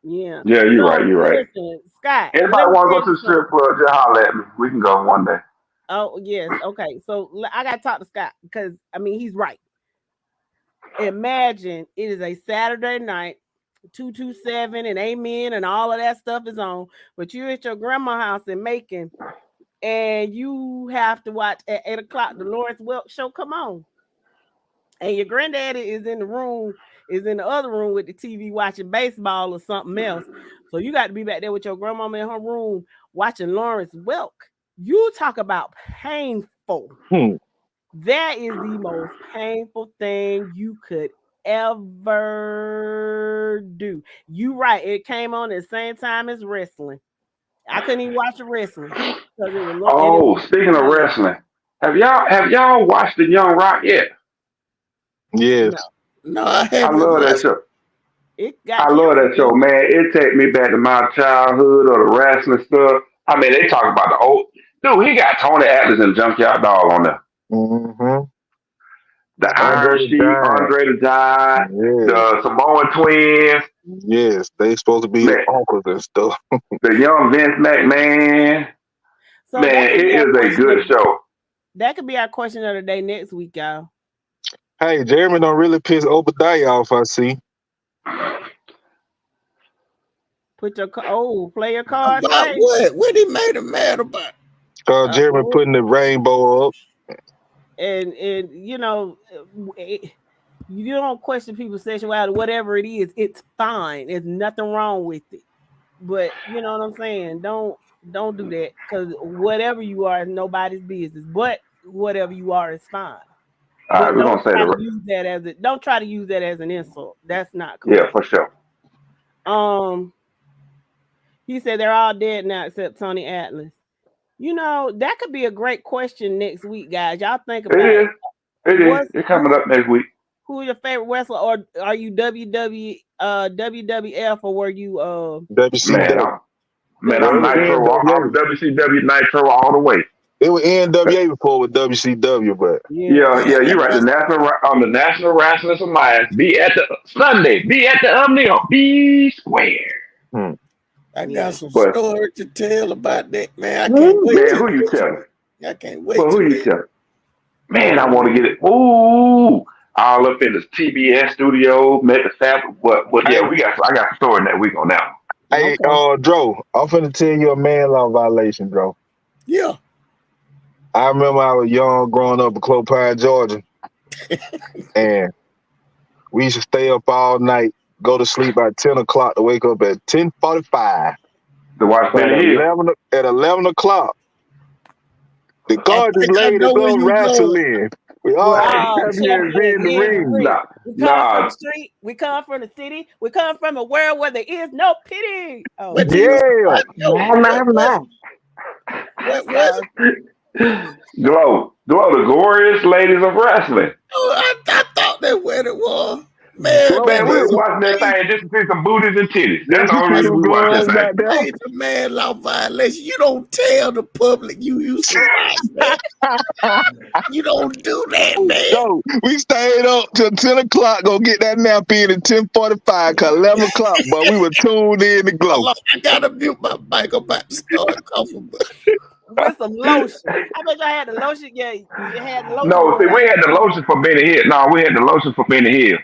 Yeah. Yeah, you're right. Listen, Scott. Anybody want to go to the strip club, just holler at me. We can go one day. Oh, yes. Okay. So I got to talk to Scott because, he's right. Imagine it is a Saturday night, 227 and Amen and all of that stuff is on, but you're at your grandma's house in Macon and you have to watch at 8 o'clock the Lawrence Welk show come on. And your granddaddy is in the other room with the TV watching baseball or something else. So you got to be back there with your grandmama in her room watching Lawrence Welk. You talk about painful. That is the most painful thing you could ever do. You right. It came on at the same time as wrestling. I couldn't even watch the wrestling because it was Oh, speaking of wrestling, have y'all watched the Young Rock yet? Yes. No, I I haven't. love that show. It got I love that show, canceled. man. It takes me back to my childhood or the wrestling stuff. I mean, they talk about the old dude. He got Tony Atlas and Junkyard Dog on there. Mm-hmm. The Iron Andre the Sheik, Giant. Andre the Giant, Yes. the Samoan Twins. Yes, they supposed to be Man, uncles and stuff. the young Vince McMahon. So Man, that could it be our is a question good of, show. that could be our question of the day next week, y'all. Hey, Jeremy don't really piss Obadiah off, I see. Put your play your card About safe. what he made him mad about? Jeremy putting the rainbow up. And you know, you don't question people's sexuality, whatever it is, it's fine. There's nothing wrong with it. But you know what I'm saying? Don't do that, because whatever you are is nobody's business. But whatever you are is fine. All right, But we're gonna say don't try to use that as an insult. That's not cool. Yeah, for sure. He said they're all dead now except Tony Atlas. You know, that could be a great question next week, guys. Y'all think about it. It is. It's coming up next week. Who is your favorite wrestler, or are you WWF, or were you WCW? I'm Nitro. I'm WCW Nitro all the way. It was NWA before with WCW, but yeah, you're right. The National Wrestling Alliance. Be at the Omnium. Be square. I got some story to tell about that, man. I can't wait. Man, who you telling? I can't wait. Well, who you telling? Man, I want to get it. Ooh, all up in the TBS studio, met the family. But yeah, I got a story that week on that one. Hey, Dro, I'm finna tell you a man law violation, Dro. Yeah. I remember I was young, growing up in Clopine, Georgia, and we used to stay up all night, go to sleep by 10 o'clock to wake up at 10:45. To watch Benny Hill. At 11 o'clock, the gorgeous lady go wrestling. We all champions in the ring. We come from the street. We come from the city. We come from a world where there is no pity. Oh, yeah. What? Glow, the glorious ladies of wrestling. Oh, I thought that's what it was. Man, we were watching that thing just to see some booties and titties. That's the only reason we watched that thing. Major man law violation. You don't tell the public you used to watch that. You don't do that, man. So we stayed up till 10 o'clock, go get that nap in at 10:45, cause 11 o'clock, but we were tuned in to Glow. I gotta mute my mic. I'm about to start coughing. With some lotion. I bet y'all had the lotion. Yeah, you had the lotion. No, see, we had the lotion for Benny Hill. No, we had the lotion for Benny Hill.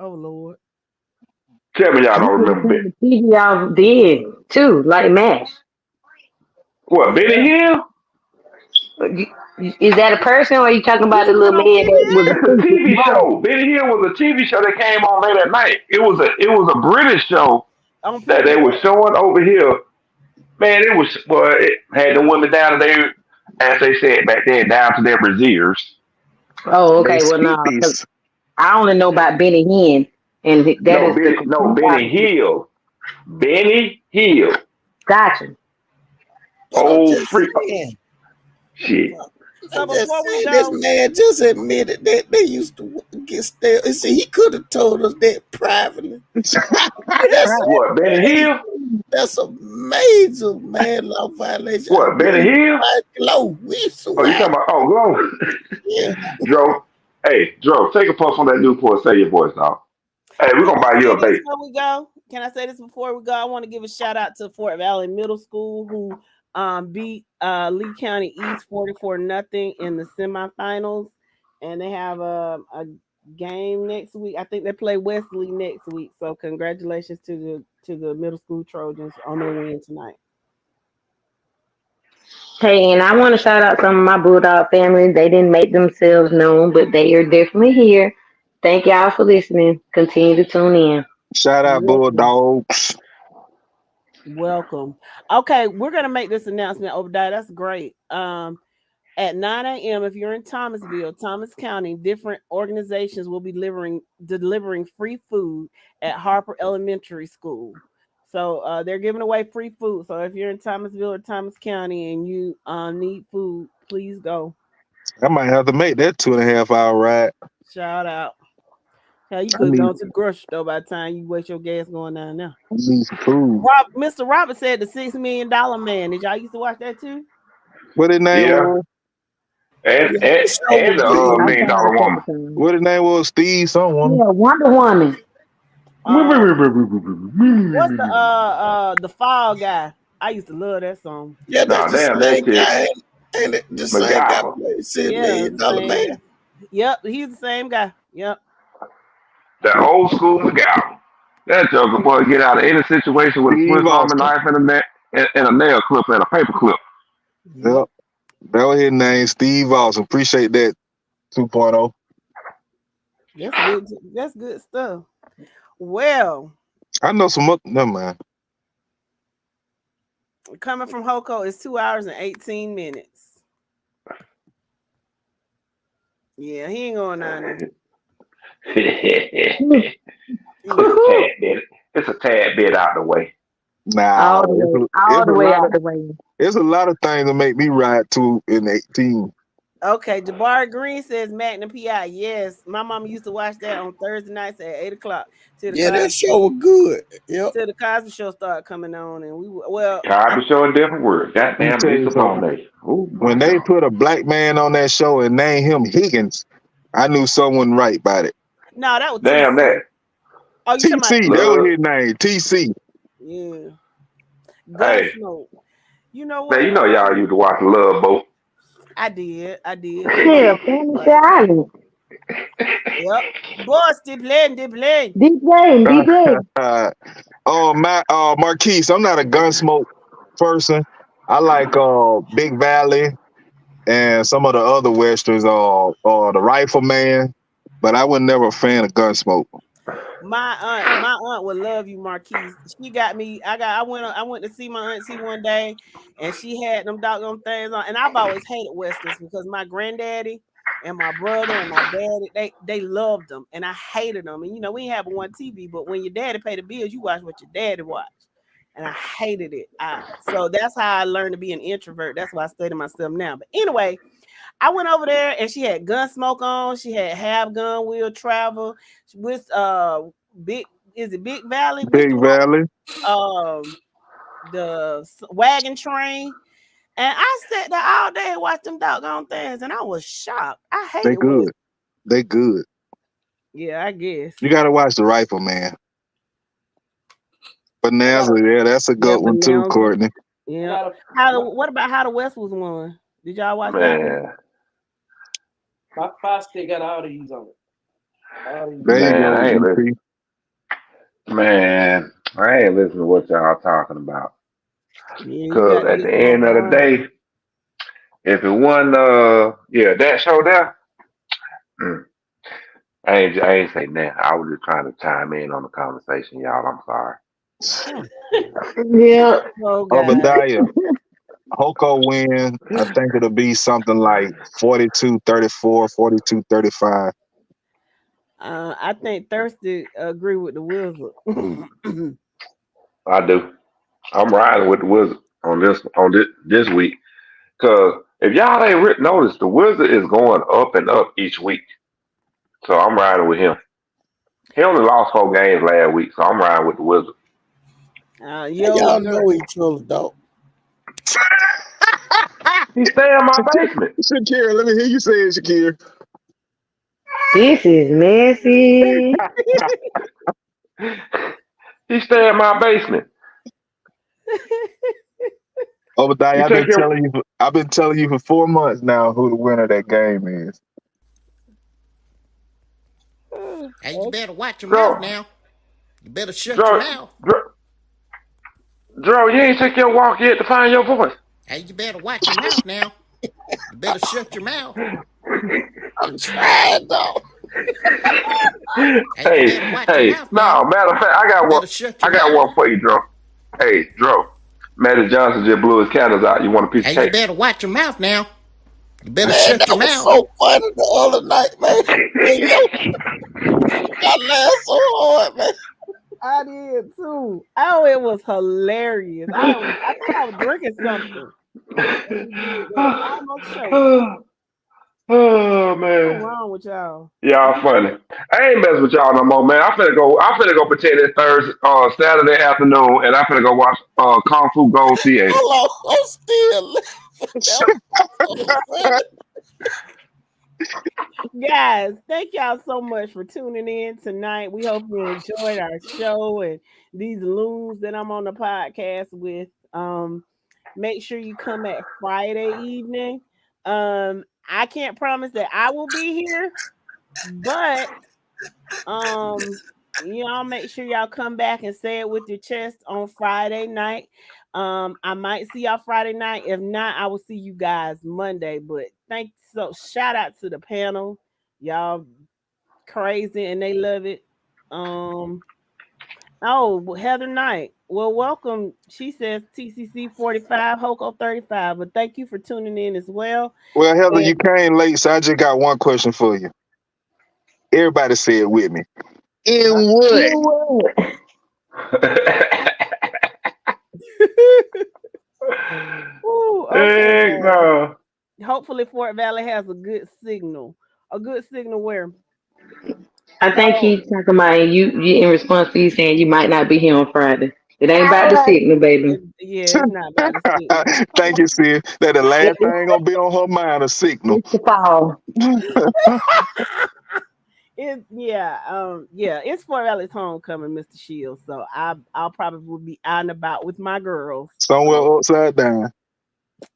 Oh, Lord. Tell me y'all don't remember Benny. Y'all did, too, like MASH. What, Benny Hill? Is that a person, or are you talking about the little man that was a TV show? Benny Hill was a TV show that came on late at night. It was a British show that they were showing over here. Man, it had the women down there, as they said back then, down to their braziers. Oh, okay. Well, no, I only know about Benny Hinn, and Benny Hill. Benny Hill. Gotcha. Oh, freak. Shit. So this man just admitted that they used to get stale. See, he could have told us that privately. What, Benny Hill? That's a major man law violation. What, Benny Hill? Glow. You talking about Glow? Yeah. Dro, take a puff on that Newport. Say your voice, dog. Hey, we're gonna buy you a bait. Before we go, can I say this before we go? I want to give a shout out to Fort Valley Middle School, who beat Lee County East 44-0 in the semifinals, and they have a game next week. I think they play Wesley next week. So congratulations to the middle school Trojans on their win tonight. Hey, and I want to shout out some of my Bulldog family. They didn't make themselves known, but they are definitely here. Thank y'all for listening. Continue to tune in. Shout out Bulldogs. Welcome. Okay, we're gonna make this announcement, Obadiah. That's great. At 9 a.m., if you're in Thomasville, Thomas County, different organizations will be delivering free food at Harper Elementary School. So they're giving away free food. So if you're in Thomasville or Thomas County and you need food, please go. I might have to make that 2.5 hour ride. Shout out. Hell, you could go to the grocery store by the time you waste your gas going down there. I need some food. Mr. Robert said the $6 million man. Did y'all used to watch that too? What his name was? And the $1 million woman. What his name was? Steve someone. Yeah, Wonder Woman. What's the Fall Guy? I used to love that song. Yeah, that's the same guy. Ain't it the same guy played $6 million man? Yep, he's the same guy. Yep. That old school McGowan. That joker boy get out of any situation with a Swiss Army knife and a nail clip and a paper clip. Yep. That was his name, Steve Austin. Appreciate that 2.0. That's good stuff. Well, I know some other. Never mind. Coming from Hoko is 2 hours and 18 minutes. Yeah, he ain't going down there. It's a tad bit out the way. Nah, all the way out the way. There's a lot of things that make me ride to in 18. Okay, Jabari Green says Magnum PI. Yes, my mama used to watch that on Thursday nights at 8 o'clock. That show was good. Yep. Till the Cosby Show started coming on, and Cosby Show in different words. Goddamn, when they put a black man on that show and named him Higgins, I knew someone right about it. No, that was damn TC. that. Oh, you TC, that was his name, TC. Yeah. Hey, you know what? man, you know y'all used to watch Love Boat. I did. Yeah, Fantasy Island. Yep. Boss, deep lane. Deep lane. Marquise, I'm not a Gunsmoke person. I like Big Valley and some of the other westerns, or the Rifleman, but I was never a fan of Gunsmoke. My aunt would love you, Marquise. She got me. I went to see my auntie one day, and she had them doggone things on. And I've always hated westerns because my granddaddy and my brother and my daddy they loved them, and I hated them. And we ain't having one TV, but when your daddy paid the bills, you watch what your daddy watched, and I hated it. So that's how I learned to be an introvert. That's why I study myself now. But anyway, I went over there and she had Gunsmoke on. She had Have Gun Will Travel with Big Valley? Big Valley. The Wagon Train. And I sat there all day and watched them doggone things, and I was shocked. I hate it. They good. Yeah, I guess. You gotta watch The Rifleman. Bonanza, that's a good one too, Courtney. Yeah. What about How the West Was Won? Did y'all watch that? My Fire Stick got all these on it. Man, I ain't listening to what y'all talking about. Because at the end of the day, if it wasn't that show there, I ain't say nothing. I was just trying to chime in on the conversation, y'all. I'm sorry. Yeah. Obadiah, Hoko win. I think it'll be something like 42-34, 42-35. I think Thirsty agree with the Wizard. I do. I'm riding with the Wizard on this week. Cause if y'all ain't noticed, the Wizard is going up and up each week. So I'm riding with him. He only lost 4 games last week, so I'm riding with the Wizard. Y'all know each other, dog. He stay in my basement. Shakira, let me hear you say it, Shakira. This is messy. He stay in my basement. Obadiah, I've been telling you for 4 months now who the winner of that game is. Hey, you better watch your mouth now. You better shut your mouth. Dro, you ain't take your walk yet to find your voice. Hey, you better watch your mouth now. You better shut your mouth. I'm trying, though. Hey, no, matter of fact, I got one for you, Dro. Hey, Dro, Magic Johnson just blew his candles out. You want a piece of cake? You better watch your mouth now. You better Man, shut that your was mouth. so funny the other night, man. Man, I laughed so hard, man. I did too. Oh, it was hilarious. I think I was drinking something. When we did that. I almost choked. Oh What's man. wrong with y'all? Y'all funny. I ain't messing with y'all no more, man. I finna go pretend it's Thursday, Saturday afternoon, and I finna go watch Kung Fu Gold Theater. Hold on, I'm still laughing. That was so funny. Guys, thank y'all so much for tuning in tonight. We hope you enjoyed our show and these loons that I'm on the podcast with. Make sure you come at Friday evening. I can't promise that I will be here, but y'all make sure y'all come back and say it with your chest on Friday night. I might see y'all Friday night. If not, I will see you guys Monday. But shout out to the panel. Y'all crazy and they love it. Heather Knight. Well, welcome. She says TCC 45, Hoko 35. But thank you for tuning in as well. Well, Heather, you And came late, so I just got one question for you. Everybody say it with me. In what? Ooh, okay, Hey, no. hopefully Fort Valley has a good signal. A good signal where? I think he's talking about you in response to you saying you might not be here on Friday. It ain't about the signal, baby. Yeah, it's not about the signal. Thank you, sis. That the last thing gonna be on her mind, a signal. It's the fall. It's Fort Valley's homecoming, Mr. Shields. So I'll probably be out and about with my girls. Somewhere upside down.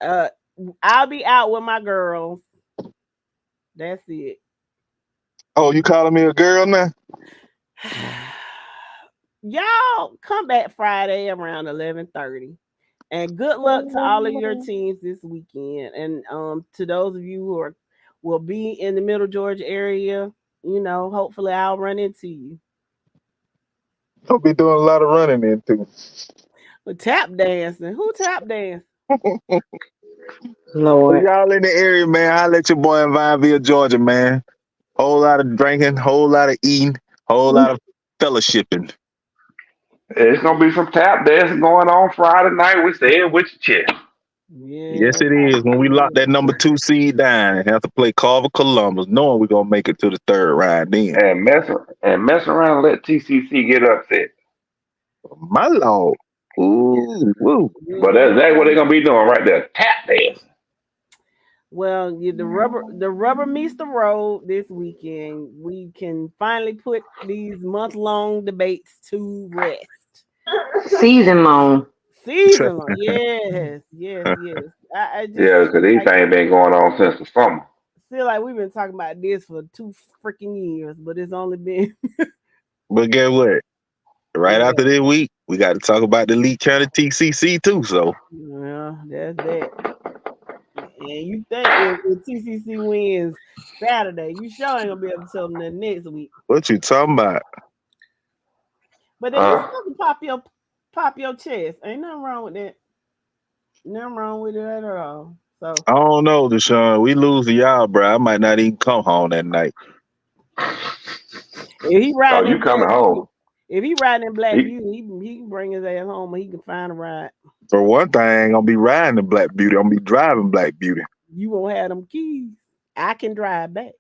I'll be out with my girls. That's it. Oh, you calling me a girl now? Y'all come back Friday around 11:30. And good luck to all of your teams this weekend. And to those of you who will be in the Middle Georgia area, hopefully I'll run into you. I'll be doing a lot of running into. But tap dancing. Who tap dance? Lord. If y'all in the area, man, I'll let your boy in Vineville, Georgia, man. Whole lot of drinking, whole lot of eating, whole lot of fellowshipping. It's gonna be some tap dancing going on Friday night. We staying with your chest. Yeah. Yes, it is. When we lock that number 2 seed down and have to play Carver Columbus, knowing we're gonna make it to the third round then. And mess around and let TCC get upset. My Lord. Ooh, woo. But that's exactly what they're gonna be doing right there. Tap dancing. Well, the rubber meets the road this weekend. We can finally put these month-long debates to rest. Season long. Season long. Yes. I just because these things been going on since the summer. feel like we've been talking about this for 2 freaking years, but it's only been. But guess what? Right after this week, we got to talk about the Lee County TCC too. So, yeah, that's that. And you think if TCC wins Saturday, you sure ain't gonna be able to tell them that next week. what you talking about? But then it's supposed to pop your chest. Ain't nothing wrong with that. Nothing wrong with it at all. So I don't know, Deshaun. We lose to y'all, bro. I might not even come home that night. if he riding, you coming home? If he riding in Black Beauty, he can bring his ass home and he can find a ride. For one thing, I'm gonna be riding the Black Beauty. I'm gonna be driving Black Beauty. You won't have them keys. I can drive back.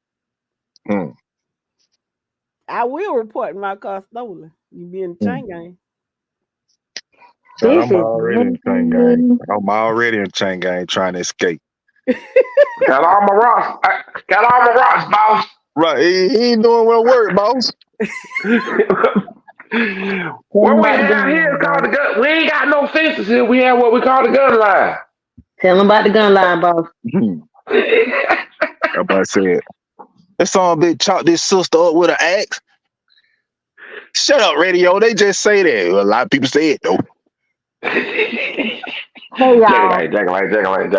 I will report my car stolen. You be in the chain gang. I'm already in chain gang. I'm already in chain gang trying to escape. Got all my rocks. Got all my rocks, boss. Right, he ain't doing well work, boss. What we have here is called the gun. We ain't got no fences here. We have what we call the gun line. Tell them about the gun line, boss. Everybody said, that song bitch chopped this sister up with an axe. Shut up, radio. They just say that. Well, a lot of people say it though. Hey y'all. Jack-a-lane. Good night,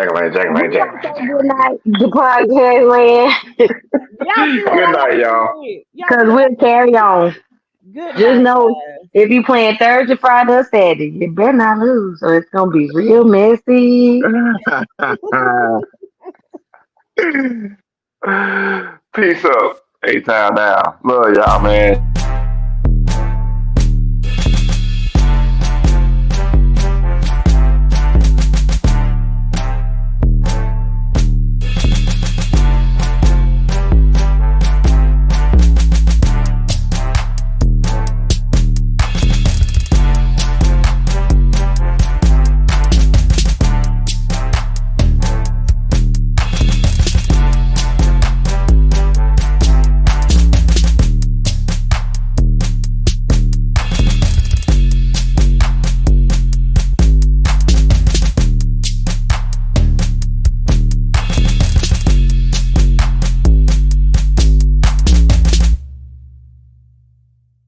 the podcast land. Good night, y'all. Because we'll carry on. Good Just night, know guys. if you playing Thursday, Friday, or Saturday, you better not lose, or it's gonna be real messy. Peace up. A-Town down. Love y'all, man.